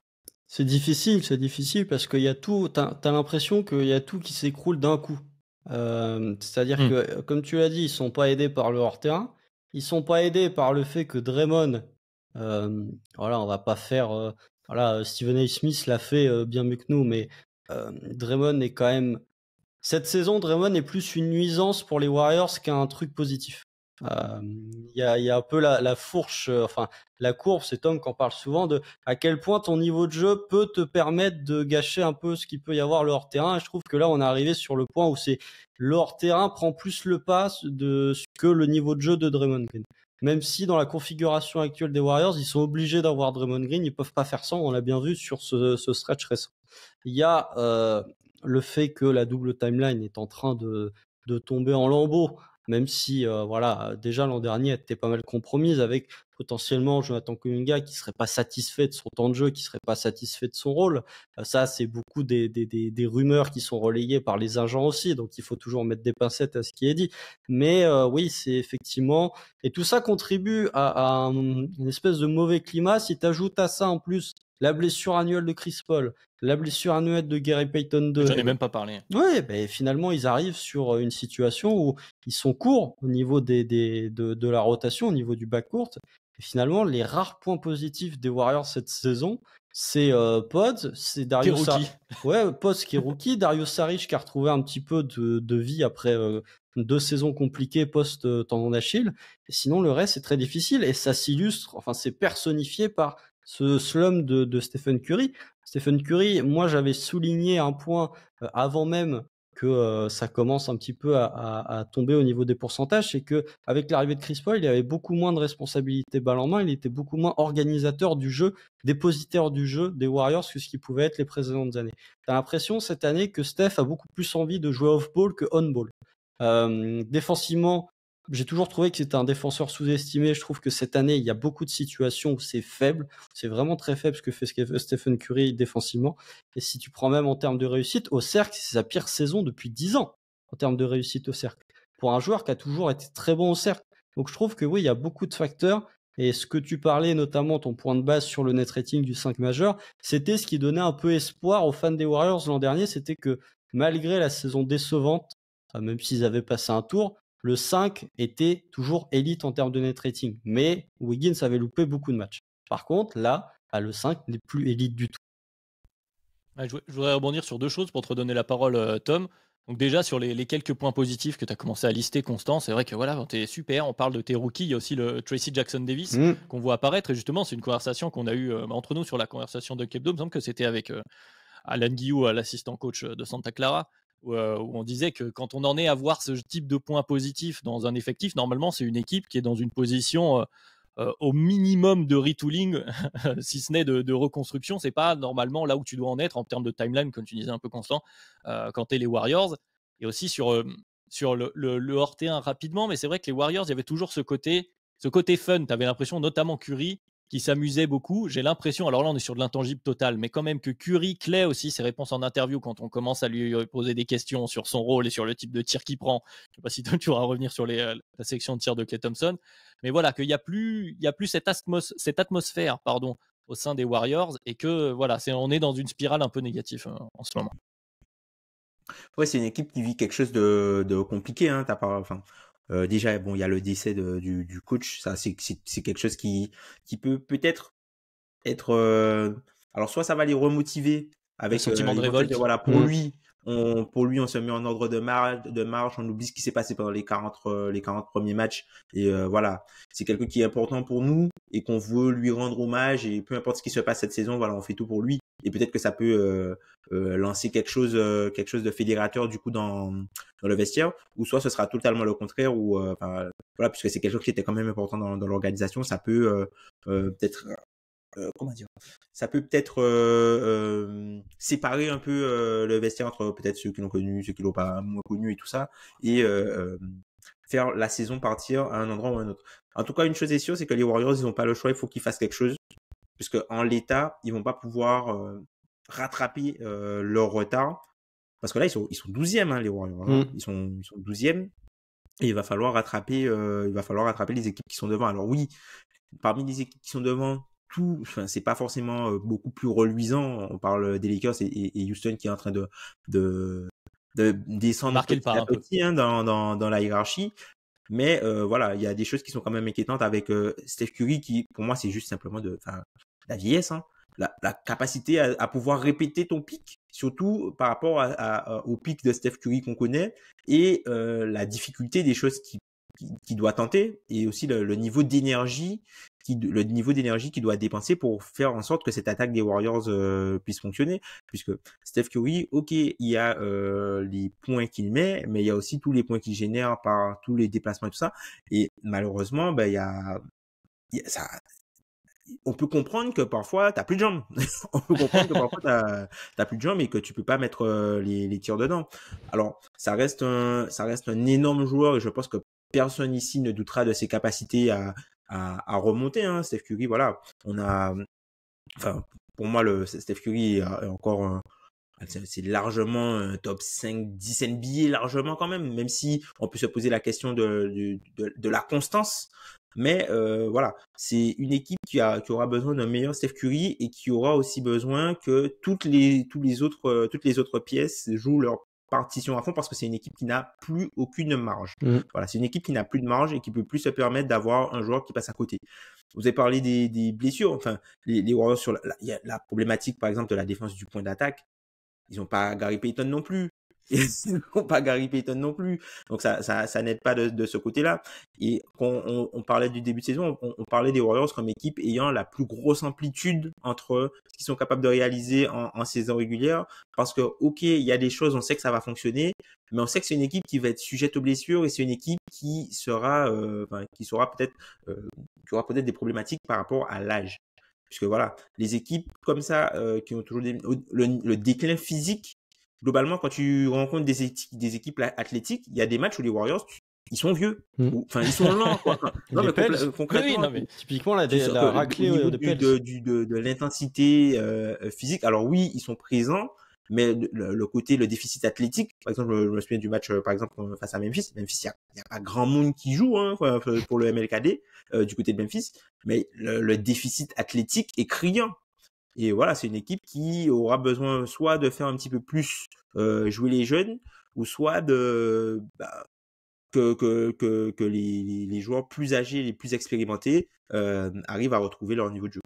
C'est difficile parce qu'il y a tout, t'as l'impression qu'il y a tout qui s'écroule d'un coup. C'est-à-dire que, comme tu l'as dit, ils sont pas aidés par le hors-terrain. Ils sont pas aidés par le fait que Draymond, on va pas faire... Stephen A. Smith l'a fait bien mieux que nous, mais Draymond est quand même cette saison, Draymond est plus une nuisance pour les Warriors qu'un truc positif. Il y a un peu la fourche, enfin la courbe, c'est Tom qui en parle souvent, de à quel point ton niveau de jeu peut te permettre de gâcher un peu ce qu'il peut y avoir le hors-terrain. Et je trouve que là, on est arrivé sur le point où c'est le hors-terrain prend plus le pas que le niveau de jeu de Draymond Green. Même si dans la configuration actuelle des Warriors, ils sont obligés d'avoir Draymond Green, ils peuvent pas faire sans, on l'a bien vu sur ce stretch récent. Il y a le fait que la double timeline est en train de tomber en lambeaux, même si voilà, déjà l'an dernier elle était pas mal compromise avec potentiellement Jonathan Kuminga qui serait pas satisfait de son temps de jeu, qui serait pas satisfait de son rôle. Ça, c'est beaucoup des rumeurs qui sont relayées par les agents aussi, donc il faut toujours mettre des pincettes à ce qui est dit. Mais oui, c'est effectivement, et tout ça contribue à une espèce de mauvais climat. Si tu ajoutes à ça en plus la blessure annuelle de Chris Paul, la blessure annuelle de Gary Payton 2. J'en ai même pas parlé. Ouais, ben finalement ils arrivent sur une situation où ils sont courts au niveau de la rotation, au niveau du backcourt. Et finalement, les rares points positifs des Warriors cette saison, c'est Pods, c'est Dario Saric. Ouais, Pods qui est rookie, Dario Saric qui a retrouvé un petit peu de vie après 2 saisons compliquées post-tendon d'Achille. Et sinon, le reste, c'est très difficile et ça s'illustre, enfin, c'est personnifié par ce slum de Stephen Curry. Stephen Curry, moi j'avais souligné un point avant même que ça commence un petit peu à tomber au niveau des pourcentages, c'est que avec l'arrivée de Chris Paul, il avait beaucoup moins de responsabilités balle en main, il était beaucoup moins organisateur du jeu, dépositaire du jeu des Warriors que ce qui pouvait être les précédentes années. T'as l'impression cette année que Steph a beaucoup plus envie de jouer off-ball que on-ball. Défensivement, j'ai toujours trouvé que c'était un défenseur sous-estimé. Je trouve que cette année, il y a beaucoup de situations où c'est faible. C'est vraiment très faible ce que fait Stephen Curry défensivement. Et si tu prends même en termes de réussite, au cercle, c'est sa pire saison depuis 10 ans en termes de réussite au cercle. Pour un joueur qui a toujours été très bon au cercle. Donc je trouve que oui, il y a beaucoup de facteurs. Et ce que tu parlais, notamment ton point de base sur le net rating du 5 majeur, c'était ce qui donnait un peu espoir aux fans des Warriors l'an dernier. C'était que malgré la saison décevante, même s'ils avaient passé un tour, le 5 était toujours élite en termes de net rating, mais Wiggins avait loupé beaucoup de matchs. Par contre, là, le 5 n'est plus élite du tout. Ouais, je voudrais rebondir sur 2 choses pour te redonner la parole, Tom. Donc déjà, sur les quelques points positifs que tu as commencé à lister, Constant, c'est vrai que voilà, t'es super, on parle de tes rookies, il y a aussi le Tracy Jackson Davis qu'on voit apparaître, et justement, c'est une conversation qu'on a eue entre nous sur la conversation de Kebdo, il me semble que c'était avec Alan Guillou, l'assistant coach de Santa Clara, où on disait que quand on en est à voir ce type de points positifs dans un effectif, normalement c'est une équipe qui est dans une position au minimum de retooling, si ce n'est de reconstruction. C'est pas normalement là où tu dois en être en termes de timeline, comme tu disais un peu Constant, quand tu es les Warriors. Et aussi sur le hors-terrain rapidement, mais c'est vrai que les Warriors, il y avait toujours ce côté fun. Tu avais l'impression, notamment Curry, qui s'amusait beaucoup. J'ai l'impression, alors là on est sur de l'intangible total, mais quand même que Curry clé aussi ses réponses en interview quand on commence à lui poser des questions sur son rôle et sur le type de tir qu'il prend. Je ne sais pas si tu vas revenir sur la section de tir de Klay Thompson, mais voilà, qu'il n'y a plus cette atmosphère au sein des Warriors, et que voilà, on est dans une spirale un peu négative en ce moment. Ouais, c'est une équipe qui vit quelque chose de compliqué, hein. Déjà, bon, il y a le décès du coach. Ça, c'est quelque chose qui peut peut-être être. Alors, soit ça va les remotiver avec le sentiment de révolte. Voilà, pour lui, on se met en ordre de marche, on oublie ce qui s'est passé pendant les 40 premiers matchs. Et voilà, c'est quelqu'un qui est important pour nous et qu'on veut lui rendre hommage. Et peu importe ce qui se passe cette saison, voilà, on fait tout pour lui. Et peut-être que ça peut lancer quelque chose de fédérateur du coup dans le vestiaire, ou soit ce sera totalement le contraire, ou voilà, puisque c'est quelque chose qui était quand même important dans l'organisation, ça peut peut-être ça peut peut-être séparer un peu le vestiaire entre peut-être ceux qui l'ont connu, ceux qui l'ont pas moins connu et tout ça, et faire la saison partir à un endroit ou à un autre. En tout cas, une chose est sûre, c'est que les Warriors, ils n'ont pas le choix, il faut qu'ils fassent quelque chose, puisque en l'état, ils vont pas pouvoir rattraper leur retard, parce que là, ils sont 12e, hein, les Warriors. Hein. Ils sont 12e, et il va falloir rattraper les équipes qui sont devant. Alors oui, parmi les équipes qui sont devant, c'est pas forcément beaucoup plus reluisant. On parle des Lakers et Houston qui est en train de descendre petit à petit dans la hiérarchie. Mais voilà, il y a des choses qui sont quand même inquiétantes avec Steph Curry qui, pour moi, c'est juste simplement la vieillesse. Hein. la capacité à pouvoir répéter ton pic, surtout par rapport au pic de Steph Curry qu'on connaît, et la difficulté des choses qui doit tenter, et aussi le niveau d'énergie qu'il doit dépenser pour faire en sorte que cette attaque des Warriors puisse fonctionner, puisque Steph Curry, ok, il y a les points qu'il met, mais il y a aussi tous les points qu'il génère par tous les déplacements et tout ça, et malheureusement, ben ça, on peut comprendre que parfois t'as plus de jambes. On peut comprendre que parfois t'as plus de jambes et que tu peux pas mettre les tirs dedans. Alors ça reste un énorme joueur, et je pense que personne ici ne doutera de ses capacités à remonter, hein. Steph Curry, voilà, enfin, pour moi, Steph Curry est encore c'est largement un top 5, 10 NBA, largement quand même si on peut se poser la question de la constance. Mais voilà, c'est une équipe qui aura besoin d'un meilleur Steph Curry, et qui aura aussi besoin que toutes les autres pièces jouent leur partition à fond, parce que c'est une équipe qui n'a plus aucune marge. Voilà, c'est une équipe qui n'a plus de marge et qui peut plus se permettre d'avoir un joueur qui passe à côté. Vous avez parlé des blessures, enfin les Warriors il y a la problématique par exemple de la défense du point d'attaque. Ils n'ont pas Gary Payton non plus. Donc ça n'aide pas de ce côté-là. Et quand on parlait du début de saison, on parlait des Warriors comme équipe ayant la plus grosse amplitude entre ce qu'ils sont capables de réaliser en saison régulière. Parce que, ok, il y a des choses, on sait que ça va fonctionner, mais on sait que c'est une équipe qui va être sujette aux blessures, et c'est une équipe qui aura peut-être des problématiques par rapport à l'âge. Puisque voilà, les équipes comme ça, qui ont toujours le déclin physique, globalement, quand tu rencontres des équipes athlétiques, il y a des matchs où les Warriors, ils sont vieux. Enfin, ils sont lents, quoi. Non, mais concrètement, typiquement, la raclée au niveau de l'intensité physique. Alors oui, ils sont présents, mais le déficit athlétique, par exemple, je me souviens du match, par exemple, face à Memphis. Memphis, il y a pas grand monde qui joue, hein, pour le MLKD, du côté de Memphis, mais le déficit athlétique est criant. Et voilà, c'est une équipe qui aura besoin soit de faire un petit peu plus jouer les jeunes, ou soit que les joueurs plus âgés, les plus expérimentés arrivent à retrouver leur niveau de jeu.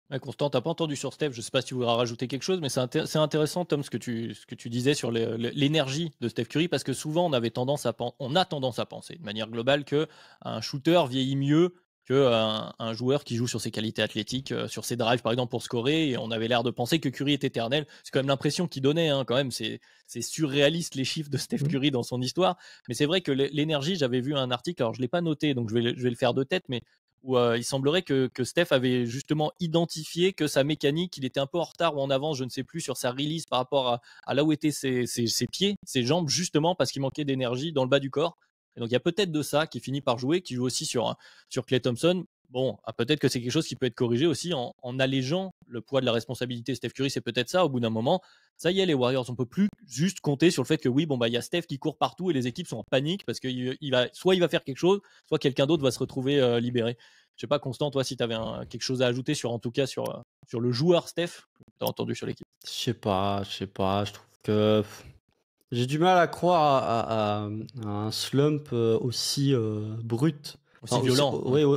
Ouais, Constant, t'as pas entendu sur Steph, je sais pas si tu voudras rajouter quelque chose, mais c'est intéressant, Tom, ce que tu disais sur l'énergie de Steph Curry, parce que souvent on a tendance à penser de manière globale que un shooter vieillit mieux qu'un joueur qui joue sur ses qualités athlétiques, sur ses drives par exemple pour scorer, et on avait l'air de penser que Curry est éternel. C'est quand même l'impression qu'il donnait, hein, quand même, c'est surréaliste les chiffres de Steph Curry dans son histoire, mais c'est vrai que l'énergie, j'avais vu un article, alors je l'ai pas noté, donc je vais le faire de tête, mais où il semblerait que Steph avait justement identifié que sa mécanique, il était un peu en retard ou en avance, je ne sais plus, sur sa release par rapport à là où étaient ses pieds, ses jambes, justement parce qu'il manquait d'énergie dans le bas du corps. Et donc il y a peut-être de ça qui finit par jouer, qui joue aussi sur Klay Thompson. Bon, peut-être que c'est quelque chose qui peut être corrigé aussi en allégeant le poids de la responsabilité. Steph Curry, c'est peut-être ça, au bout d'un moment. Ça y est, les Warriors, on peut plus juste compter sur le fait que oui, il y a Steph qui court partout et les équipes sont en panique parce que soit il va faire quelque chose, soit quelqu'un d'autre va se retrouver libéré. Je sais pas, Constant, toi, si tu avais quelque chose à ajouter sur le joueur Steph, tu as entendu sur l'équipe. Je sais pas, je trouve que j'ai du mal à croire à un slump aussi brut. Aussi violent.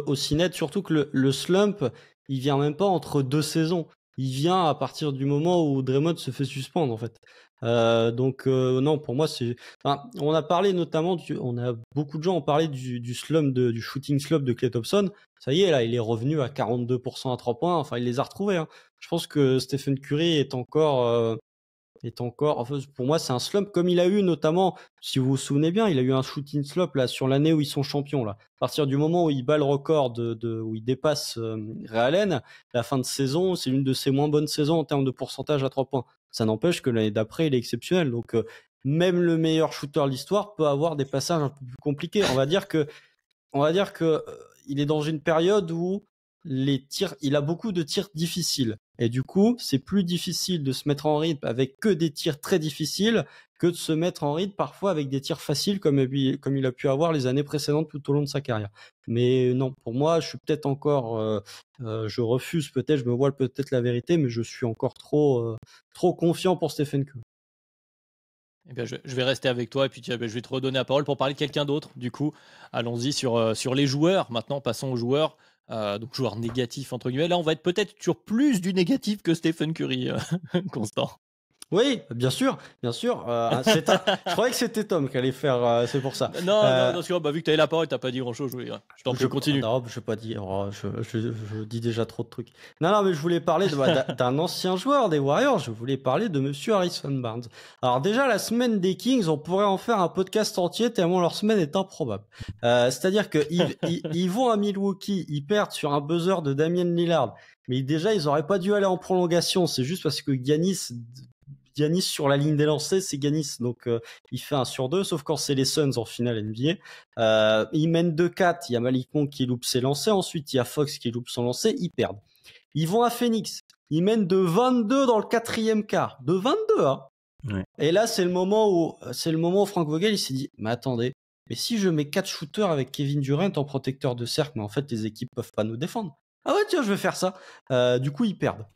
Aussi net, surtout que le slump, il vient même pas entre deux saisons. Il vient à partir du moment où Draymond se fait suspendre, en fait. Donc non, pour moi, on a parlé notamment beaucoup de gens ont parlé du slump du shooting slump de Klay Thompson. Ça y est, là, il est revenu à 42% à 3 points. Enfin, il les a retrouvés, hein. Je pense que Stephen Curry est encore, enfin, pour moi, c'est un slump comme il a eu notamment, si vous vous souvenez bien, il a eu un shooting slump là sur l'année où ils sont champions là. À partir du moment où il bat le record où il dépasse Ray Allen, la fin de saison, c'est l'une de ses moins bonnes saisons en termes de pourcentage à 3 points. Ça n'empêche que l'année d'après, il est exceptionnel. Donc même le meilleur shooter de l'histoire peut avoir des passages un peu plus compliqués. On va dire que il est dans une période où il a beaucoup de tirs difficiles. Et du coup, c'est plus difficile de se mettre en rythme avec que des tirs très difficiles que de se mettre en rythme parfois avec des tirs faciles comme il a pu avoir les années précédentes tout au long de sa carrière. Mais non, pour moi, je suis peut-être encore, je refuse peut-être, je me voile peut-être la vérité, mais je suis encore trop confiant pour Stephen Curry. Eh bien, je vais rester avec toi et puis je vais te redonner la parole pour parler de quelqu'un d'autre. Du coup, allons-y sur les joueurs. Maintenant, passons aux joueurs. donc joueur négatif entre guillemets. Là, on va être peut-être sur plus du négatif que Stephen Curry, Constant. Oui, bien sûr, bien sûr. Je croyais que c'était Tom qui allait faire. C'est pour ça. Non, parce que vu que tu avais la parole, tu n'as pas dit grand-chose. Je t'en prie, continue. Non, je vais pas dire. Je dis déjà trop de trucs. Non, mais je voulais parler d'un ancien joueur des Warriors. Je voulais parler de Monsieur Harrison Barnes. Alors déjà, la semaine des Kings, on pourrait en faire un podcast entier tellement leur semaine est improbable. C'est-à-dire que ils vont à Milwaukee, ils perdent sur un buzzer de Damian Lillard. Mais déjà, ils auraient pas dû aller en prolongation. C'est juste parce que Giannis sur la ligne des lancers, c'est Giannis, donc il fait 1 sur 2, sauf quand c'est les Suns en finale NBA. Ils mènent 2-4, il y a Malik Monk qui loupe ses lancers, ensuite il y a Fox qui loupe son lancer, ils perdent. Ils vont à Phoenix, ils mènent de 22 dans le 4e quart, de 22, hein. Ouais. Et là, c'est le moment où Frank Vogel, il s'est dit, mais attendez, mais si je mets 4 shooters avec Kevin Durant en protecteur de cercle, mais en fait, les équipes peuvent pas nous défendre. Ah ouais, tiens, je vais faire ça. Du coup, ils perdent.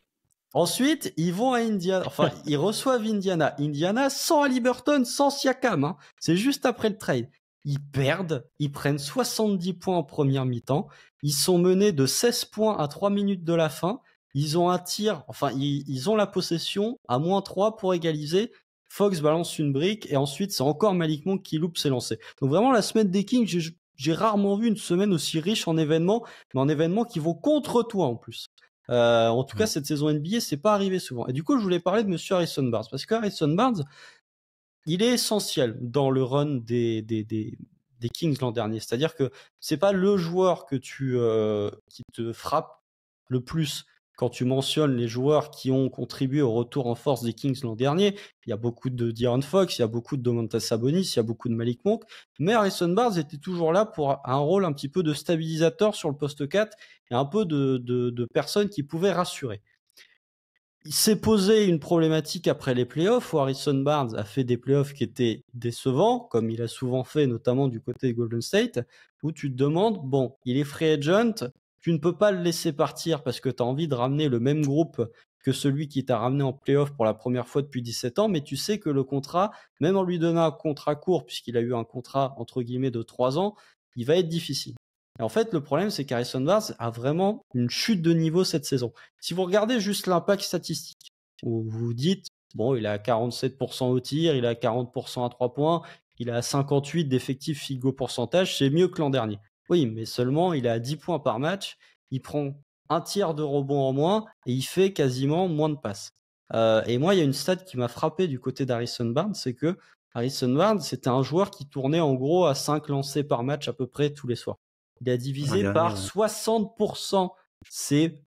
Ensuite, ils vont à Indiana. Enfin, ils reçoivent Indiana. Indiana sans Haliburton, sans Siakam. Hein. C'est juste après le trade. Ils perdent. Ils prennent 70 points en première mi-temps. Ils sont menés de 16 points à 3 minutes de la fin. Ils ont un tir. Enfin, ils ont la possession à -3 pour égaliser. Fox balance une brique. Et ensuite, c'est encore Malik Monk qui loupe ses lancers. Donc vraiment, la semaine des Kings, j'ai rarement vu une semaine aussi riche en événements, mais en événements qui vont contre toi en plus. En tout cas, cette saison NBA, c'est pas arrivé souvent. Et du coup, je voulais parler de Monsieur Harrison Barnes parce que Harrison Barnes, il est essentiel dans le run des Kings l'an dernier. C'est-à-dire que c'est pas le joueur que qui te frappe le plus quand tu mentionnes les joueurs qui ont contribué au retour en force des Kings l'an dernier. Il y a beaucoup de De'Aaron Fox, il y a beaucoup de Domantas Sabonis, il y a beaucoup de Malik Monk, mais Harrison Barnes était toujours là pour un rôle un petit peu de stabilisateur sur le poste 4 et un peu de personne qui pouvait rassurer. Il s'est posé une problématique après les playoffs où Harrison Barnes a fait des playoffs qui étaient décevants, comme il a souvent fait, notamment du côté de Golden State, où tu te demandes, bon, il est free agent, tu ne peux pas le laisser partir parce que tu as envie de ramener le même groupe que celui qui t'a ramené en playoff pour la première fois depuis 17 ans, mais tu sais que le contrat, même en lui donnant un contrat court, puisqu'il a eu un contrat entre guillemets de 3 ans, il va être difficile. Et en fait, le problème, c'est qu'Harrison Barnes a vraiment une chute de niveau cette saison. Si vous regardez juste l'impact statistique, où vous vous dites, bon, il a 47% au tir, il a 40% à 3 points, il a 58 d'effectif field goal pourcentage, c'est mieux que l'an dernier. Oui, mais seulement il a 10 points par match, il prend un tiers de rebond en moins et il fait quasiment moins de passes. Et moi, il y a une stat qui m'a frappé du côté d'Harrison Barnes, c'est que Harrison Barnes, c'était un joueur qui tournait en gros à 5 lancers par match à peu près tous les soirs. Il a divisé par 60% ses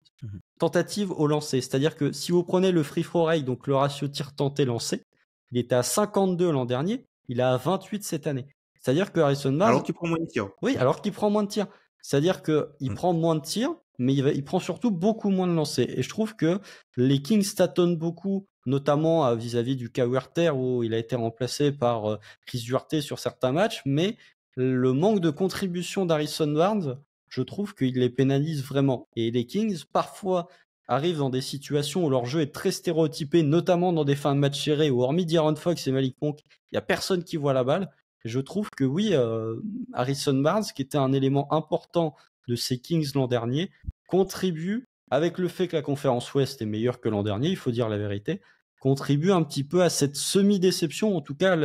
tentatives au lancer. C'est-à-dire que si vous prenez le free throw rate, donc le ratio tir tenté lancé, il était à 52 l'an dernier, il est à 28 cette année. C'est-à-dire que Harrison Barnes... Alors qu'il prend moins de tirs. Oui, alors qu'il prend moins de tirs. C'est-à-dire qu'il prend moins de tirs, mais il prend surtout beaucoup moins de lancers. Et je trouve que les Kings tâtonnent beaucoup, notamment vis-à-vis du cas Huerter, où il a été remplacé par Chris Duarte sur certains matchs, mais le manque de contribution d'Harrison Barnes, je trouve qu'il les pénalise vraiment. Et les Kings, parfois, arrivent dans des situations où leur jeu est très stéréotypé, notamment dans des fins de match serrés, où hormis De'Aaron Fox et Malik Monk, il n'y a personne qui voit la balle. Et je trouve que oui, Harrison Barnes, qui était un élément important de ces Kings l'an dernier, contribue, avec le fait que la conférence Ouest est meilleure que l'an dernier, il faut dire la vérité, contribue un petit peu à cette semi-déception, en tout cas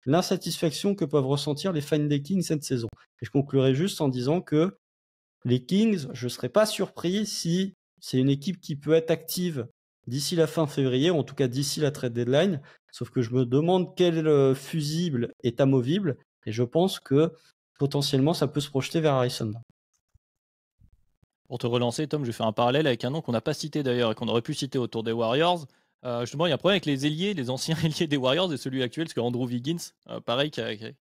l'insatisfaction que peuvent ressentir les fans des Kings cette saison. Et je conclurai juste en disant que les Kings, je ne serais pas surpris si c'est une équipe qui peut être active d'ici la fin février, ou en tout cas d'ici la trade deadline, sauf que je me demande quel fusible est amovible, et je pense que potentiellement ça peut se projeter vers Harrison. Pour te relancer, Tom, je vais faire un parallèle avec un nom qu'on n'a pas cité d'ailleurs et qu'on aurait pu citer autour des Warriors. Justement, il y a un problème avec les ailiers, les anciens ailiers des Warriors et celui actuel, parce que Andrew Wiggins, pareil, qui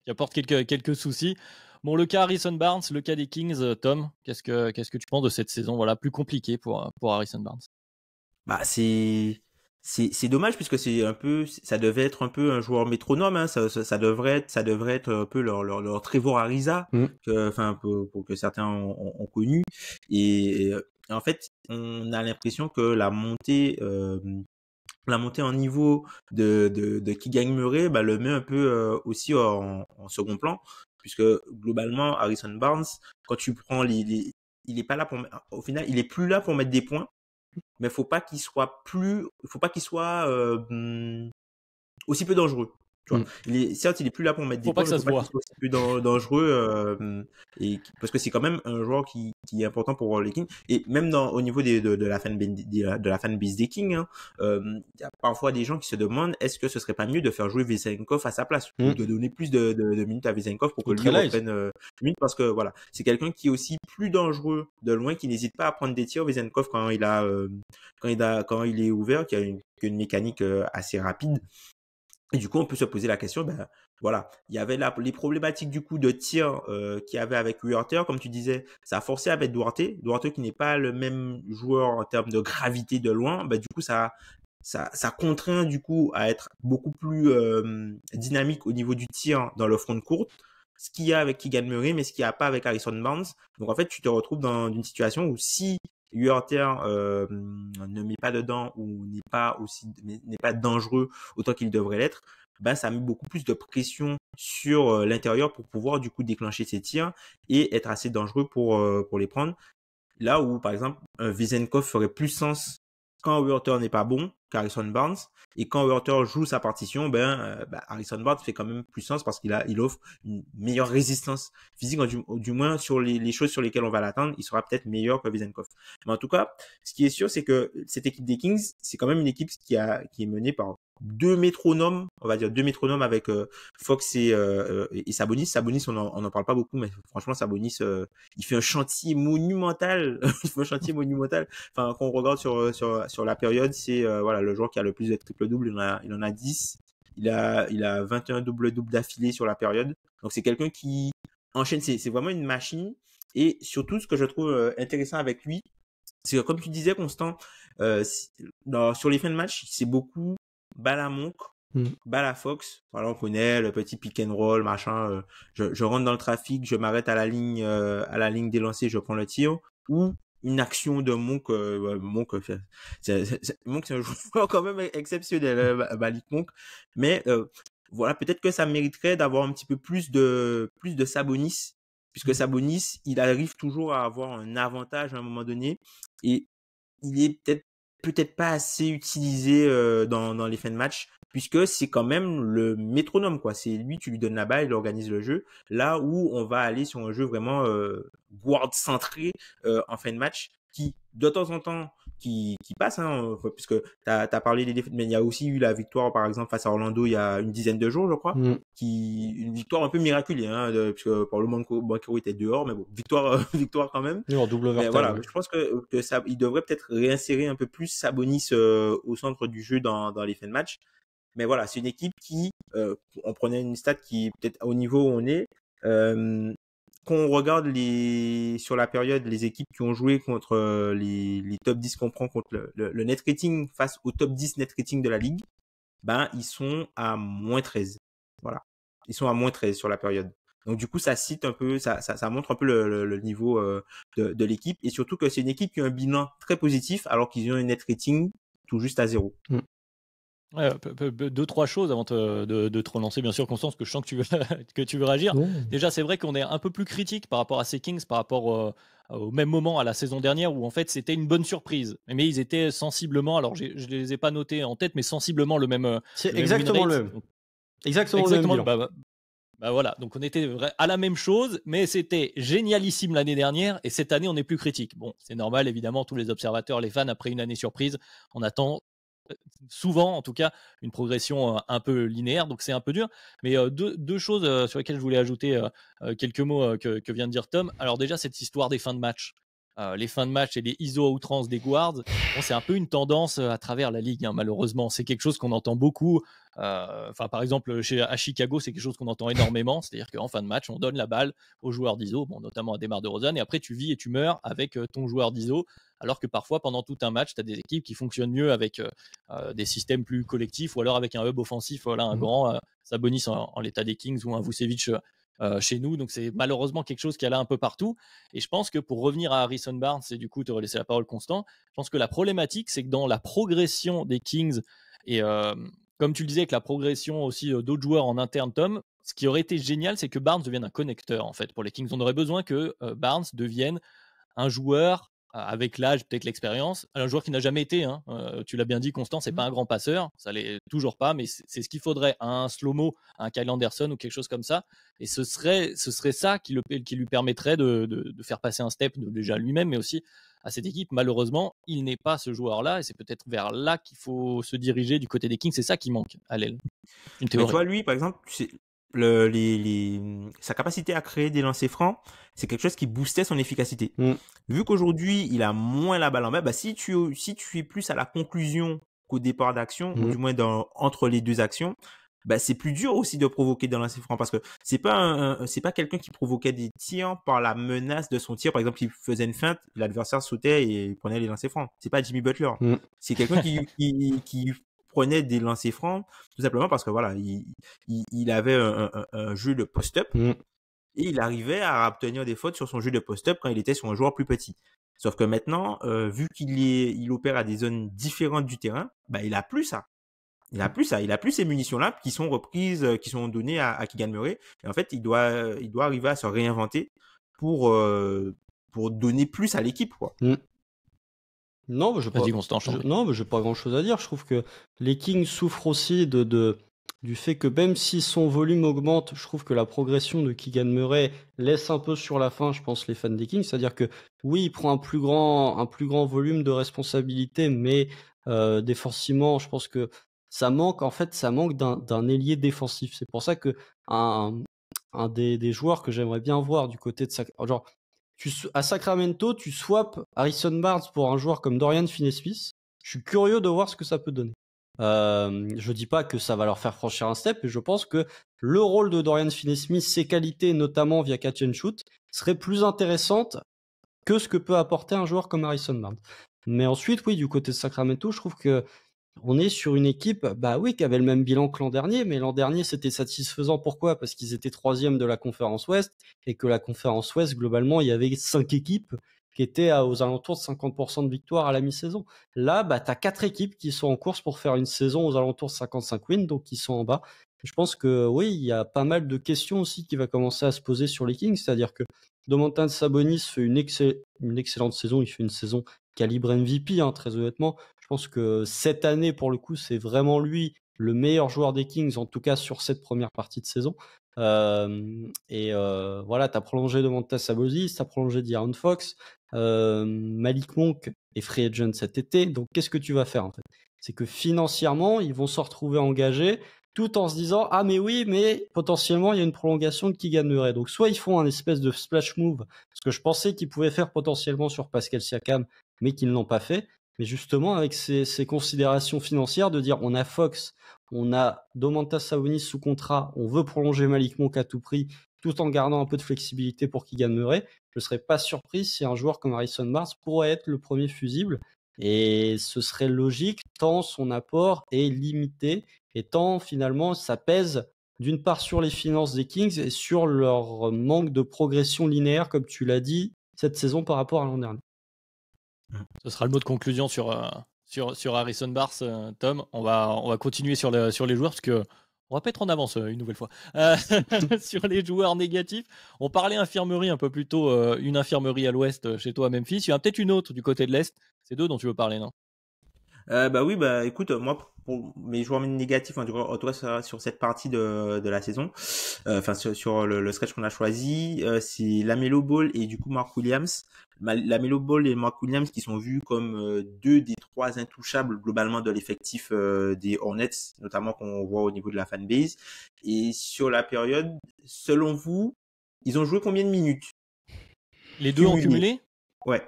apporte quelques soucis. Bon, le cas Harrison Barnes, le cas des Kings, Tom, qu'est-ce que tu penses de cette saison, voilà, plus compliquée pour Harrison Barnes? Bah, c'est dommage puisque ça devait être un peu un joueur métronome, hein. Ça devrait être un peu leur Trevor Ariza, pour que certains ont connu. Et en fait, on a l'impression que la montée en niveau de Keegan Murray, le met un peu aussi en second plan, puisque globalement Harrison Barnes, quand tu prends il est pas là au final, il est plus là pour mettre des points, mais faut pas qu'il soit aussi peu dangereux. Tu vois. Certes, il est plus là pour mettre des Faut pas points, que mais ça faut se pas voit. qu'il soit aussi peu dangereux, parce que c'est quand même un joueur qui est important pour les Kings. Et même au niveau de la fanbase des Kings, hein, y a parfois des gens qui se demandent est-ce que ce serait pas mieux de faire jouer Vezenkov à sa place ou de donner plus de minutes à Vezenkov pour que lui reprenne minutes, parce que voilà, c'est quelqu'un qui est aussi plus dangereux de loin, qui n'hésite pas à prendre des tirs. Vezenkov, quand il est ouvert, qui a une mécanique assez rapide. Et du coup, on peut se poser la question, voilà, il y avait les problématiques du coup de tir qu'il y avait avec Huerter, comme tu disais, ça a forcé à mettre Duarte qui n'est pas le même joueur en termes de gravité de loin, du coup ça contraint du coup à être beaucoup plus dynamique au niveau du tir dans le front de courte, ce qu'il y a avec Keegan Murray, mais ce qu'il n'y a pas avec Harrison Barnes. Donc en fait, tu te retrouves dans une situation où si Huerter ne met pas dedans ou n'est pas dangereux autant qu'il devrait l'être, ça met beaucoup plus de pression sur l'intérieur pour pouvoir du coup déclencher ses tirs et être assez dangereux pour les prendre. Là où par exemple un Vezenkov ferait plus sens quand Huerter n'est pas bon qu'Harrison Barnes, et quand Huerter joue sa partition, Harrison Barnes fait quand même plus sens parce qu'il offre une meilleure résistance physique, du moins sur les choses sur lesquelles on va l'attendre, il sera peut-être meilleur que Vezenkov. Mais en tout cas, ce qui est sûr, c'est que cette équipe des Kings, c'est quand même une équipe qui est menée par deux métronomes avec Fox et Sabonis. Sabonis, on en parle pas beaucoup, mais franchement, Sabonis, il fait un chantier monumental. Enfin, quand on regarde sur la période, c'est voilà, le joueur qui a le plus de triple-double. Il en a 10. Il a 21 double-double d'affilée sur la période. Donc, c'est quelqu'un qui enchaîne. C'est vraiment une machine. Et surtout, ce que je trouve intéressant avec lui, c'est que, comme tu disais, Constant, sur les fins de match, c'est beaucoup balle à Monk, balle à Fox. Voilà, on connaît le petit pick and roll, machin. Je rentre dans le trafic, je m'arrête à la ligne des lancers, je prends le tir. Ou une action de Monk. Monk, c'est un joueur quand même exceptionnel, Malik Monk. Mais voilà, peut-être que ça mériterait d'avoir un petit peu plus de Sabonis, puisque Sabonis, il arrive toujours à avoir un avantage à un moment donné, et il est peut-être pas assez utilisé dans les fins de match, puisque c'est quand même le métronome, quoi. C'est lui, tu lui donnes la balle, il organise le jeu. Là où on va aller sur un jeu vraiment guard centré en fin de match, qui de temps en temps qui passe, hein, puisque t'as parlé des défaites, mais il y a aussi eu la victoire par exemple face à Orlando il y a une dizaine de jours, je crois, une victoire un peu miraculée, hein, puisque Paolo Banchero était dehors, mais bon, victoire quand même. En double overtime, mais voilà, je pense que ça, il devrait peut-être réinsérer un peu plus Sabonis au centre du jeu dans les fins de match. Mais voilà, c'est une équipe qui, on prenait une stat qui est peut-être au niveau où on est, quand on regarde sur la période, les équipes qui ont joué contre les top 10 qu'on prend contre le net rating face au top 10 net rating de la ligue, ils sont à -13. Voilà. Ils sont à -13 sur la période. Donc, du coup, ça cite un peu, ça montre un peu le niveau de l'équipe, et surtout que c'est une équipe qui a un bilan très positif alors qu'ils ont un net rating tout juste à 0. Ouais, deux, trois choses avant de te relancer, bien sûr, Constance, que je sens que tu veux réagir. Déjà, c'est vrai qu'on est un peu plus critique par rapport à ces Kings, par rapport au même moment à la saison dernière, où en fait c'était une bonne surprise. Mais ils étaient sensiblement, alors je ne les ai pas notés en tête, mais sensiblement le même. C'est exactement le même. Exactement le même bilan. Voilà, donc on était à la même chose, mais c'était génialissime l'année dernière, et cette année on est plus critique. Bon, c'est normal, évidemment, tous les observateurs, les fans, après une année surprise, on attend souvent, en tout cas, une progression un peu linéaire, donc c'est un peu dur. Mais deux choses sur lesquelles je voulais ajouter quelques mots que vient de dire Tom. Alors déjà, cette histoire des fins de match. Les fins de match et les ISO à outrance des guards, bon, c'est un peu une tendance à travers la ligue, hein, malheureusement. C'est quelque chose qu'on entend beaucoup. Par exemple, à Chicago, c'est quelque chose qu'on entend énormément. C'est-à-dire qu'en fin de match, on donne la balle aux joueurs d'ISO, bon, notamment à DeMar DeRozan, et après, tu vis et tu meurs avec ton joueur d'ISO. Alors que parfois, pendant tout un match, tu as des équipes qui fonctionnent mieux avec des systèmes plus collectifs, ou alors avec un hub offensif, voilà, un grand Sabonis en l'état des Kings, ou un Vucevic chez nous. Donc c'est malheureusement quelque chose qui est là un peu partout. Et je pense que pour revenir à Harrison Barnes, et du coup te relaisser la parole, Constant, je pense que la problématique, c'est que dans la progression des Kings, et comme tu le disais, avec la progression aussi d'autres joueurs en interne, Tom, ce qui aurait été génial, c'est que Barnes devienne un connecteur en fait pour les Kings. On aurait besoin que Barnes devienne un joueur avec l'âge, peut-être l'expérience, un joueur qui n'a jamais été, hein, tu l'as bien dit, Constant, c'est pas un grand passeur, ça l'est toujours pas, mais c'est ce qu'il faudrait à un slow-mo, à un Kyle Anderson ou quelque chose comme ça. Et ce serait ça qui lui permettrait de faire passer un step déjà lui-même, mais aussi à cette équipe. Malheureusement, il n'est pas ce joueur-là, et c'est peut-être vers là qu'il faut se diriger du côté des Kings. C'est ça qui manque à l'aile. Une Mais théorie. tu vois, lui, par exemple, sa capacité à créer des lancers francs, c'est quelque chose qui boostait son efficacité. Vu qu'aujourd'hui, il a moins la balle en main, bah, si tu es plus à la conclusion qu'au départ d'action, ou du moins entre les deux actions, bah, c'est plus dur aussi de provoquer des lancers francs, parce que c'est pas quelqu'un qui provoquait des tirs par la menace de son tir. Par exemple, il faisait une feinte, l'adversaire sautait et prenait les lancers francs. C'est pas Jimmy Butler. C'est quelqu'un qui prenait des lancers francs, tout simplement parce que voilà, il avait un jeu de post-up, et il arrivait à obtenir des fautes sur son jeu de post-up quand il était sur un joueur plus petit. Sauf que maintenant, vu il opère à des zones différentes du terrain, bah, il a plus ça. Il a plus ces munitions-là qui sont reprises, qui sont données à Keegan Murray. Et en fait, il doit arriver à se réinventer pour donner plus à l'équipe, quoi. Non, mais j'ai pas grand-chose à dire. Je trouve que les Kings souffrent aussi du fait que même si son volume augmente, je trouve que la progression de Keegan Murray laisse un peu sur la fin, je pense, les fans des Kings. C'est-à-dire que oui, il prend un plus grand volume de responsabilité, mais défensivement, je pense que ça manque d'un ailier défensif. C'est pour ça que un des joueurs que j'aimerais bien voir du côté de genre à Sacramento, tu swaps Harrison Barnes pour un joueur comme Dorian Finney-Smith. Je suis curieux de voir ce que ça peut donner. Je dis pas que ça va leur faire franchir un step, mais je pense que le rôle de Dorian Finney-Smith, ses qualités, notamment via catch and shoot, serait plus intéressante que ce que peut apporter un joueur comme Harrison Barnes. Mais ensuite, oui, du côté de Sacramento, je trouve que on est sur une équipe, bah oui, qui avait le même bilan que l'an dernier, mais l'an dernier, c'était satisfaisant. Pourquoi ? Parce qu'ils étaient 3e de la conférence Ouest, et que la conférence Ouest, globalement, il y avait 5 équipes qui étaient aux alentours de 50% de victoire à la mi-saison. Là, bah, t'as 4 équipes qui sont en course pour faire une saison aux alentours de 55 wins, donc qui sont en bas. Je pense que oui, il y a pas mal de questions aussi qui va commencer à se poser sur les Kings, c'est-à-dire que Domantas Sabonis fait une excellente saison, il fait une saison calibre MVP, hein, très honnêtement. Je pense que cette année, pour le coup, c'est vraiment lui le meilleur joueur des Kings, en tout cas sur cette première partie de saison. Voilà, t'as prolongé Domantas Sabonis, t'as prolongé De'Aaron Fox, Malik Monk est free agent cet été. Donc, qu'est-ce que tu vas faire en fait ? C'est que financièrement, ils vont se retrouver engagés, tout en se disant « Ah mais oui, mais potentiellement, il y a une prolongation de Keegan Murray. » Donc, soit ils font un espèce de splash move, ce que je pensais qu'ils pouvaient faire potentiellement sur Pascal Siakam, mais qu'ils ne l'ont pas fait. Mais justement, avec ces considérations financières, de dire on a Fox, on a Domantas Sabonis sous contrat, on veut prolonger Malik Monk à tout prix, tout en gardant un peu de flexibilité pour Keegan Murray, je ne serais pas surpris si un joueur comme Harrison Barnes pourrait être le premier fusible. Et ce serait logique tant son apport est limité et tant finalement ça pèse d'une part sur les finances des Kings et sur leur manque de progression linéaire, comme tu l'as dit, cette saison par rapport à l'an dernier. Ce sera le mot de conclusion sur Harrison Barnes, Tom. On va continuer sur les joueurs parce que on va pas être en avance une nouvelle fois. Sur les joueurs négatifs, on parlait infirmerie un peu plus tôt, une infirmerie à l'ouest chez toi à Memphis. Il y en a peut-être une autre du côté de l'est. C'est deux dont tu veux parler, non ? Bah oui, bah écoute, moi pour mes joueurs négatifs, en tout cas sur cette partie de la saison, enfin sur le sketch qu'on a choisi, c'est LaMelo Ball et du coup Mark Williams. LaMelo Ball et Mark Williams qui sont vus comme deux des trois intouchables globalement de l'effectif des Hornets, notamment qu'on voit au niveau de la fanbase. Et sur la période, selon vous, ils ont joué combien de minutes ? Les deux en cumulé ? Ouais.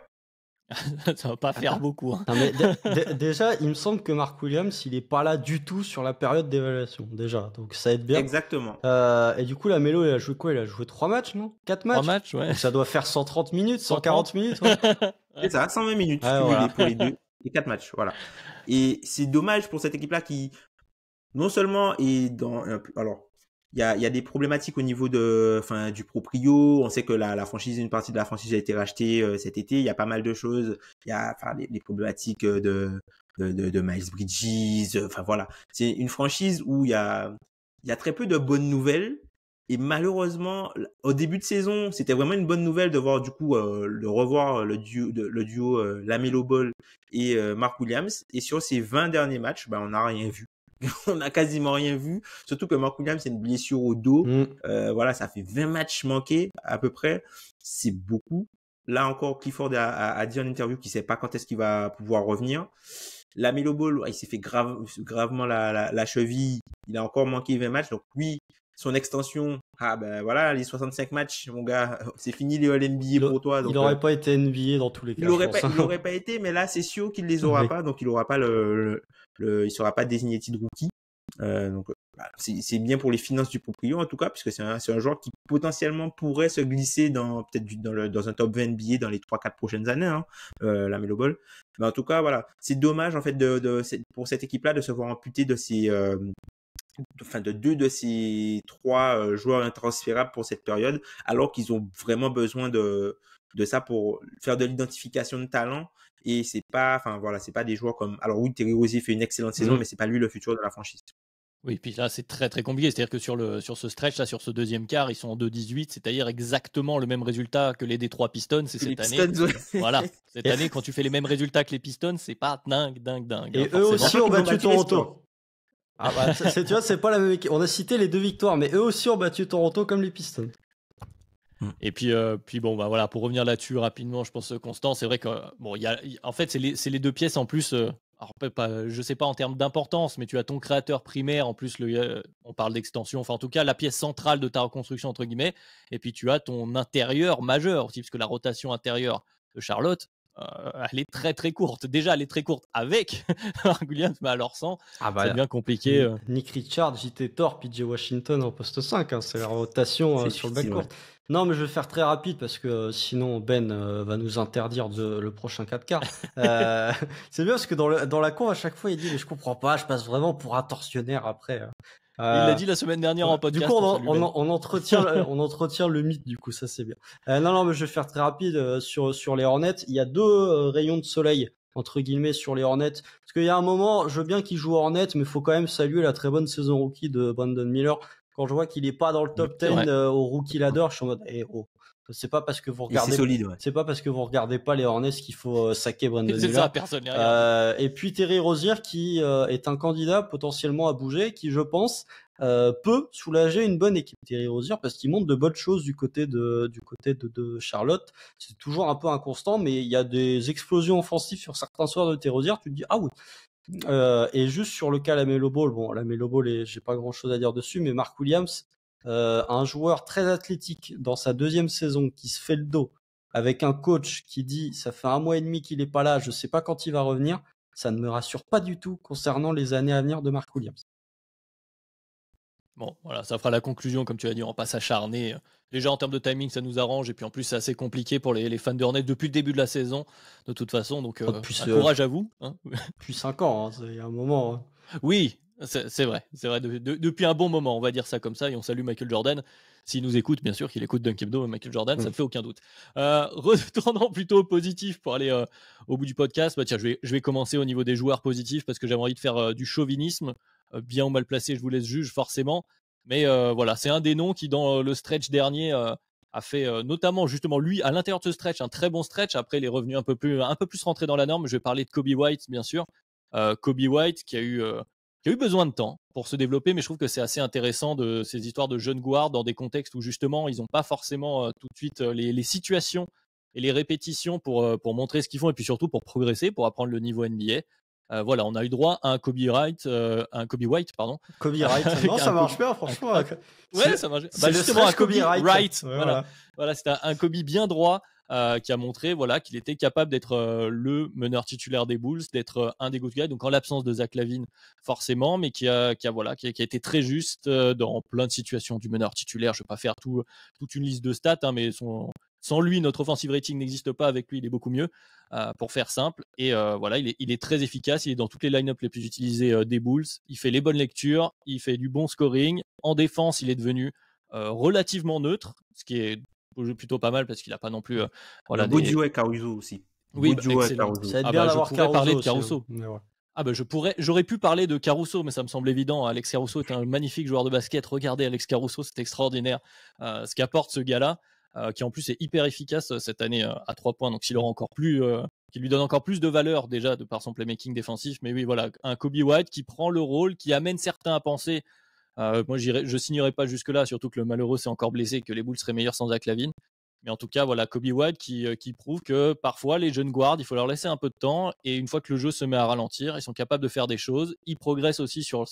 Ça va pas faire beaucoup. Hein. Non, mais déjà, il me semble que Mark Williams, il est pas là du tout sur la période d'évaluation, déjà. Donc ça aide bien. Exactement. Et du coup, LaMelo, il a joué quoi ? Il a joué 3 matchs, non ? 4 matchs ? 3 matchs, ouais. Donc ça doit faire 130 minutes, 140 minutes. Ouais. C'est ça, 120 minutes voilà. pour les deux, les 4 matchs. Voilà. Et c'est dommage pour cette équipe-là qui, non seulement est dans... Alors, il y a des problématiques au niveau du proprio. On sait que une partie de la franchise a été rachetée cet été. Il y a pas mal de choses. Il y a les problématiques de Miles Bridges. Enfin voilà, c'est une franchise où il y a très peu de bonnes nouvelles, Et malheureusement, au début de saison, c'était vraiment une bonne nouvelle de voir du coup de revoir le duo LaMelo Ball et Mark Williams. Et sur ces 20 derniers matchs, on n'a rien vu. On n'a quasiment rien vu. Surtout que Mark Williams a une blessure au dos. Voilà, ça fait 20 matchs manqués à peu près. C'est beaucoup. Là encore, Clifford a dit en interview qu'il ne sait pas quand est-ce qu'il va pouvoir revenir. LaMelo Ball, il s'est fait gravement la cheville. Il a encore manqué 20 matchs. Donc lui, son extension, voilà, les 65 matchs, mon gars, c'est fini les All-NBA pour toi. Donc, il n'aurait pas été NBA dans tous les cas. Il n'aurait pas été, mais là, c'est sûr qu'il les aura pas. Donc, il aura pas il sera pas designated rookie. Donc, c'est bien pour les finances du proprio, en tout cas, puisque c'est un joueur qui potentiellement pourrait se glisser peut-être dans un top 20 NBA dans les 3-4 prochaines années, LaMelo Ball. Mais en tout cas, voilà, c'est dommage, en fait, pour cette équipe-là de se voir amputer de de 2 de ces 3 joueurs intransférables pour cette période, alors qu'ils ont vraiment besoin de ça pour faire de l'identification de talent. Et c'est pas des joueurs comme, alors oui, Terry Rozier fait une excellente saison, mais c'est pas lui le futur de la franchise. Oui, puis là, c'est très très compliqué. C'est-à-dire que sur ce stretch, là, sur ce deuxième quart, ils sont en 2-18, c'est-à-dire exactement le même résultat que les Detroit Pistons. C'est cette année. Voilà, cette année, quand tu fais les mêmes résultats que les Pistons, c'est pas dingue. Et eux aussi ont battu Toronto. Tu vois, c'est pas la même équipe. On a cité les 2 victoires, mais eux aussi ont battu Toronto comme les Pistons. Et puis bon, voilà, pour revenir là-dessus rapidement, je pense, Constant, c'est vrai que en fait, c'est les 2 pièces en plus. Alors, je sais pas en termes d'importance, mais tu as ton créateur primaire, en plus, on parle d'extension, enfin en tout cas la pièce centrale de ta reconstruction, entre guillemets, et puis tu as ton intérieur majeur aussi, parce que la rotation intérieure de Charlotte, elle est très très courte. Déjà, elle est très courte avec Mark Williams, mais alors sans, c'est bien compliqué. Nick Richards, J.T. Thor, PJ Washington en poste 5, c'est la rotation sur le backcourt. Non, mais je vais faire très rapide parce que sinon Ben va nous interdire le prochain 4K. C'est bien parce que dans la cour, à chaque fois, il dit « Mais je comprends pas, je passe vraiment pour un tortionnaire après. » Il l'a dit la semaine dernière en podcast. Du coup, on entretient le mythe, du coup, ça c'est bien. Non, mais je vais faire très rapide sur les Hornets. Il y a 2 rayons de soleil, entre guillemets, sur les Hornets. Parce qu'il y a un moment, je veux bien qu'ils jouent Hornets, mais il faut quand même saluer la très bonne saison rookie de Brandon Miller. Quand je vois qu'il est pas dans le top 10 au rookie ladder, je suis en mode c'est pas parce que vous regardez c'est pas parce que vous regardez pas les Hornets qu'il faut saquer Brandon Miller. C'est ça, personne n'y regarde. Et puis Terry Rozier qui est un candidat potentiellement à bouger, qui je pense peut soulager une bonne équipe. Terry Rozier, parce qu'il montre de bonnes choses du côté de Charlotte. C'est toujours un peu inconstant, mais il y a des explosions offensives sur certains soirs de Terry Rozier. Tu te dis ah oui. Et juste sur le cas LaMelo Ball, LaMelo Ball, j'ai pas grand chose à dire dessus, mais Mark Williams, un joueur très athlétique dans sa 2e saison qui se fait le dos avec un coach qui dit ça fait 1 mois et demi qu'il est pas là, je sais pas quand il va revenir, ça ne me rassure pas du tout concernant les années à venir de Mark Williams. Bon, voilà, ça fera la conclusion, comme tu as dit, on va pas s'acharner. Déjà en termes de timing, ça nous arrange, et puis en plus c'est assez compliqué pour les fans de Hornets depuis le début de la saison, de toute façon, donc courage à vous. Depuis 5 ans, il y a un moment. Oui, c'est vrai, depuis un bon moment, on va dire ça comme ça, et on salue Michael Jordan, s'il nous écoute, bien sûr qu'il écoute Dunk Hebdo, Michael Jordan, ça ne fait aucun doute. Retournons plutôt au positif pour aller au bout du podcast. Tiens, je vais commencer au niveau des joueurs positifs, parce que j'avais envie de faire du chauvinisme, bien ou mal placé, je vous laisse juger forcément, mais voilà, c'est un des noms qui dans le stretch dernier a fait notamment justement lui à l'intérieur de ce stretch un très bon stretch. Après il est revenu un peu plus rentré dans la norme. Je vais parler de Kobe White, bien sûr. Kobe White qui a eu besoin de temps pour se développer, mais je trouve que c'est assez intéressant de ces histoires de jeunes guards dans des contextes où justement ils n'ont pas forcément tout de suite les situations et les répétitions pour montrer ce qu'ils font, et puis surtout pour progresser, pour apprendre le niveau NBA. Voilà, on a eu droit à un Kobe White, pardon. Kobe Wright, non, ça marche bien, franchement. Ouais, ça marche. Justement, un Kobe Wright. Voilà, c'était un Kobe bien droit qui a montré qu'il était capable d'être le meneur titulaire des Bulls, d'être un des good guys. Donc en l'absence de Zach LaVine, forcément, mais qui a été très juste dans plein de situations du meneur titulaire. Je vais pas faire toute une liste de stats, mais sans lui, notre offensive rating n'existe pas. Avec lui, il est beaucoup mieux, pour faire simple. Et il est très efficace. Il est dans toutes les line-up les plus utilisées des Bulls. Il fait les bonnes lectures. Il fait du bon scoring. En défense, il est devenu relativement neutre, ce qui est plutôt pas mal, parce qu'il n'a pas non plus... beau duo avec Caruso aussi. Oui, excellent. Ça va être bien d'avoir Caruso. Parler de Caruso. Caruso. Ah bah j'aurais pu parler de Caruso, mais ça me semble évident. Alex Caruso est un magnifique joueur de basket. Regardez Alex Caruso, c'est extraordinaire ce qu'apporte ce gars-là, qui en plus est hyper efficace cette année à 3 points. Donc s'il aura encore plus, qui lui donne encore plus de valeur déjà de par son playmaking défensif. Mais oui, voilà, un Kobe White qui prend le rôle, qui amène certains à penser. Moi, je signerai pas jusque-là, surtout que le malheureux s'est encore blessé et que les Bulls seraient meilleurs sans Zach LaVine. Mais en tout cas, voilà, Kobe White qui prouve que parfois les jeunes guards, il faut leur laisser un peu de temps et une fois que le jeu se met à ralentir, ils sont capables de faire des choses. Ils progressent aussi sur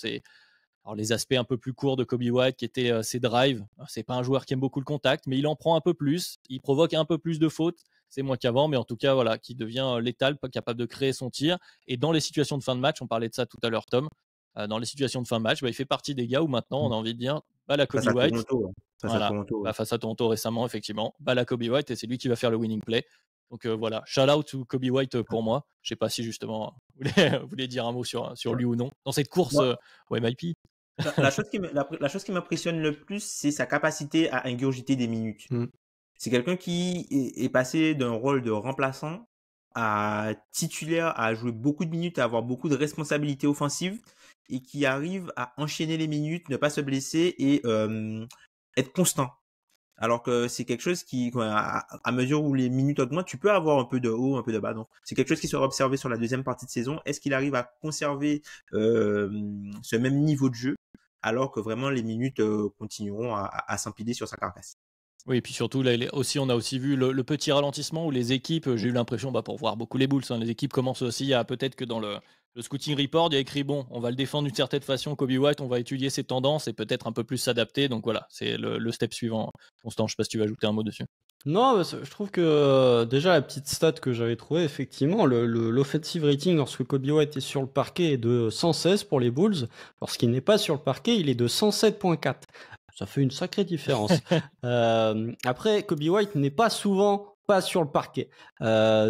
les aspects un peu plus courts de Kobe White qui étaient ses drives. C'est pas un joueur qui aime beaucoup le contact, mais il en prend un peu plus. Il provoque un peu plus de fautes. C'est moins qu'avant, mais en tout cas, voilà, qui devient létal, pas capable de créer son tir. Et dans les situations de fin de match, on parlait de ça tout à l'heure, Tom. Dans les situations de fin de match, il fait partie des gars où maintenant on a envie de dire, la Kobe Face à White. Toronto. Face à Voilà, Toronto. face à Toronto récemment, effectivement. La Kobe White, et c'est lui qui va faire le winning play. Donc voilà, shout out to Kobe White pour moi. Je sais pas si justement vous voulez dire un mot sur lui ou non. Dans cette course au MIP. La chose qui m'impressionne le plus, c'est sa capacité à ingurgiter des minutes. C'est quelqu'un qui est passé d'un rôle de remplaçant à titulaire, à jouer beaucoup de minutes, à avoir beaucoup de responsabilités offensives et qui arrive à enchaîner les minutes, ne pas se blesser et être constant. Alors que c'est quelque chose qui, à mesure où les minutes augmentent, tu peux avoir un peu de haut, un peu de bas. Donc, c'est quelque chose qui sera observé sur la deuxième partie de saison. Est-ce qu'il arrive à conserver ce même niveau de jeu alors que vraiment les minutes continueront à s'empiler sur sa carcasse? Oui, et puis surtout, là, on a aussi vu le petit ralentissement où les équipes, j'ai eu l'impression, pour voir beaucoup les Bulls, les équipes commencent aussi à peut-être que dans le scouting report, il y a écrit, bon, on va le défendre d'une certaine façon, Kobe White, on va étudier ses tendances et peut-être un peu plus s'adapter. Donc voilà, c'est le step suivant. Constant, je sais pas si tu veux ajouter un mot dessus. Non, je trouve que déjà la petite stat que j'avais trouvée, effectivement, l'offensive rating lorsque Kobe White est sur le parquet est de 116 pour les Bulls. Lorsqu'il n'est pas sur le parquet, il est de 107.4. Ça fait une sacrée différence. Après, Kobe White n'est pas souvent pas sur le parquet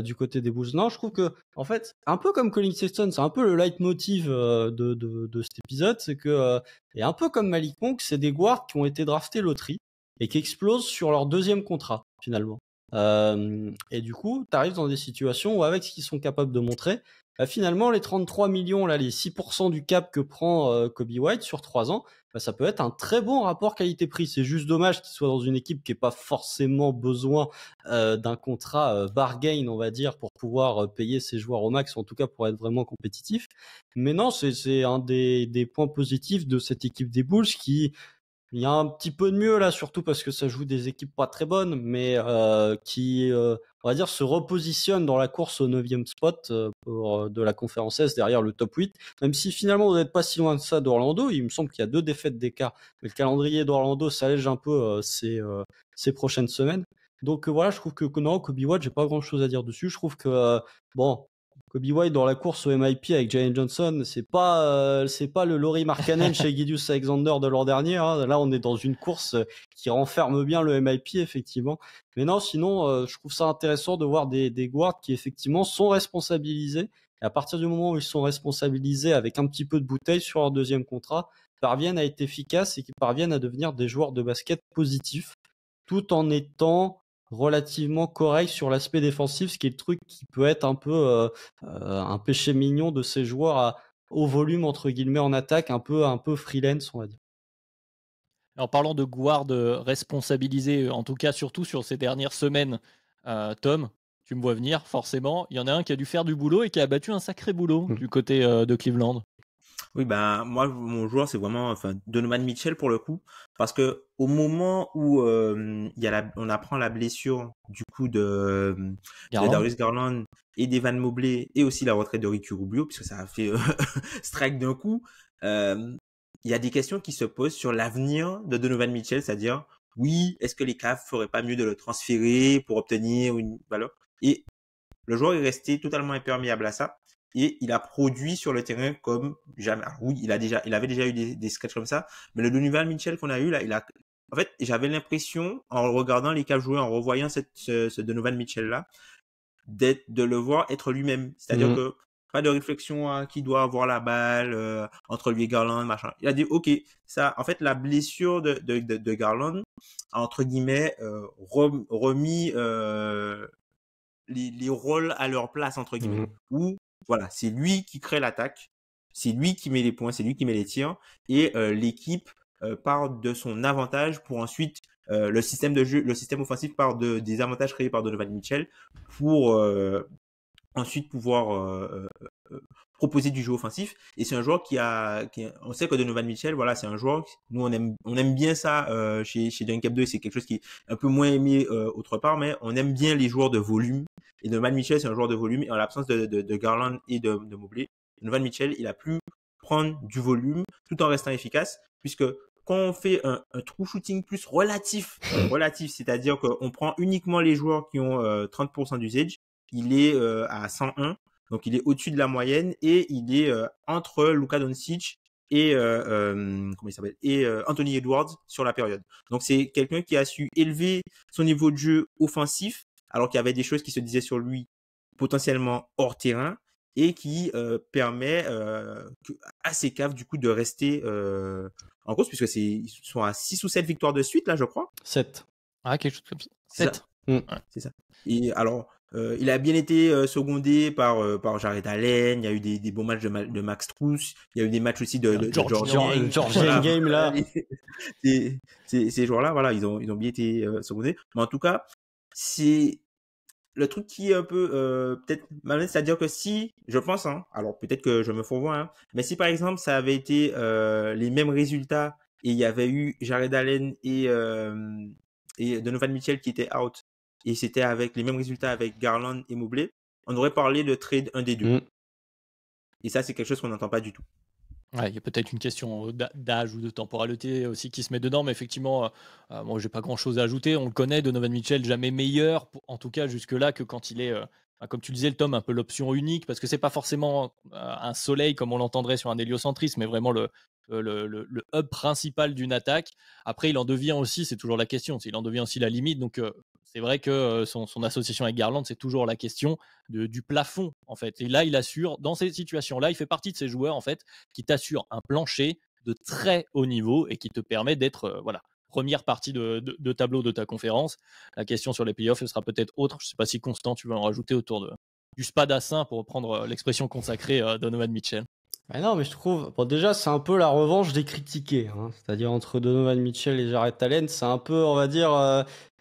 du côté des Bulls. Non, je trouve que, en fait, un peu comme Colin Sexton, c'est un peu le leitmotiv de cet épisode, c'est que, et un peu comme Malik Monk, c'est des guards qui ont été draftés loterie et qui explosent sur leur deuxième contrat, finalement. Et du coup, tu arrives dans des situations où, avec ce qu'ils sont capables de montrer, finalement, les 33 millions, là, les 6% du cap que prend Kobe White sur 3 ans, ça peut être un très bon rapport qualité-prix. C'est juste dommage qu'il soit dans une équipe qui n'ait pas forcément besoin d'un contrat bargain, on va dire, pour pouvoir payer ses joueurs au max, en tout cas pour être vraiment compétitif. Mais non, c'est un des points positifs de cette équipe des Bulls qui... Il y a un petit peu de mieux là, surtout parce que ça joue des équipes pas très bonnes, mais qui, on va dire, se repositionne dans la course au 9e spot pour de la conférence S derrière le top 8. Même si finalement vous n'êtes pas si loin de ça d'Orlando, il me semble qu'il y a 2 défaites d'écart. Mais le calendrier d'Orlando s'allège un peu ces prochaines semaines. Donc voilà, je trouve que non, Kobe White, j'ai pas grand chose à dire dessus. Je trouve que bon. Kobe White dans la course au MIP avec Jalen Johnson, c'est pas le Lauri Markkanen chez Gilgeous Alexander de l'an dernier. Hein. Là, on est dans une course qui renferme bien le MIP effectivement. Mais non, sinon, je trouve ça intéressant de voir des guards qui effectivement sont responsabilisés. Et à partir du moment où ils sont responsabilisés avec un petit peu de bouteille sur leur deuxième contrat, parviennent à être efficaces et qui parviennent à devenir des joueurs de basket positifs, tout en étant relativement correct sur l'aspect défensif, ce qui est le truc qui peut être un peu un péché mignon de ces joueurs au volume entre guillemets en attaque, un peu freelance, on va dire. En parlant de guard responsabilisé, en tout cas surtout sur ces dernières semaines, Tom, tu me vois venir forcément. Il y en a un qui a dû faire du boulot et qui a battu un sacré boulot du côté de Cleveland. Oui, ben moi mon joueur c'est vraiment Donovan Mitchell pour le coup, parce que au moment où on apprend la blessure du coup de Darius Garland et d'Evan Mobley et aussi la retraite de Ricky Rubio, puisque ça a fait strike d'un coup, il y a des questions qui se posent sur l'avenir de Donovan Mitchell, c'est-à-dire oui, est-ce que les Cavs feraient pas mieux de le transférer pour obtenir une valeur? Et le joueur est resté totalement imperméable à ça. Et il a produit sur le terrain comme jamais. Alors oui, il avait déjà eu des sketchs comme ça, mais le Donovan Mitchell qu'on a eu là, en fait, j'avais l'impression, en regardant les Cavs jouer, en revoyant ce Donovan Mitchell là, de le voir être lui-même. C'est-à-dire que pas de réflexion à qui doit avoir la balle entre lui et Garland, machin. Il a dit ok, ça, en fait, la blessure de Garland, entre guillemets, remis les rôles à leur place, entre guillemets. Mhm. Où, voilà, c'est lui qui crée l'attaque, c'est lui qui met les points, c'est lui qui met les tirs, et l'équipe part de son avantage pour ensuite le système de jeu, le système offensif part des avantages créés par Donovan Mitchell pour ensuite pouvoir proposer du jeu offensif. Et c'est un joueur on sait que Donovan Mitchell, voilà, c'est un joueur, nous on aime bien ça chez Duncap 2, c'est quelque chose qui est un peu moins aimé autre part, mais on aime bien les joueurs de volume. Et Donovan Mitchell, c'est un joueur de volume, et en l'absence de Garland et de Mobley, Donovan Mitchell, il a pu prendre du volume tout en restant efficace, puisque quand on fait un true shooting plus relatif, c'est-à-dire qu'on prend uniquement les joueurs qui ont 30% d'usage, il est à 101, donc il est au-dessus de la moyenne, et il est entre Luka Doncic et comment il s'appelle, et Anthony Edwards sur la période. Donc c'est quelqu'un qui a su élever son niveau de jeu offensif, alors qu'il y avait des choses qui se disaient sur lui potentiellement hors terrain, et qui permet à ces Cavs du coup de rester en course, puisque ils sont à 6 ou 7 victoires de suite là, je crois. 7. Ah, quelque chose comme ça. C'est 7. ça. Ouais. C'est ça. Et alors, il a bien été secondé par Jared Allen. Il y a eu des bons matchs de Max Strus. Il y a eu des matchs aussi de George Game là. Ces joueurs-là, voilà, ils ont bien été secondés. Mais en tout cas, c'est le truc qui est un peu peut-être malin, c'est-à-dire que si, je pense, hein, alors peut-être que je me fourvoie, hein, mais si par exemple ça avait été les mêmes résultats et il y avait eu Jared Allen et Donovan Mitchell qui étaient out, et c'était avec les mêmes résultats avec Garland et Mobley, on aurait parlé de trade un des deux. Et ça, c'est quelque chose qu'on n'entend pas du tout. Ouais, il y a peut-être une question d'âge ou de temporalité aussi qui se met dedans, mais effectivement, moi, j'ai pas grand-chose à ajouter. On le connaît, Donovan Mitchell, jamais meilleur, en tout cas jusque-là, que quand il est, comme tu le disais, le Tom, un peu l'option unique, parce que c'est pas forcément un soleil comme on l'entendrait sur un héliocentrisme, mais vraiment le hub principal d'une attaque. Après, il en devient aussi, c'est toujours la question, il en devient aussi la limite. Donc, c'est vrai que son association avec Garland, c'est toujours la question du plafond, en fait. Et là, il assure, dans ces situations-là, il fait partie de ces joueurs, en fait, qui t'assurent un plancher de très haut niveau et qui te permet d'être, première partie de tableau de ta conférence. La question sur les playoffs, ce sera peut-être autre. Je ne sais pas si Constant, tu veux en rajouter autour du spadassin, pour reprendre l'expression consacrée à Donovan Mitchell. Non, mais je trouve, bon, déjà, c'est un peu la revanche des critiqués, hein. C'est-à-dire entre Donovan Mitchell et Jared Allen, c'est un peu, on va dire,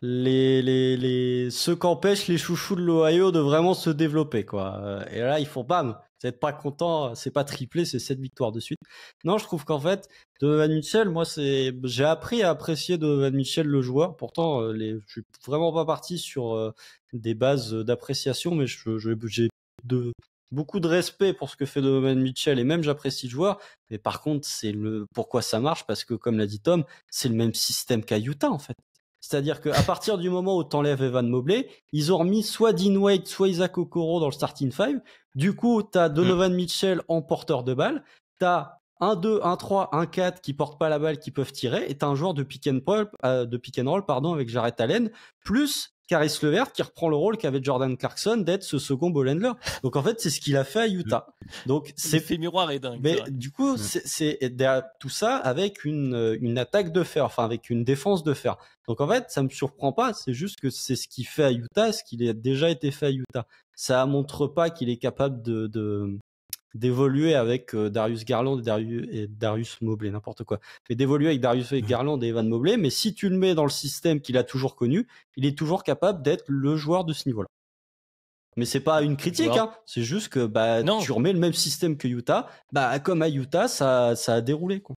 ceux qu'empêchent les chouchous de l'Ohio de vraiment se développer, quoi. Et là, ils font bam, vous n'êtes pas content, c'est pas triplé, c'est 7 victoires de suite. Non, je trouve qu'en fait, Donovan Mitchell, moi, j'ai appris à apprécier Donovan Mitchell, le joueur. Pourtant, je suis vraiment pas parti sur des bases d'appréciation, mais j'ai beaucoup de respect pour ce que fait Donovan Mitchell, et même j'apprécie le joueur. Mais par contre, pourquoi ça marche, parce que comme l'a dit Tom, c'est le même système qu'à Utah, en fait. C'est-à-dire qu'à partir du moment où t'enlèves Evan Mobley, ils ont remis soit Dean Wade, soit Isaac Okoro dans le starting five. Du coup, t'as Donovan Mitchell en porteur de balle. T'as un 2, un 3, un 4 qui portent pas la balle, qui peuvent tirer. Et t'as un joueur de pick and roll, avec Jared Allen, plus Caris LeVert qui reprend le rôle qu'avait Jordan Clarkson d'être ce second ball handler. Donc en fait, c'est ce qu'il a fait à Utah. Donc c'est fait miroir et dingue. Mais du coup, c'est tout ça avec une attaque de fer, enfin avec une défense de fer. Donc en fait, ça me surprend pas. C'est juste que c'est ce qu'il fait à Utah, ce qu'il a déjà été fait à Utah. Ça montre pas qu'il est capable d'évoluer avec Darius Garland et Darius Mobley, n'importe quoi. Mais d'évoluer avec Darius Garland et Evan Mobley, mais si tu le mets dans le système qu'il a toujours connu, il est toujours capable d'être le joueur de ce niveau-là. Mais c'est pas une critique, hein. C'est juste que tu remets le même système que Utah, comme à Utah, ça a déroulé, quoi.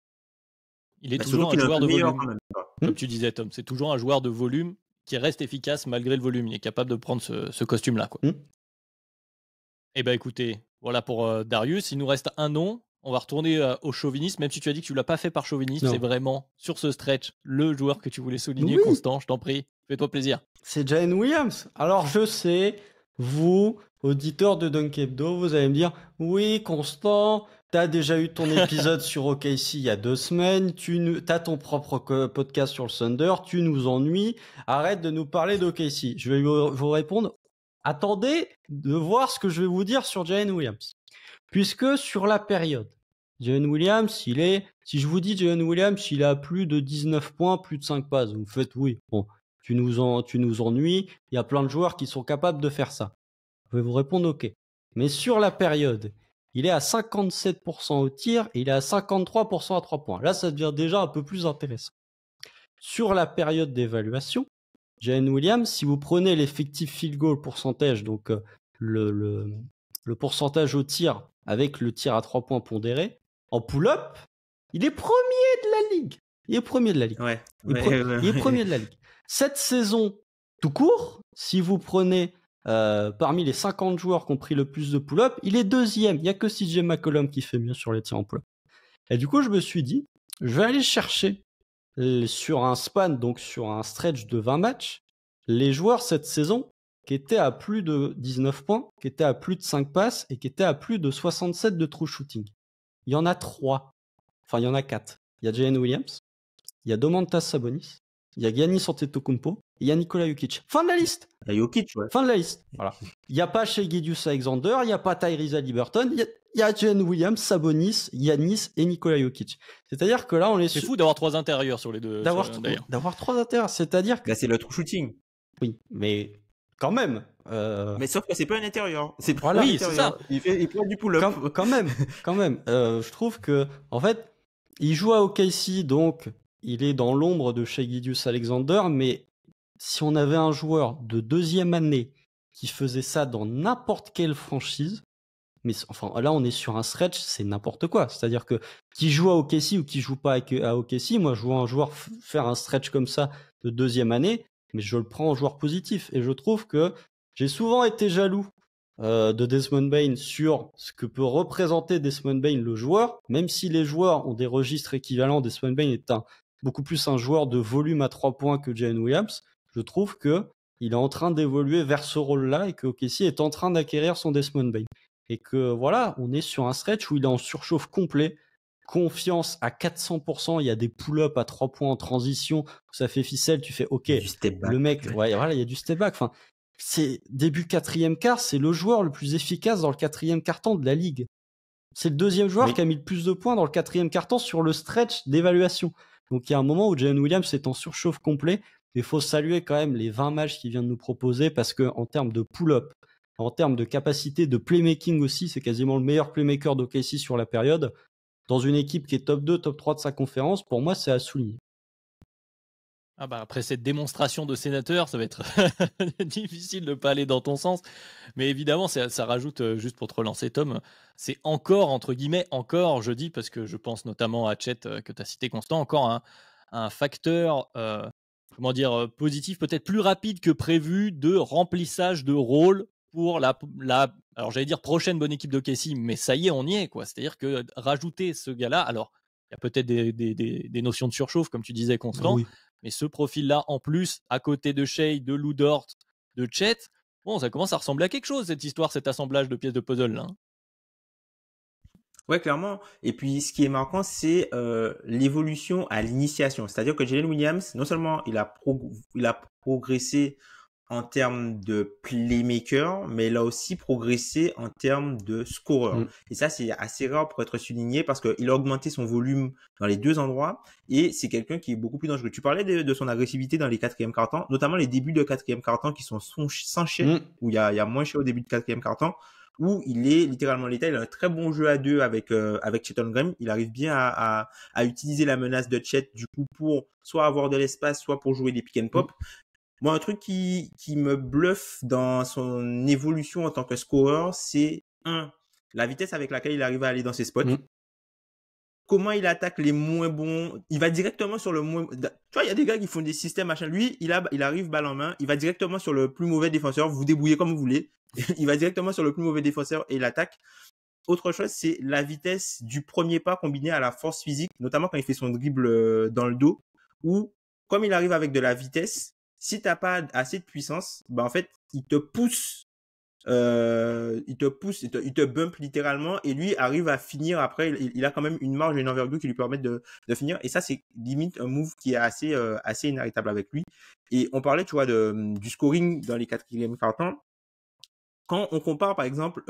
Il est toujours un joueur de volume. Comme tu disais, Tom, c'est toujours un joueur de volume qui reste efficace malgré le volume. Il est capable de prendre ce costume-là, quoi. Eh ben écoutez, voilà pour Darius. Il nous reste un nom. On va retourner au chauvinisme, même si tu as dit que tu l'as pas fait par chauvinisme. C'est vraiment, sur ce stretch, le joueur que tu voulais souligner, Constant. Je t'en prie, fais-toi plaisir. C'est Jalen Williams. Alors je sais, vous, auditeurs de Dunk Hebdo, vous allez me dire, oui, Constant, t'as déjà eu ton épisode sur OKC il y a 2 semaines, t'as ton propre podcast sur le Thunder, tu nous ennuies, arrête de nous parler d'OKC. Je vais vous répondre, attendez de voir ce que je vais vous dire sur Jalen Williams. Puisque sur la période, Jalen Williams, si je vous dis Jalen Williams, il a plus de 19 points, plus de 5 passes. Vous me faites oui, bon, tu nous ennuies, il y a plein de joueurs qui sont capables de faire ça. Je vais vous répondre OK. Mais sur la période, il est à 57% au tir et il est à 53% à 3 points. Là, ça devient déjà un peu plus intéressant. Sur la période d'évaluation, Jalen Williams, si vous prenez l'effectif field goal pourcentage, donc le pourcentage au tir avec le tir à 3 points pondéré, en pull-up, il est premier de la ligue. Il est premier de la ligue. Ouais. Il est premier de la ligue. Cette saison, tout court, si vous prenez parmi les 50 joueurs qui ont pris le plus de pull-up, il est deuxième. Il n'y a que CJ McCollum qui fait mieux sur les tirs en pull-up. Et du coup, je me suis dit, je vais aller chercher sur un span, donc sur un stretch de 20 matchs, les joueurs cette saison qui étaient à plus de 19 points, qui étaient à plus de 5 passes et qui étaient à plus de 67 de true shooting. Il y en a 3. Enfin, il y en a 4. Il y a Jalen Williams, il y a Domantas Sabonis, il y a Giannis Antetokounmpo et il y a Nikola Jokic. Fin de la liste. Il y a Jokic, ouais. Fin de la liste. Voilà. Il n'y a pas Shai Gilgeous-Alexander, il n'y a pas Tyrese Haliburton, il y a Jalen Williams, Sabonis, Giannis et Nikola Jokic. C'est-à-dire que là, on est C'est fou d'avoir 3 intérieurs sur les deux. D'avoir 3 intérieurs. C'est-à-dire que. Là, c'est le true shooting. Oui, mais quand même. Mais sauf que c'est pas un intérieur. C'est pas voilà, un intérieur. C'est ça. Il prend du pull-up. Quand même. Je trouve que, en fait, il joue à OKC, donc il est dans l'ombre de Shai Gilgeous-Alexander, mais si on avait un joueur de deuxième année qui faisait ça dans n'importe quelle franchise, mais enfin là on est sur un stretch, c'est n'importe quoi. C'est-à-dire que qui joue à OKC ou qui joue pas à OKC, moi je vois un joueur faire un stretch comme ça de deuxième année, mais je le prends en joueur positif. Et je trouve que j'ai souvent été jaloux de Desmond Bane sur ce que peut représenter Desmond Bane le joueur, même si les joueurs ont des registres équivalents. Desmond Bane est beaucoup plus un joueur de volume à 3 points que Jalen Williams. Je trouve que il est en train d'évoluer vers ce rôle-là et que OKC est en train d'acquérir son Desmond Bane. Et que voilà, on est sur un stretch où il est en surchauffe complet, confiance à 400%, il y a des pull-ups à 3 points en transition, ça fait ficelle, tu fais OK, le mec, ouais, voilà, il y a du step back. Enfin, c'est début quatrième quart, c'est le joueur le plus efficace dans le quatrième quart-temps de la ligue. C'est le deuxième joueur qui a mis le plus de points dans le quatrième quart-temps sur le stretch d'évaluation. Donc il y a un moment où Jalen Williams est en surchauffe complet. Il faut saluer quand même les 20 matchs qu'il vient de nous proposer parce que en termes de pull-up, en termes de capacité de playmaking aussi, c'est quasiment le meilleur playmaker d'OKC sur la période. Dans une équipe qui est top 2, top 3 de sa conférence, pour moi, c'est à souligner. Ah bah après cette démonstration de sénateur, ça va être difficile de ne pas aller dans ton sens. Mais évidemment, ça rajoute, juste pour te relancer Tom, c'est encore, entre guillemets, encore, je dis, parce que je pense notamment à Chet que tu as cité Constant, encore un facteur positif, peut-être plus rapide que prévu de remplissage de rôle pour alors j'allais dire prochaine bonne équipe de OKC, mais ça y est, on y est, quoi. C'est-à-dire que rajouter ce gars-là, alors il y a peut-être des notions de surchauffe, comme tu disais, Constant, oui. Mais ce profil-là, en plus, à côté de Shai, de Lou Dort, de Chet, bon, ça commence à ressembler à quelque chose, cette histoire, cet assemblage de pièces de puzzle, là. Ouais, clairement. Et puis, ce qui est marquant, c'est l'évolution à l'initiation. C'est-à-dire que Jalen Williams, non seulement il a progressé en termes de playmaker, mais il a aussi progressé en termes de scoreur. Et ça, c'est assez rare pour être souligné parce qu'il a augmenté son volume dans les deux endroits et c'est quelqu'un qui est beaucoup plus dangereux. Tu parlais de son agressivité dans les quatrièmes quart-temps, notamment les débuts de quatrième quart-temps qui sont sans chien, où il y a moins chien au début de quatrième quart-temps, où il est littéralement létal. Il a un très bon jeu à deux avec Chet Holmgren. Il arrive bien à utiliser la menace de Chet, du coup, pour soit avoir de l'espace, soit pour jouer des pick and pop. Moi, un truc qui me bluffe dans son évolution en tant que scoreur, c'est la vitesse avec laquelle il arrive à aller dans ses spots. Comment il attaque les moins bons. Il va directement sur le moins... Tu vois, il y a des gars qui font des systèmes, machin. Lui, il arrive balle en main. Il va directement sur le plus mauvais défenseur. Vous débrouillez comme vous voulez. Il va directement sur le plus mauvais défenseur et il attaque. Autre chose, c'est la vitesse du premier pas combinée à la force physique, notamment quand il fait son dribble dans le dos, où, comme il arrive avec de la vitesse, si t'as pas assez de puissance, bah en fait, il te pousse, il te bump littéralement, et lui arrive à finir après. Il a quand même une marge et une envergure qui lui permettent de finir. Et ça, c'est limite un move qui est assez inarrêtable avec lui. Et on parlait, tu vois, du scoring dans les quatrièmes quart-temps. Quand on compare, par exemple,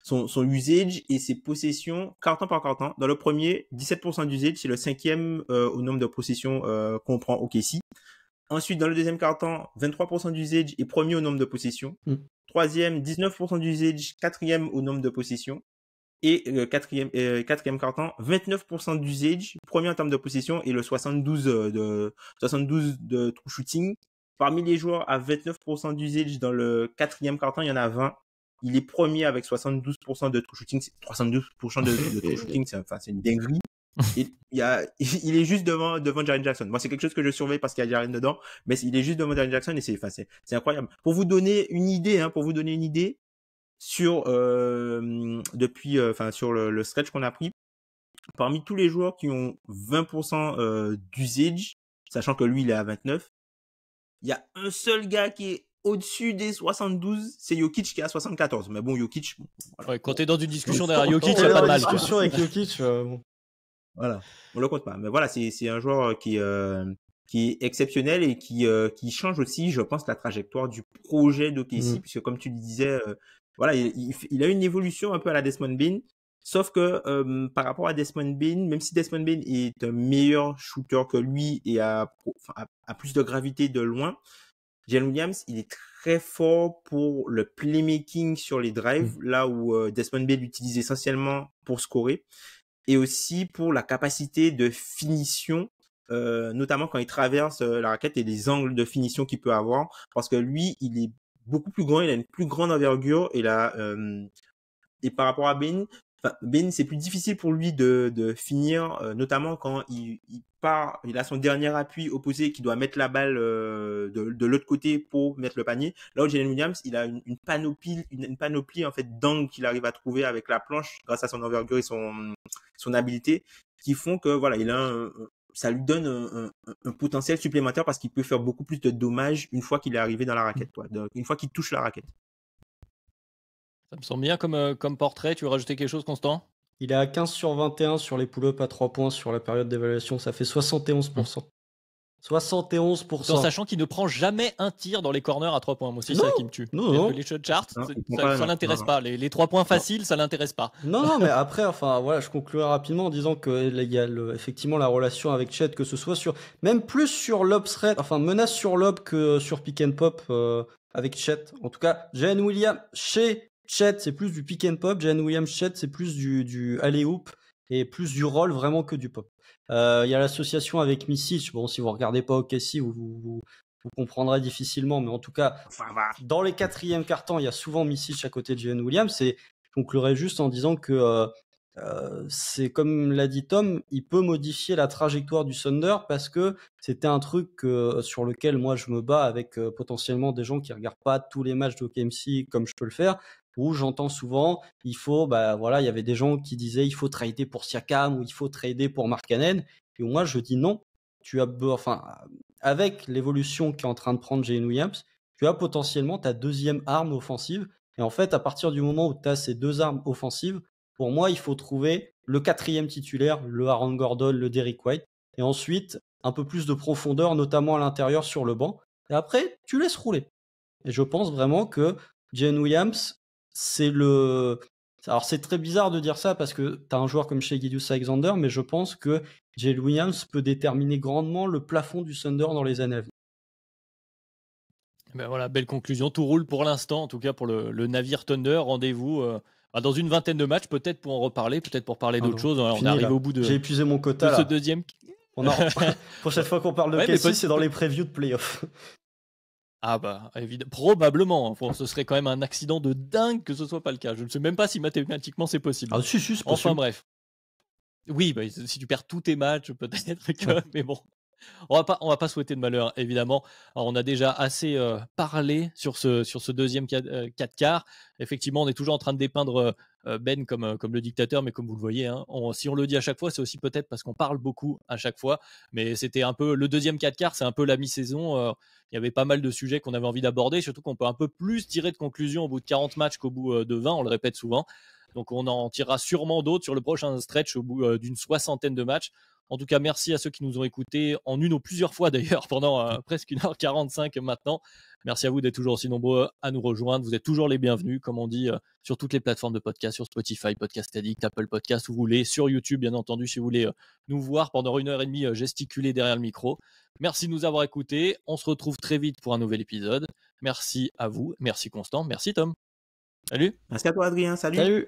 son usage et ses possessions quart-temps par quart-temps, dans le premier, 17% d'usage, c'est le 5e au nombre de possessions qu'on prend au OKC. Ensuite, dans le deuxième quart-temps, 23% d'usage et premier au nombre de possessions. troisième 19% d'usage, quatrième au nombre de possessions. Et le quatrième carton, 29% d'usage, premier en termes de possession et le 72 de true shooting. Parmi les joueurs à 29% d'usage dans le quatrième carton, il y en a 20. Il est premier avec 72% de true shooting. 72% de true shooting, c'est une dinguerie. Il est juste devant Jaren Jackson. Moi, c'est quelque chose que je surveille parce qu'il y a Jaren dedans, mais il est juste devant Jaren Jackson et c'est incroyable. Pour vous donner une idée, sur sur le stretch qu'on a pris, parmi tous les joueurs qui ont 20% d'usage, sachant que lui il est à 29, il y a un seul gars qui est au-dessus des 72, c'est Jokic qui est à 74. Mais bon, Jokic, voilà. Ouais, quand t'es dans une discussion derrière Jokic, il y a pas de mal. Discussion avec Jokic, bon. Voilà, on le compte pas. Mais voilà, c'est un joueur qui est exceptionnel et qui change aussi, je pense, la trajectoire du projet d'OKC, puisque comme tu le disais, voilà, il a une évolution un peu à la Desmond Bane, sauf que par rapport à Desmond Bane, même si Desmond Bane est un meilleur shooter que lui et a plus de gravité de loin, Jalen Williams, il est très fort pour le playmaking sur les drives, là où Desmond Bane l'utilise essentiellement pour scorer, et aussi pour la capacité de finition, notamment quand il traverse la raquette et les angles de finition qu'il peut avoir, parce que lui, il est beaucoup plus grand, il a une plus grande envergure et et par rapport à Ben, c'est plus difficile pour lui de finir, notamment quand il a son dernier appui opposé qui doit mettre la balle de l'autre côté pour mettre le panier. Là où Jalen Williams, il a une panoplie en fait d'angles qu'il arrive à trouver avec la planche grâce à son envergure et son habileté, qui font que voilà, ça lui donne un potentiel supplémentaire parce qu'il peut faire beaucoup plus de dommages une fois qu'il est arrivé dans la raquette, une fois qu'il touche la raquette. Ça me semble bien comme portrait. Tu veux rajouter quelque chose, Constant ? Il est à 15 sur 21 sur les pull-ups à 3 points sur la période d'évaluation. Ça fait 71%. 71%. Tout en sachant qu'il ne prend jamais un tir dans les corners à 3 points. Moi aussi, c'est ça qui me tue. Non. Les shot charts, ça l'intéresse pas. Les 3 points faciles, ça l'intéresse pas. Non, mais après, voilà, je conclurai rapidement en disant qu'il y a effectivement la relation avec Chet, que ce soit même plus sur lob threat, menace sur lob que sur pick and pop avec Chet. En tout cas, Jalen Williams chez Chet, c'est plus du pick and pop. Jalen Williams Chet, c'est plus du alley-oop et plus du roll vraiment que du pop. Il y a l'association avec Micic. Bon, si vous regardez pas OKC, vous comprendrez difficilement, mais en tout cas, dans les quatrièmes cartons, il y a souvent Micic à côté de Jalen Williams. Et je conclurai juste en disant que c'est comme l'a dit Tom, il peut modifier la trajectoire du Thunder parce que c'était un truc sur lequel moi je me bats avec potentiellement des gens qui regardent pas tous les matchs de KMC comme je peux le faire, où j'entends souvent il y avait des gens qui disaient il faut trader pour Siakam ou il faut trader pour Markkanen, et moi je dis non, avec l'évolution qu'est en train de prendre Jalen Williams, tu as potentiellement ta deuxième arme offensive, et en fait à partir du moment où tu as ces deux armes offensives, pour moi, il faut trouver le quatrième titulaire, le Aaron Gordon, le Derrick White, et ensuite un peu plus de profondeur, notamment à l'intérieur sur le banc. Et après, tu laisses rouler. Et je pense vraiment que Jalen Williams, alors c'est très bizarre de dire ça parce que tu as un joueur comme Shai Gilgeous-Alexander, mais je pense que Jalen Williams peut déterminer grandement le plafond du Thunder dans les années à venir. Ben voilà, belle conclusion. Tout roule pour l'instant, en tout cas pour le navire Thunder. Rendez-vous dans une vingtaine de matchs, peut-être pour en reparler, peut-être pour parler d'autres choses. On est arrivé au bout de. J'ai épuisé mon quota. De ce deuxième. Prochaine fois qu'on parle de KC, c'est dans les previews de playoffs. Ah bah évidemment, probablement. Ce serait quand même un accident de dingue que ce soit pas le cas. Je ne sais même pas si mathématiquement c'est possible. Ah si, c'est possible. Enfin bref. Oui, bah, si tu perds tous tes matchs, peut-être que. Mais bon. On va pas souhaiter de malheur, évidemment. Alors, on a déjà assez parlé sur ce deuxième 4 quarts. Effectivement, on est toujours en train de dépeindre Ben comme le dictateur, mais comme vous le voyez, hein, si on le dit à chaque fois, c'est aussi peut-être parce qu'on parle beaucoup à chaque fois. Mais c'était un peu le deuxième 4 quarts, c'est un peu la mi-saison. Il y avait pas mal de sujets qu'on avait envie d'aborder, surtout qu'on peut un peu plus tirer de conclusions au bout de 40 matchs qu'au bout de 20, on le répète souvent. Donc on en tirera sûrement d'autres sur le prochain stretch au bout d'une 60aine de matchs. En tout cas, merci à ceux qui nous ont écoutés en une ou plusieurs fois d'ailleurs pendant presque 1h45 maintenant. Merci à vous d'être toujours aussi nombreux à nous rejoindre. Vous êtes toujours les bienvenus, comme on dit, sur toutes les plateformes de podcast, sur Spotify, Podcast Addict, Apple Podcast, où vous voulez, sur YouTube, bien entendu, si vous voulez nous voir pendant 1h30 gesticuler derrière le micro. Merci de nous avoir écoutés. On se retrouve très vite pour un nouvel épisode. Merci à vous, merci Constant, merci Tom. Salut. Merci à toi, Adrien. Salut. Salut.